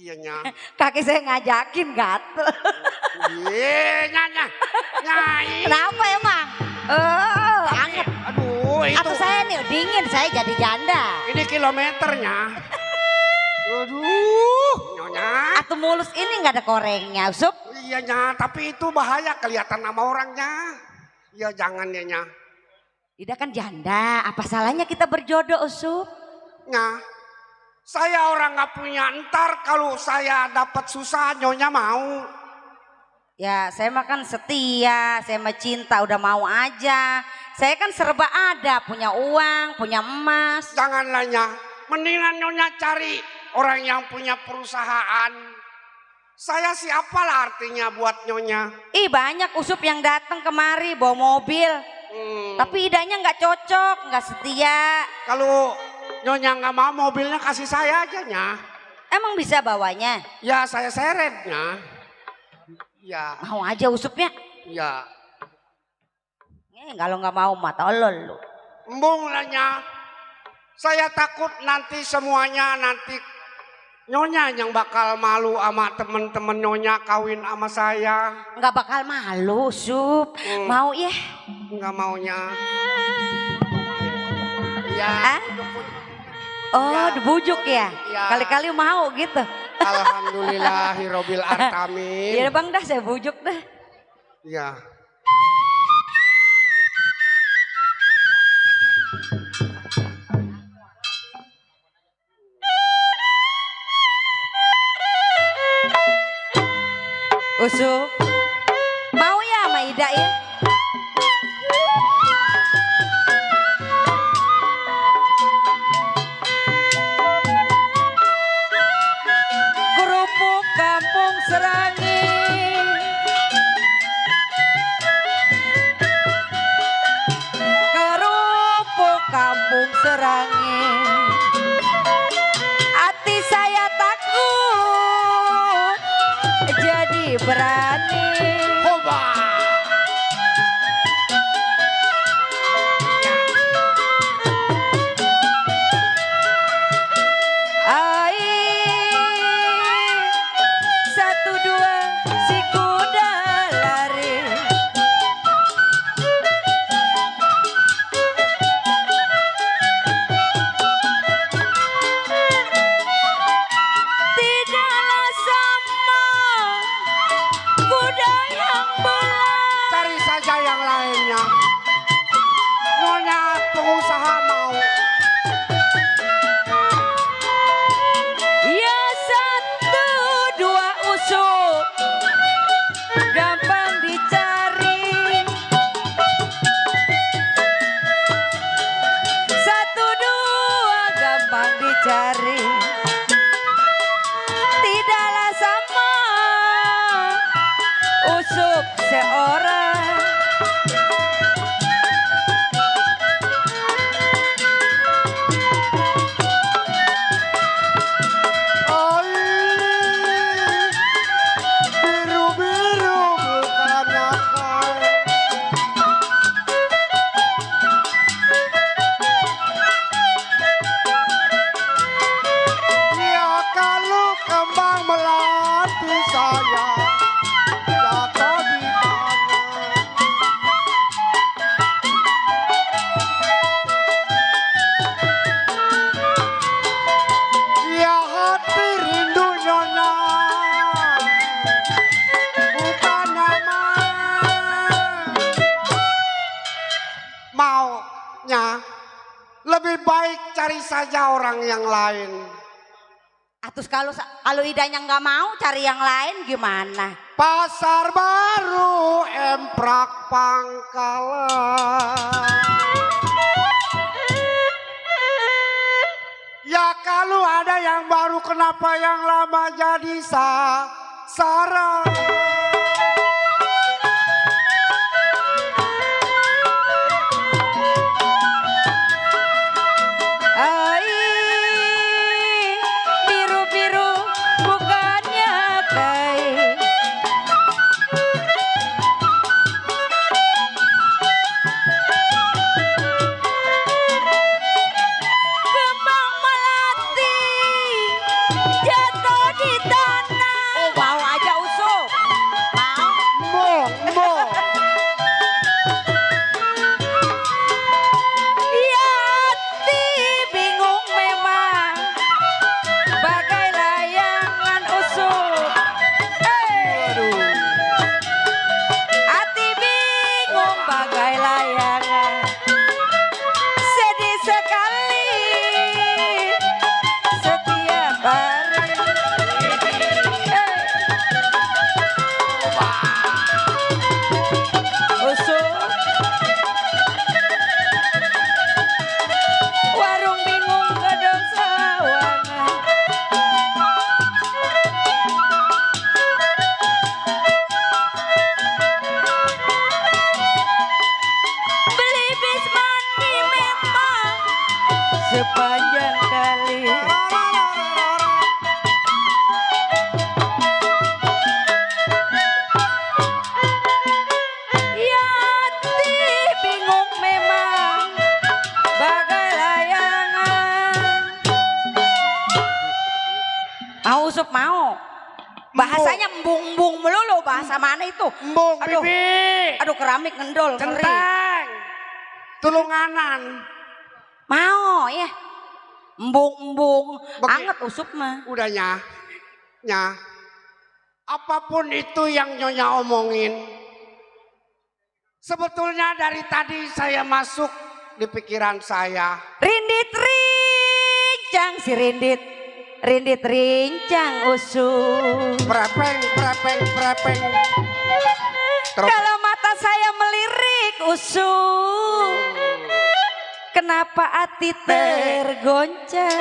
Speaker 4: Iya nya.
Speaker 10: Kaki saya ngajakin gatel.
Speaker 4: Iya nyanya. Nyai.
Speaker 10: Kenapa emang? Anget.
Speaker 4: Aduh itu.
Speaker 10: Atau saya nih dingin, saya jadi janda.
Speaker 4: Ini kilometernya. Aduh nyonya.
Speaker 10: Atau mulus ini nggak ada korengnya Usup?
Speaker 4: Iya nya, tapi itu bahaya kelihatan sama orangnya. Ya jangan ya nya.
Speaker 10: Ida kan janda, apa salahnya kita berjodoh Usup?
Speaker 4: Nah, saya orang nggak punya, ntar kalau saya dapat susah nyonya mau.
Speaker 10: Ya saya mah kan setia, saya mah cinta udah mau aja. Saya kan serba ada, punya uang, punya emas.
Speaker 4: Janganlah nya, mendingan nyonya cari orang yang punya perusahaan. Saya siapalah artinya buat nyonya.
Speaker 10: Ih banyak Usup yang datang kemari bawa mobil. Tapi idanya nggak cocok, nggak setia.
Speaker 4: Kalau nyonya nggak mau mobilnya kasih saya aja nya.
Speaker 10: Emang bisa bawanya?
Speaker 4: Ya saya seretnya. Ya.
Speaker 10: Mau aja Usupnya?
Speaker 4: Ya.
Speaker 10: Kalau nggak mau mah tolol lu.
Speaker 4: Embung lah nya. Saya takut nanti semuanya nanti nyonya yang bakal malu sama temen-temen nyonya kawin sama saya.
Speaker 10: Nggak bakal malu Sup. Mau ya?
Speaker 4: Nggak maunya. Ya.
Speaker 10: Hah? Oh
Speaker 4: ya.
Speaker 10: dibujuk ya?
Speaker 4: Ya.
Speaker 10: Kali-kali mau gitu.
Speaker 4: Alhamdulillahirobbil alamin.
Speaker 10: Ya bang dah saya bujuk dah.
Speaker 4: Ya.
Speaker 10: Usup. Mau ya sama Ida ya? Kerupuk kampung Serangi. Kerupuk kampung Serangi. Hati saya takut jadi berani.
Speaker 4: Hoba.
Speaker 10: Satu dua si kuda lari. Tidaklah sama kuda yang belah.
Speaker 4: Cari saja yang lainnya. Nyonya pengusaha mau.
Speaker 10: Ya satu dua Usup gampang dicari. Satu dua gampang dicari. Tidaklah sama Usup seorang.
Speaker 4: saja orang yang lain.
Speaker 10: Atus kalau idanya nggak mau cari yang lain gimana?
Speaker 4: Pasar Baru Emprak Pangkalan. Ya kalau ada yang baru kenapa yang lama jadi sasaran?
Speaker 10: Biru-biru bukannya kain. Kembang melati jatuh di tanah. Oh, mau aja Usuk. Mau?
Speaker 4: Mong.
Speaker 10: Yati bingung memang bagai layangan Usuk. Hati bingung bagai layangan, sedih sekali setiap hari. Usuk, warung bingung gedung sawangan. Beli bis mandi memang sepanjang kali. Yati bingung memang bagai layangan. Mau Usuk mau? Bahasanya embung-embung melulu, bahasa mana itu?
Speaker 4: Embung
Speaker 10: Aduh.
Speaker 4: bibi.
Speaker 10: Aduh keramik ngendol, ngeri.
Speaker 4: Centeng. Tulunganan.
Speaker 10: Mau ya. Embung-embung,
Speaker 4: Bagi-
Speaker 10: anget Usuk mah.
Speaker 4: Udahnya. Nya. Apapun itu yang Nyonya omongin. Sebetulnya dari tadi saya masuk di pikiran saya.
Speaker 10: Rindit rincang si rindit. Rindit rincang Usuk.
Speaker 4: Prepeng.
Speaker 10: Kalau mata saya melirik Usuk, kenapa hati tergoncang?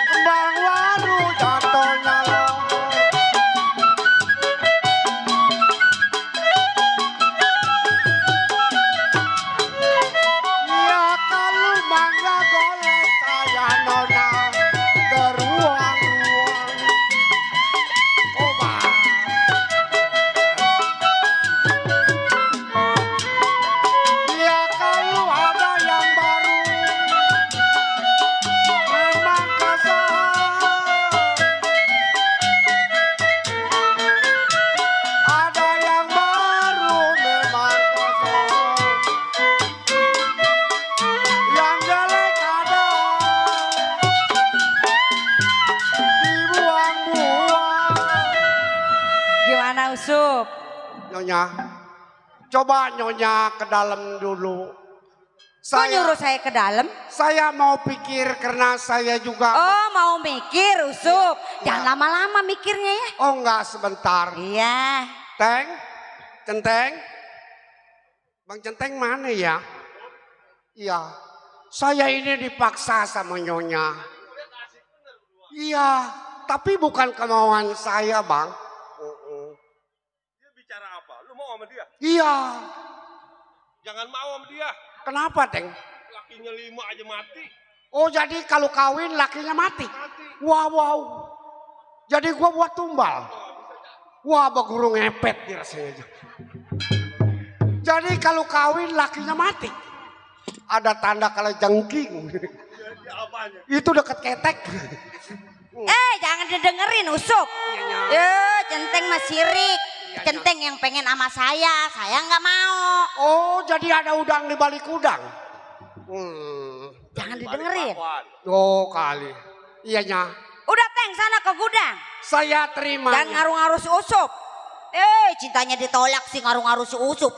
Speaker 4: Kembang waru jatuhnya lombok. Ya kalau mangga golek saya nona teruang-ruang. Oh bang. Ya kalau ada yang baru memang kesal. Ada yang baru memang kesal. Yang jelek ada dibuang-buang.
Speaker 10: Gimana Usuk?
Speaker 4: Nyonya, coba Nyonya ke dalam dulu.
Speaker 10: Kok nyuruh saya ke dalam?
Speaker 4: Saya mau pikir karena saya juga.
Speaker 10: Oh mau mikir Usuk. Jangan lama-lama mikirnya ya.
Speaker 4: Oh enggak, sebentar.
Speaker 10: Iya.
Speaker 4: Centeng. Bang Centeng mana ya? Iya, saya ini dipaksa sama Nyonya. Iya, tapi bukan kemauan saya bang.
Speaker 9: Dia bicara apa? Lu mau sama dia?
Speaker 4: Iya,
Speaker 9: Jangan mau sama dia.
Speaker 4: kenapa Teng?
Speaker 9: Lakinya 5 aja mati.
Speaker 4: Oh jadi kalau kawin lakinya mati? Wow. Jadi gua buat tumbal? Wah beguru ngepet nih rasanya aja. Jadi kalau kawin lakinya mati? Ada tanda kalau jengking.
Speaker 9: Dia apanya?
Speaker 4: Itu deket ketek.
Speaker 10: Jangan didengerin Usuk. Centeng mah sirik. Centeng yang pengen sama saya nggak mau.
Speaker 4: Oh jadi ada udang di balik udang.
Speaker 10: Jangan didengerin.
Speaker 4: Oh kali. Iya nya.
Speaker 10: Udah Teng sana ke gudang.
Speaker 4: Saya terima.
Speaker 10: Dan ngaruh-ngaruh si Usup. Cintanya ditolak sih ngaruh-ngaruh si Usup.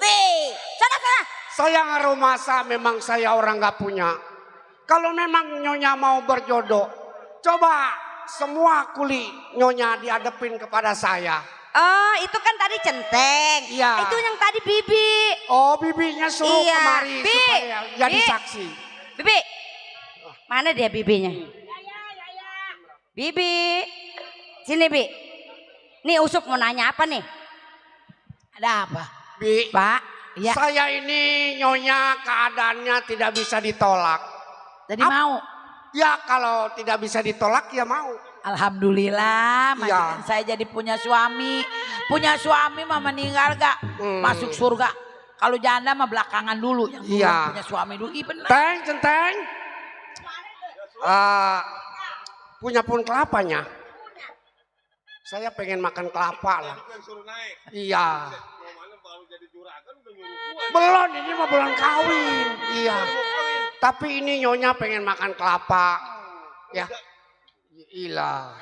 Speaker 10: Sana.
Speaker 4: Saya ngaruh masa memang saya orang gak punya. Kalau memang Nyonya mau berjodoh, coba semua kuli Nyonya dihadapin kepada saya.
Speaker 10: Oh, itu kan tadi Centeng.
Speaker 4: Iya.
Speaker 10: Itu yang tadi Bibi.
Speaker 4: Oh, bibinya suruh
Speaker 10: Iya.
Speaker 4: kemari
Speaker 10: Bi,
Speaker 4: supaya jadi
Speaker 10: Bi.
Speaker 4: saksi.
Speaker 10: Bibi. Mana dia bibinya? Bibi. Sini, Bi. Nih Usup mau nanya apa nih?
Speaker 1: Ada apa?
Speaker 4: Bi,
Speaker 1: Pak? Ya.
Speaker 4: saya ini Nyonya keadaannya tidak bisa ditolak.
Speaker 1: Jadi mau?
Speaker 4: Ya kalau tidak bisa ditolak ya mau.
Speaker 1: Alhamdulillah,
Speaker 4: Iya.
Speaker 1: majikan saya jadi punya suami. Punya suami mah meninggal gak? Masuk surga. Kalau janda mah belakangan dulu. Yang dulu
Speaker 4: Iya.
Speaker 1: punya suami dulu. Ih benar.
Speaker 4: Centeng. Punya pohon kelapanya. Saya pengen makan kelapa lah. Iya. Belum, ini mah belum kawin. Iya. Tapi ini Nyonya pengen makan kelapa. Ya. Ilah.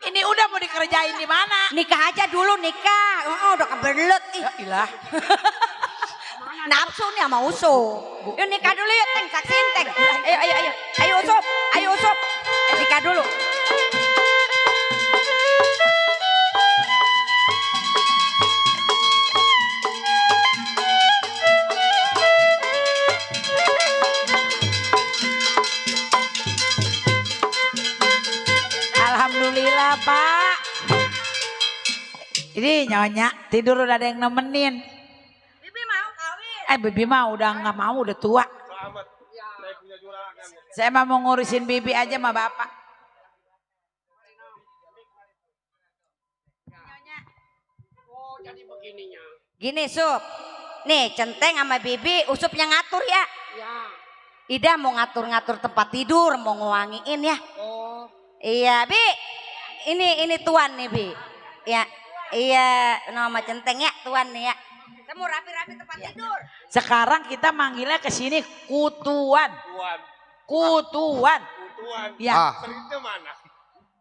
Speaker 1: Ini udah mau dikerjain di mana?
Speaker 10: Nikah aja dulu nikah. Udah kebelet.
Speaker 1: Ya ilah.
Speaker 10: Nafsu nih sama Usup. Yuk nikah dulu yuk, Teng. Saksiin, Teng. Ayo. Ayo Usup. Ayo Usup. Nikah dulu.
Speaker 1: Alhamdulillah Pak. Ini Nyonya tidur udah ada yang nemenin.
Speaker 10: Bibi mau kawin.
Speaker 1: Bibi mah udah nggak mau, udah tua. Saya mah mau ngurusin Bibi aja sama Bapak.
Speaker 4: Oh jadi begininya.
Speaker 10: Gini Sup. Nih Centeng sama Bibi Usup yang ngatur ya.
Speaker 4: Ya.
Speaker 10: Ida mau ngatur-ngatur tempat tidur, mau ngewangiin ya.
Speaker 4: Oh.
Speaker 10: Iya, Bi. Ini tuan nih, Bi. Ya. Iya, nama Centeng ya, tuan nih ya. Kita mau rapi-rapi tempat tidur.
Speaker 1: Sekarang kita manggilnya ke sini Kutuan. Kutuan. Ya.
Speaker 9: Serinnya mana?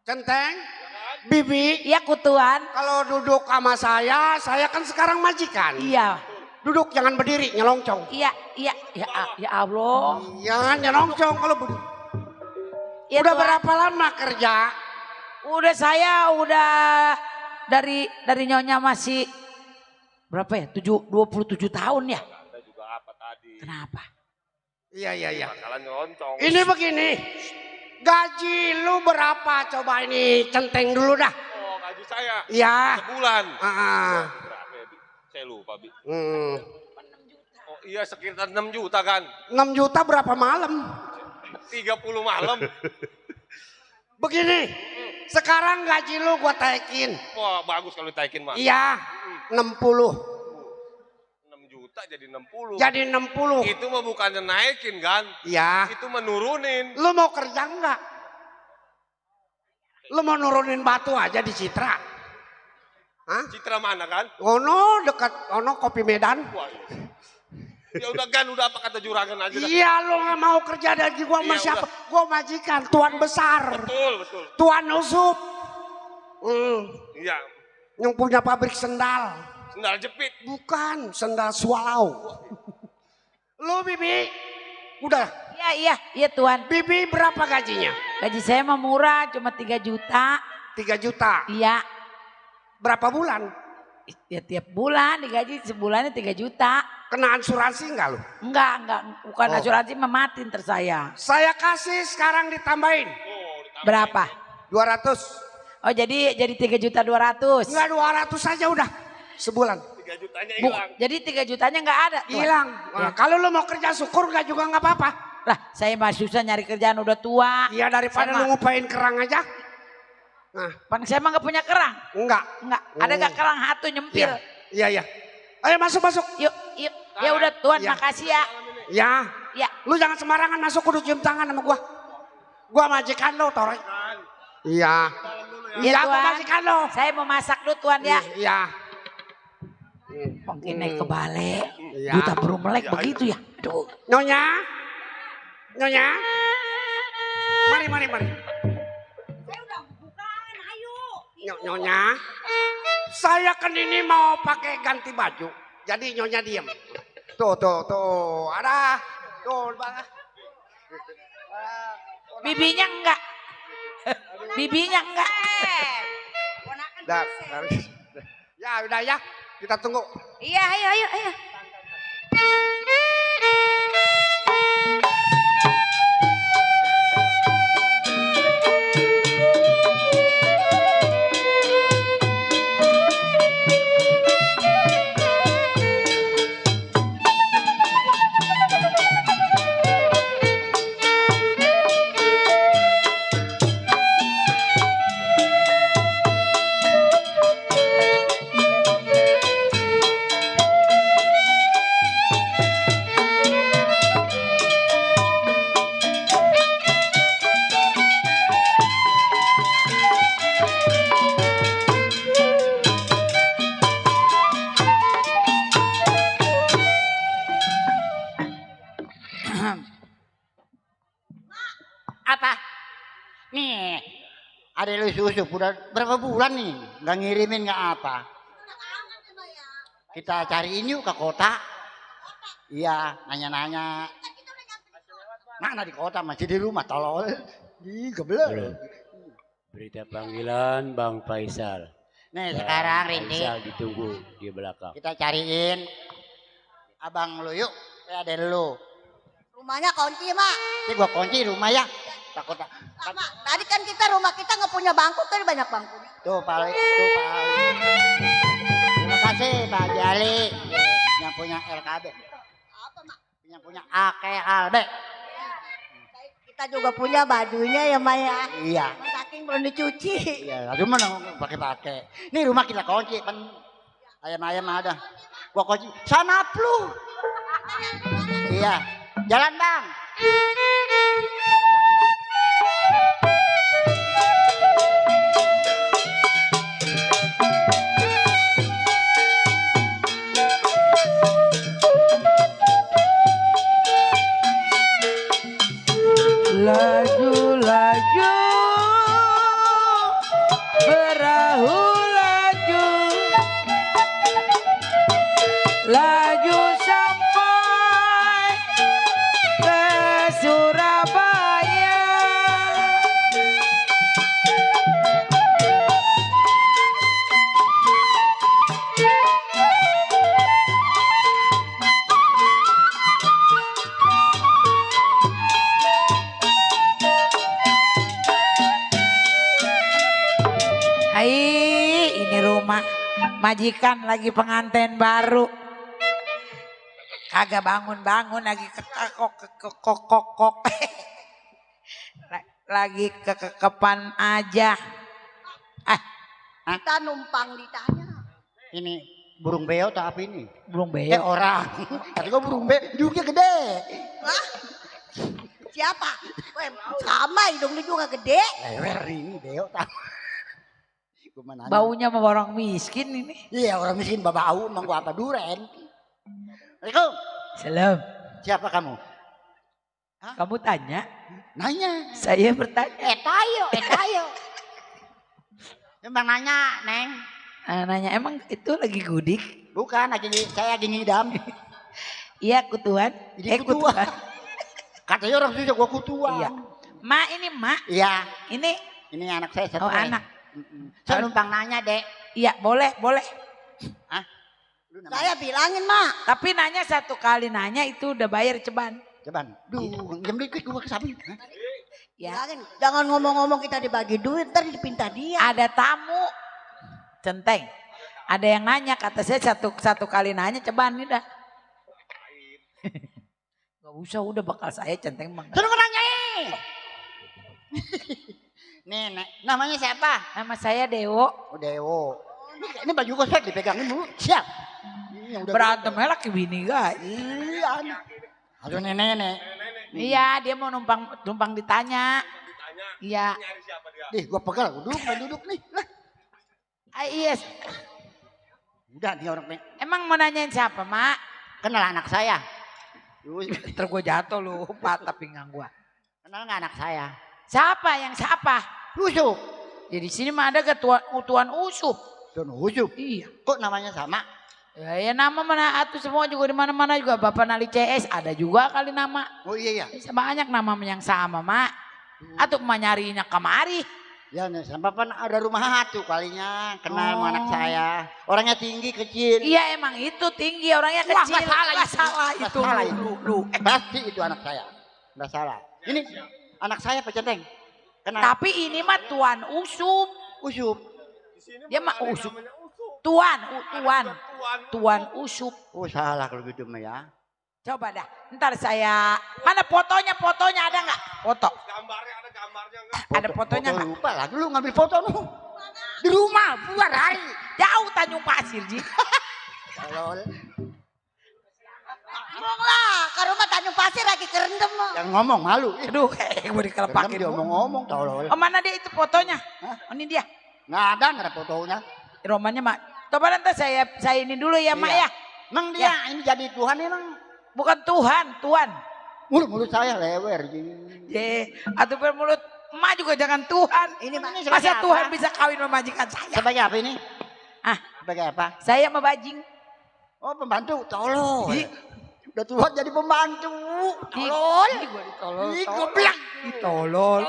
Speaker 4: Centeng. Bibi.
Speaker 1: Iya Kutuan.
Speaker 4: Kalau duduk sama saya kan sekarang majikan.
Speaker 1: Iya.
Speaker 4: Duduk jangan berdiri, nyelongcong.
Speaker 1: Iya. Ya Allah.
Speaker 4: Jangan nyelongcong kalau berdiri.
Speaker 1: Ya,
Speaker 4: udah
Speaker 1: Tuan.
Speaker 4: berapa lama kerja?
Speaker 1: Saya udah dari Nyonya masih berapa ya? 27 tahun ya.
Speaker 9: Anda juga apa tadi?
Speaker 1: Kenapa?
Speaker 4: Iya.
Speaker 9: Bakalan nyeloncong.
Speaker 4: Ini begini. Gaji lu berapa? Coba ini Centeng dulu dah.
Speaker 9: Oh, gaji saya.
Speaker 4: Iya.
Speaker 9: Sebulan.
Speaker 4: Berapa
Speaker 9: ya, Bi? Saya lupa, Bi.
Speaker 4: 6
Speaker 9: Oh iya, sekitar 6 juta kan?
Speaker 4: juta berapa malam?
Speaker 9: 30 malam.
Speaker 4: Begini. Sekarang gaji lu gua taikin.
Speaker 9: Wah, bagus kalau ditaikin, Mas.
Speaker 4: Iya. 60.
Speaker 9: 6 juta jadi 60.
Speaker 4: Jadi 60.
Speaker 9: Itu mah bukannya naikin kan?
Speaker 4: Iya.
Speaker 9: Itu menurunin.
Speaker 4: Lu mau kerja enggak? Lu mau nurunin batu aja di Citra? Hah?
Speaker 9: Citra mana kan?
Speaker 4: Ono dekat ono Kopi Medan.
Speaker 9: Wah, ya udah kan, udah apa kata juragan aja dah.
Speaker 4: Iya, lu nggak mau kerja lagi gua sama
Speaker 9: Iya,
Speaker 4: siapa? Gua majikan, tuan besar.
Speaker 9: Betul.
Speaker 4: Tuan Usup.
Speaker 9: Iya.
Speaker 4: Yang punya pabrik sendal.
Speaker 9: Sendal jepit.
Speaker 4: Bukan, sendal swallow. Lu Bibi, udah.
Speaker 1: Iya Tuan.
Speaker 4: Bibi berapa gajinya?
Speaker 1: Gaji saya mah murah, cuma 3 juta.
Speaker 4: 3 juta.
Speaker 1: Iya.
Speaker 4: Berapa bulan?
Speaker 1: Ya tiap bulan digaji, sebulannya 3 juta.
Speaker 4: Kena asuransi enggak lu?
Speaker 1: Enggak, bukan
Speaker 4: Oh.
Speaker 1: asuransi mematin tersaya.
Speaker 4: Saya kasih sekarang ditambahin.
Speaker 1: Berapa?
Speaker 4: 200.
Speaker 1: Oh jadi 3.200.000.
Speaker 4: Enggak 200 saja udah. Sebulan.
Speaker 9: 3 jutanya
Speaker 1: Bu,
Speaker 9: hilang.
Speaker 1: jadi 3 jutanya enggak ada. Tuan.
Speaker 4: Hilang. Nah, kalau lu mau kerja syukur enggak juga enggak apa-apa.
Speaker 1: Lah saya mah susah nyari kerjaan udah tua.
Speaker 4: Iya daripada
Speaker 1: Sama.
Speaker 4: lu ngupain kerang aja. Nah,
Speaker 1: Pan saya mah enggak punya kerang.
Speaker 4: enggak.
Speaker 1: Enggak. Ada enggak kerang hatu nyempil?
Speaker 4: Iya. Ayo masuk.
Speaker 1: Yuk. Ya udah Tuan,
Speaker 4: Iya.
Speaker 1: makasih ya.
Speaker 4: Ya.
Speaker 1: Ya.
Speaker 4: Lu jangan sembarangan masuk, kudu cium tangan sama gua. Gua majikan lu, Torek. Iya. Iya, gua
Speaker 1: Tuan.
Speaker 4: majikan lu.
Speaker 1: Saya mau masak dulu Tuan ya.
Speaker 4: Iya.
Speaker 1: Mungkin naik ke balai.
Speaker 4: Iya.
Speaker 1: Duta burung melek begitu ya. Aduh.
Speaker 4: Nyonya. Mari.
Speaker 10: Saya udah buka.
Speaker 4: Nyonya, saya kan ini mau pakai ganti baju. Jadi Nyonya diem. Tuh. Ada. Tuh, Bang.
Speaker 1: Bibinya enggak. Bibinya enggak.
Speaker 4: Ya udah ya, kita tunggu.
Speaker 10: Iya, ayo.
Speaker 3: Apa? Nih, ada lu susu udah berapa bulan nih nggak ngirimin nggak apa? Kita cariin yuk ke kota. Iya, nanya-nanya. Mana di kota, masih di rumah tolol. Ih, geblek.
Speaker 7: Berita panggilan Bang Faisal.
Speaker 3: Nih sekarang Rindy,
Speaker 7: Faisal ditunggu di belakang.
Speaker 3: kita cariin abang lu yuk. Ada lu.
Speaker 5: Rumahnya kunci, Mak.
Speaker 3: Ini gua kunci rumah ya. Takut.
Speaker 5: Mak, tadi kan rumah kita nggak punya bangku, tadi banyak bangku.
Speaker 3: Tuh Pak Ali. Terima kasih Pak Jali yang punya LKB.
Speaker 5: Apa, Mak?
Speaker 3: Yang punya AKLB.
Speaker 5: Kita juga punya bajunya ya, Maya.
Speaker 3: Iya.
Speaker 5: Saking belum dicuci.
Speaker 3: Iya, rumah pakai. Ini rumah kita kunci kan. Ayam-ayam ada. Gua kunci. Sana lu. Iya. Jalan, Bang.
Speaker 1: Laju perahu laju sampai ke Surabaya. Hai, ini rumah majikan lagi pengantin baru. Kagak bangun-bangun lagi kekok. Lagi kekepan aja.
Speaker 5: Kita numpang ditanya.
Speaker 3: Ini burung beo atau apa ini?
Speaker 1: Burung beo.
Speaker 3: Orang. Tadi gua burung beo, hidungnya gede.
Speaker 5: Hah? Siapa? Weh, sama hidungnya juga gede.
Speaker 3: Ini beo tahu.
Speaker 1: Baunya sama orang miskin ini.
Speaker 3: Iya, orang miskin babau, emang gua apa duren. Assalamualaikum.
Speaker 1: Salam.
Speaker 3: Siapa kamu?
Speaker 1: Kamu tanya?
Speaker 3: Nanya.
Speaker 1: Saya bertanya.
Speaker 3: Tayo. Emang nanya, Neng.
Speaker 1: Nanya, emang itu lagi gudik?
Speaker 3: Bukan, saya lagi ngidam.
Speaker 1: Iya, kutuan.
Speaker 3: Kutuan. Katanya orang susah gua kutuan.
Speaker 1: Iya. Mak, ini mak.
Speaker 3: Iya.
Speaker 1: Ini
Speaker 3: anak saya satu.
Speaker 1: Oh, anak.
Speaker 3: Saya numpang nanya, Dek.
Speaker 1: Iya, boleh.
Speaker 3: Hah?
Speaker 5: Saya bilangin, Mak.
Speaker 1: Tapi nanya satu kali nanya itu udah bayar ceban.
Speaker 3: Duh, jam dikit gua ke samping.
Speaker 1: Ya.
Speaker 5: Bilangin, jangan ngomong-ngomong kita dibagi duit, ntar dipinta dia.
Speaker 1: Ada tamu. Centeng. Ada yang nanya, kata saya satu kali nanya ceban nih dah. Gak usah, udah bakal saya centeng bang.
Speaker 3: Suruh nanyain. Nih, namanya siapa?
Speaker 1: Nama saya Dewo.
Speaker 3: Oh, Dewo. Ini baju gua set dipegangin dulu. Siap.
Speaker 1: Berantemnya laki bini guys.
Speaker 3: Iya. Aduh nenek.
Speaker 1: Iya, dia mau numpang ditanya. Iya.
Speaker 3: Nih, gua pegal, duduk nih.
Speaker 1: Iya.
Speaker 3: Udah nih orang nih.
Speaker 1: Emang mau nanyain siapa, Mak?
Speaker 3: Kenal anak saya.
Speaker 1: Ntar gue jatuh lu, patah pinggang gua.
Speaker 3: Kenal nggak anak saya?
Speaker 1: Siapa yang siapa?
Speaker 3: Lusuk.
Speaker 1: Ya di sini mah ada ke Tuan Usup.
Speaker 3: Tuan Usup.
Speaker 1: Iya.
Speaker 3: Kok namanya sama?
Speaker 1: Ya nama mana atuh semua juga di mana-mana juga Bapak Nali CS ada juga kali nama.
Speaker 3: Oh iya ya.
Speaker 1: Bisa banyak nama yang sama, Mak. Atau emak nyarinya kemari.
Speaker 3: Ya, sampai pan ada rumah hatu kalinya kenal sama anak saya. Orangnya tinggi, kecil.
Speaker 1: Iya emang itu tinggi, orangnya
Speaker 3: Wah,
Speaker 1: kecil.
Speaker 3: nggak salah itu.
Speaker 1: Salah itu.
Speaker 3: Lu. Pasti itu anak saya. Nggak salah. Ini anak saya Pak Centeng. Kenal.
Speaker 1: Tapi ini mah Tuan Usup.
Speaker 3: Usup.
Speaker 1: Dia mah Usup. Tuan Usup.
Speaker 3: Oh salah kalau gitu mah ya.
Speaker 1: Coba dah, ntar saya, mana fotonya ada nggak? Foto.
Speaker 9: Gambarnya ada gambarnya enggak?
Speaker 1: Ada fotonya nggak?
Speaker 3: Lupa lah, dulu ngambil foto lu. Di rumah, buat hari.
Speaker 1: Jauh Tanjung Pasir, Ji.
Speaker 3: Tolol.
Speaker 5: Ngomong lah, ke rumah Tanjung Pasir lagi kerendam lo.
Speaker 3: Yang ngomong malu.
Speaker 1: Aduh, gue dikelepakin.
Speaker 3: Dia ngomong-ngomong tolol.
Speaker 1: Oh, mana dia itu fotonya?
Speaker 3: Hah?
Speaker 1: Oh, ini dia.
Speaker 3: Nggak ada fotonya.
Speaker 1: Romannya, Mak. Coba nanti saya ini dulu ya, Mak ya.
Speaker 3: Emang dia ini jadi Tuhan emang.
Speaker 1: Bukan Tuhan.
Speaker 3: Mulut saya lewer.
Speaker 1: Ye, atau bermulut emak juga jangan Tuhan.
Speaker 3: Ini
Speaker 1: Masa Tuhan bisa kawin sama majikan saya?
Speaker 3: Sebagai apa ini?
Speaker 1: Ah,
Speaker 3: sebagai apa?
Speaker 1: Saya membajing.
Speaker 3: Oh, pembantu. Tolol. Udah tua jadi pembantu. Tolol.
Speaker 1: Ini gue ditolol.
Speaker 3: Ih, geblak.
Speaker 1: Tolol.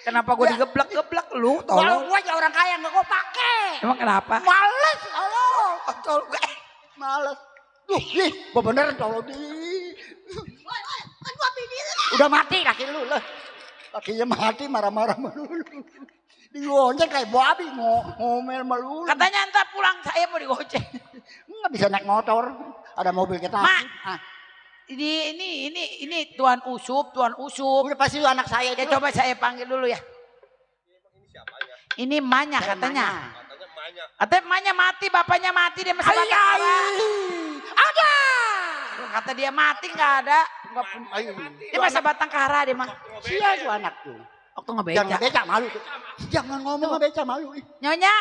Speaker 1: Kenapa gue digeblak-geblak lu?
Speaker 3: Kalau
Speaker 1: Tolol.
Speaker 3: gue ya orang kaya nggak gue pakai.
Speaker 1: Emang kenapa?
Speaker 3: Males. Tolol. Males. Duh, gue bener tolol di.
Speaker 5: Kan gua bini lah.
Speaker 3: Udah mati laki lu lah. Lakinya mati marah-marah melulu. Digonceng kayak babi ngomel melulu.
Speaker 1: Katanya entar pulang saya mau digoceng.
Speaker 3: Nggak bisa naik motor. Ada mobil kita.
Speaker 1: Mak. Ini Tuan Usup.
Speaker 3: Udah pasti lu anak saya
Speaker 1: Ya
Speaker 3: itu.
Speaker 1: coba saya panggil dulu ya.
Speaker 9: Ini siapanya?
Speaker 1: Ini emaknya katanya.
Speaker 9: Katanya emaknya.
Speaker 1: Katanya emaknya mati, bapaknya mati, dia masih batang kara.
Speaker 3: Ada.
Speaker 1: Kata dia mati nggak ada. Dia masa batang kara dia mah.
Speaker 3: Sia tuh anak tuh.
Speaker 1: Waktu
Speaker 3: Jangan
Speaker 1: ngebeca.
Speaker 3: ngebeca malu tuh. Jangan ngomong ngebeca malu.
Speaker 1: Nyonya.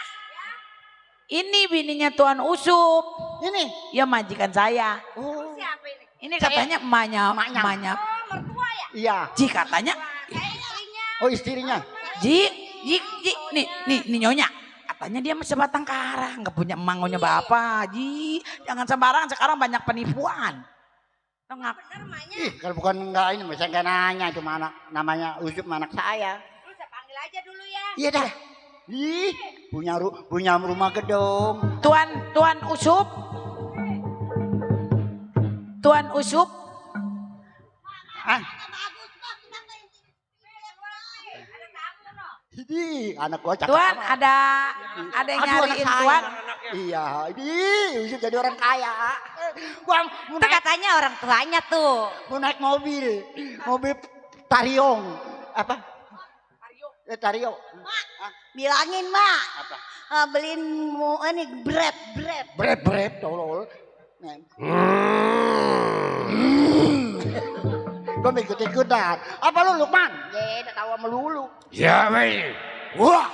Speaker 1: Ini bininya Tuan Usup.
Speaker 3: Ini.
Speaker 1: Ya majikan saya.
Speaker 3: Oh.
Speaker 10: Siapa ini?
Speaker 1: Ini katanya emaknya.
Speaker 10: Oh, mertua ya?
Speaker 3: Iya.
Speaker 1: Ji katanya.
Speaker 10: Saya istrinya.
Speaker 3: Oh istrinya.
Speaker 1: Ji. Nih nyonya. Katanya dia masih batang kara. Nggak punya emangonya bapak. Ji. Jangan sembarangan sekarang banyak penipuan.
Speaker 10: Bener emaknya.
Speaker 3: Ih, kalau bukan enggak ini bisa enggak nanya itu mana namanya Usup anak saya.
Speaker 10: Lu saya panggil aja dulu ya.
Speaker 3: Iya dah. Ih, punya rumah gedung.
Speaker 1: Tuan Usup. Tuan Usup.
Speaker 3: Ah,
Speaker 5: Bagus, Bang. Kenapa ini?
Speaker 10: Ada tamu no.
Speaker 3: ini anak gua cakep.
Speaker 1: Tuan
Speaker 3: amat.
Speaker 1: ada yang
Speaker 3: Aduh,
Speaker 1: nyariin
Speaker 3: anak saya.
Speaker 1: Tuan.
Speaker 3: Iya, ini Usup jadi orang kaya. Gua mau
Speaker 10: Itu
Speaker 3: naik,
Speaker 10: katanya orang tuanya tuh.
Speaker 3: mau naik mobil Tariong. Apa? Tario.
Speaker 5: Bilangin, Mak.
Speaker 3: Apa?
Speaker 5: Beliin ini bread.
Speaker 3: Brep tolol. Gua mau ikut-ikutan. Apa lu Lukman? Ya, udah tawa melulu.
Speaker 6: Siapa ini?
Speaker 3: Wah,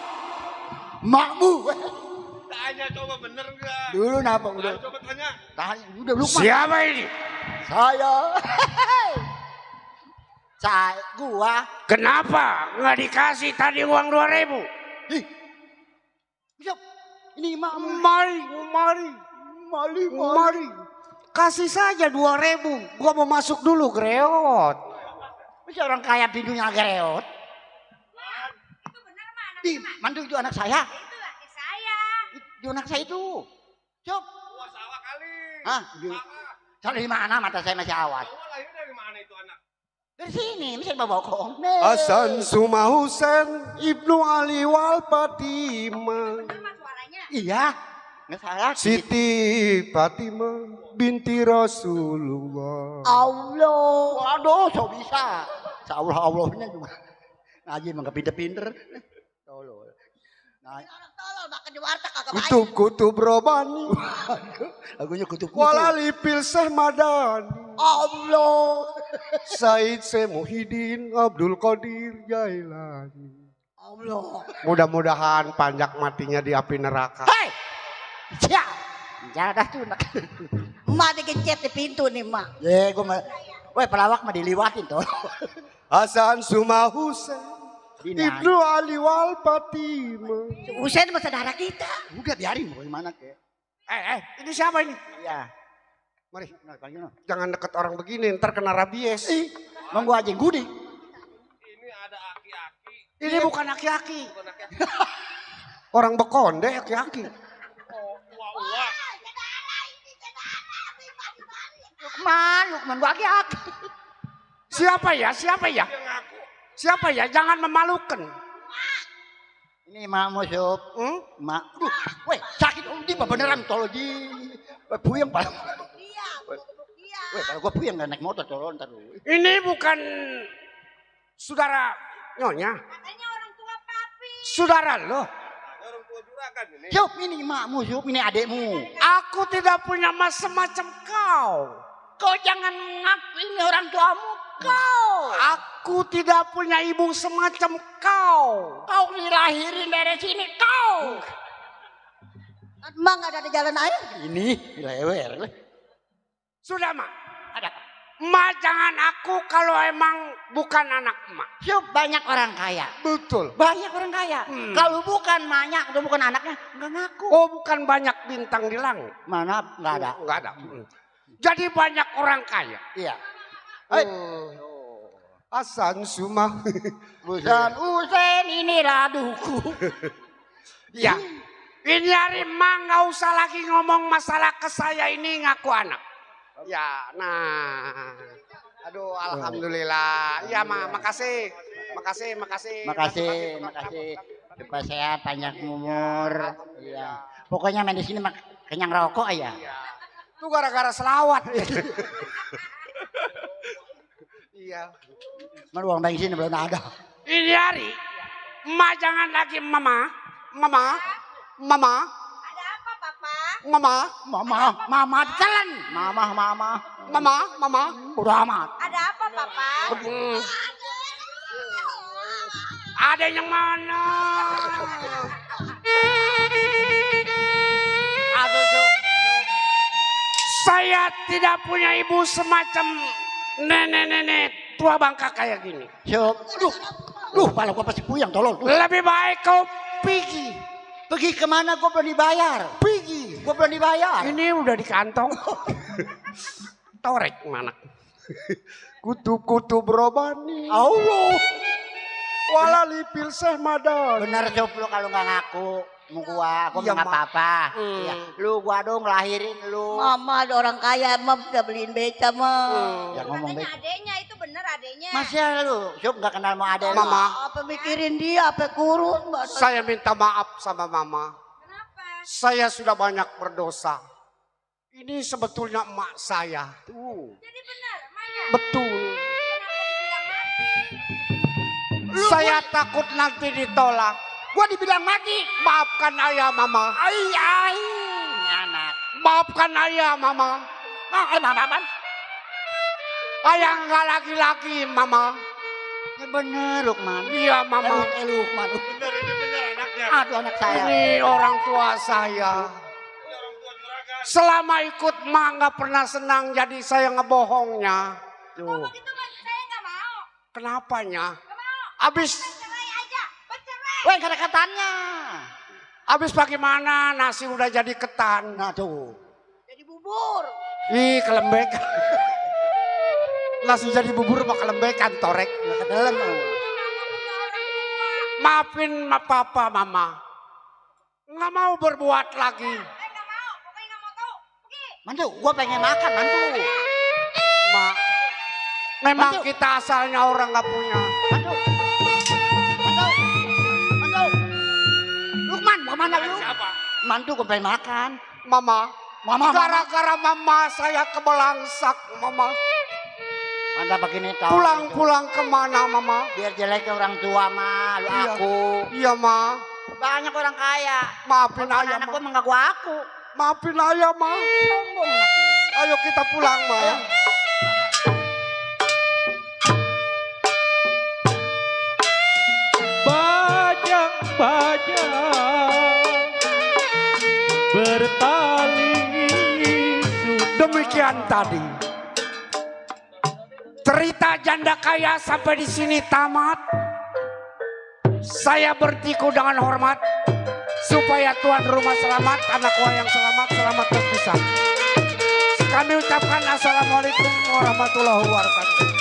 Speaker 3: makmu.
Speaker 9: Tanya coba bener enggak?
Speaker 3: Dulu napa udah?
Speaker 9: Coba tanya.
Speaker 3: Tanya, udah Lukman.
Speaker 6: Siapa ini?
Speaker 3: Saya. Gua.
Speaker 6: Kenapa nggak dikasih tadi uang 2.000?
Speaker 3: Ih. Siap. Ini mari. Kasih saja 2.000. Gua mau masuk dulu greot. Bisa orang kaya pintunya greot.
Speaker 10: Itu bener mah anak
Speaker 3: Di, mantu itu anak saya.
Speaker 10: itu laki saya.
Speaker 3: Itu anak saya itu. Cop.
Speaker 9: Gua salah kali.
Speaker 3: Hah? Salah di mana mata saya masih awat?
Speaker 9: Gua lahir dari mana itu anak?
Speaker 3: Dari sini, bisa bawa bokong.
Speaker 4: Hasan Suma Husain Ibnu Ali wal Fatimah
Speaker 10: Bener mah suaranya.
Speaker 3: Iya, nggak salah.
Speaker 4: Siti Fatimah binti Rasulullah.
Speaker 3: Allah, waduh, so bisa. Allah-Allahnya juga. Ngaji emang pinter-pinter. Tolol. Nah,
Speaker 5: Orang tolol makan di warteg kagak baik.
Speaker 4: Kutub Robani
Speaker 3: lagunya kutub-kutub.
Speaker 4: Walali Pilseh Madani
Speaker 3: Allah.
Speaker 4: Said Semuhidin Abdul Qadir Jailani.
Speaker 3: Allah.
Speaker 4: Mudah-mudahan panjang matinya di api neraka.
Speaker 3: Hei, siap. Jangan tuh nak.
Speaker 5: Emak digencet di pintu nih, Mak.
Speaker 3: Ye, gue mah. Weh, pelawak mah diliwatin tuh.
Speaker 4: Hasan Suma Husain Ibnu Ali wal Fatimah.
Speaker 5: Husain mah saudara kita.
Speaker 3: Udah biarin mau gimana ke.
Speaker 4: Ini siapa ini?
Speaker 3: Iya.
Speaker 4: Mari,
Speaker 3: Nah, panggil no.
Speaker 4: jangan deket orang begini, ntar kena rabies.
Speaker 3: Monggo aja gudi.
Speaker 9: Ini ada aki-aki.
Speaker 4: Ini bukan aki-aki. Orang bekonde aki-aki.
Speaker 3: Lukman gua aki-aki.
Speaker 4: Siapa ya? Siapa ya? Jangan memalukan.
Speaker 3: Ini mak musuh. Mak. Aduh, weh, sakit di beneran tolong di. Buyang Pak. Weh, kalau gua puyeng naik motor tolong ntar dulu.
Speaker 4: Ini bukan saudara nyonya.
Speaker 5: Katanya orang tua papi.
Speaker 4: Saudara lo.
Speaker 9: Orang tua juragan ini.
Speaker 3: Yup, ini makmu, Yup, ini adekmu.
Speaker 4: Aku tidak punya mas semacam kau.
Speaker 3: Kau jangan ngaku ini orang tuamu. Kau.
Speaker 4: Aku tidak punya ibu semacam kau.
Speaker 3: Kau dilahirin dari sini, kau.
Speaker 5: Emang ada di jalan air?
Speaker 3: Ini lewer.
Speaker 4: Sudah, Mak.
Speaker 3: Ada.
Speaker 4: Mak jangan aku kalau emang bukan anak Mak.
Speaker 3: Yup, banyak orang kaya.
Speaker 4: Betul.
Speaker 3: Banyak orang kaya. Kalau bukan maknya, atau bukan anaknya, enggak ngaku.
Speaker 4: Oh, bukan banyak bintang di langit.
Speaker 3: Mana? Enggak ada.
Speaker 4: Enggak ada. Jadi banyak orang kaya.
Speaker 3: Iya.
Speaker 4: Hasan Sumah.
Speaker 3: Bukan Usen ini raduku.
Speaker 4: Ya. Ini hari Mang nggak usah lagi ngomong masalah ke saya ini ngaku anak. Ya, nah. Aduh, alhamdulillah. Ya, makasih.
Speaker 3: Makasih. Cepat sehat, panjang umur. Iya. Pokoknya main di sini kenyang rokok ya.
Speaker 4: Itu gara-gara selawat. Iya.
Speaker 3: Mana uang bensin belum ada.
Speaker 4: Ini hari, emak jangan lagi mama.
Speaker 5: Ada apa, Papa?
Speaker 3: Mama jalan. Mama. Udah amat.
Speaker 5: Ada apa, Papa?
Speaker 4: Ada yang mana?
Speaker 3: Aduh,
Speaker 4: Saya tidak punya ibu semacam nenek-nenek tua bangka kayak gini.
Speaker 3: Duh, pala gua pasti puyeng, tolong.
Speaker 4: Lebih baik kau pergi.
Speaker 3: Pergi kemana gua belum dibayar?
Speaker 4: Pergi.
Speaker 3: Gua belum dibayar.
Speaker 4: Ini udah di kantong. Torek mana? Kutu-kutu berobani.
Speaker 3: Allah.
Speaker 4: Wala lipil sehmadan.
Speaker 3: Bener Sob, lu kalau nggak ngaku mau gua
Speaker 4: Iya,
Speaker 3: nggak
Speaker 4: Mak.
Speaker 3: apa-apa. Iya. Lu gua dong lahirin lu.
Speaker 5: Mama ada orang kaya, Mama bisa beliin beca, Mama.
Speaker 3: Ya ngomong
Speaker 10: Katanya
Speaker 3: baik.
Speaker 10: adenya itu bener adenya.
Speaker 3: Masih lu, Sob nggak kenal mau ada lu.
Speaker 4: Mama,
Speaker 5: Apa mikirin dia, apa kurus, Mbak?
Speaker 4: saya minta maaf sama Mama.
Speaker 10: Kenapa?
Speaker 4: Saya sudah banyak berdosa. Ini sebetulnya emak saya.
Speaker 10: Jadi bener, Maya.
Speaker 4: Betul.
Speaker 10: Kenapa dibilang mati?
Speaker 4: Saya takut nanti ditolak.
Speaker 3: Gua dibilang mati.
Speaker 4: Maafkan ayah, Mama.
Speaker 3: Ai, ini anak.
Speaker 4: Maafkan ayah, Mama.
Speaker 3: Mama.
Speaker 4: Ayah nggak laki-laki, Mama.
Speaker 3: Ya bener, Lukman.
Speaker 4: Iya, Mama.
Speaker 3: Lukman.
Speaker 9: Bener ini bener anaknya.
Speaker 3: Aduh anak saya.
Speaker 4: Ini orang tua saya.
Speaker 9: Ini orang tua juragan.
Speaker 4: Selama ikut mak nggak pernah senang, jadi saya ngebohongnya. Tuh.
Speaker 10: Begitu kan saya nggak mau.
Speaker 4: Kenapanya?
Speaker 10: Nggak mau.
Speaker 4: Abis,
Speaker 10: Cerai aja. Bercerai.
Speaker 3: Weh, gak ada katanya.
Speaker 4: abis bagaimana nasi udah jadi ketan.
Speaker 3: Nah tuh.
Speaker 5: Jadi bubur.
Speaker 4: Ih, kelembek. Nasi jadi bubur sama kelembekan, torek.
Speaker 3: Gak ketelan lu.
Speaker 4: Maafin papa, Mama. Nggak mau berbuat lagi.
Speaker 10: Nggak mau. Pokoknya nggak mau tahu. Pergi.
Speaker 3: Mantu, gua pengen makan, mantu.
Speaker 4: Mak, memang
Speaker 3: Mantu.
Speaker 4: kita asalnya orang nggak punya.
Speaker 3: Mantu. Lukman, mau kemana lu?
Speaker 9: Siapa?
Speaker 3: Mantu gua pengen makan.
Speaker 4: Mama,
Speaker 3: Mama.
Speaker 4: gara-gara Mama saya kebelangsak, Mama.
Speaker 3: Manda begini tahu.
Speaker 4: Pulang-pulang kemana, Mama?
Speaker 3: Biar jelek ke orang tua mah, lu
Speaker 4: Iya.
Speaker 3: aku.
Speaker 4: Iya, Ma.
Speaker 3: Banyak orang kaya.
Speaker 4: Maafin
Speaker 3: Bukan
Speaker 4: ayah,
Speaker 3: anak
Speaker 4: Ma.
Speaker 3: gua mengaku aku.
Speaker 4: Maafin ayah, Ma.
Speaker 3: Sombong anak ini.
Speaker 4: Ayo kita pulang, Ma.
Speaker 11: Bajang-bajang bertali
Speaker 4: Demikian tadi. Cerita janda kaya sampai di sini tamat. Saya bertiku dengan hormat supaya tuan rumah selamat, anak wayang selamat, selamat berpisah. Kami ucapkan assalamualaikum warahmatullahi wabarakatuh.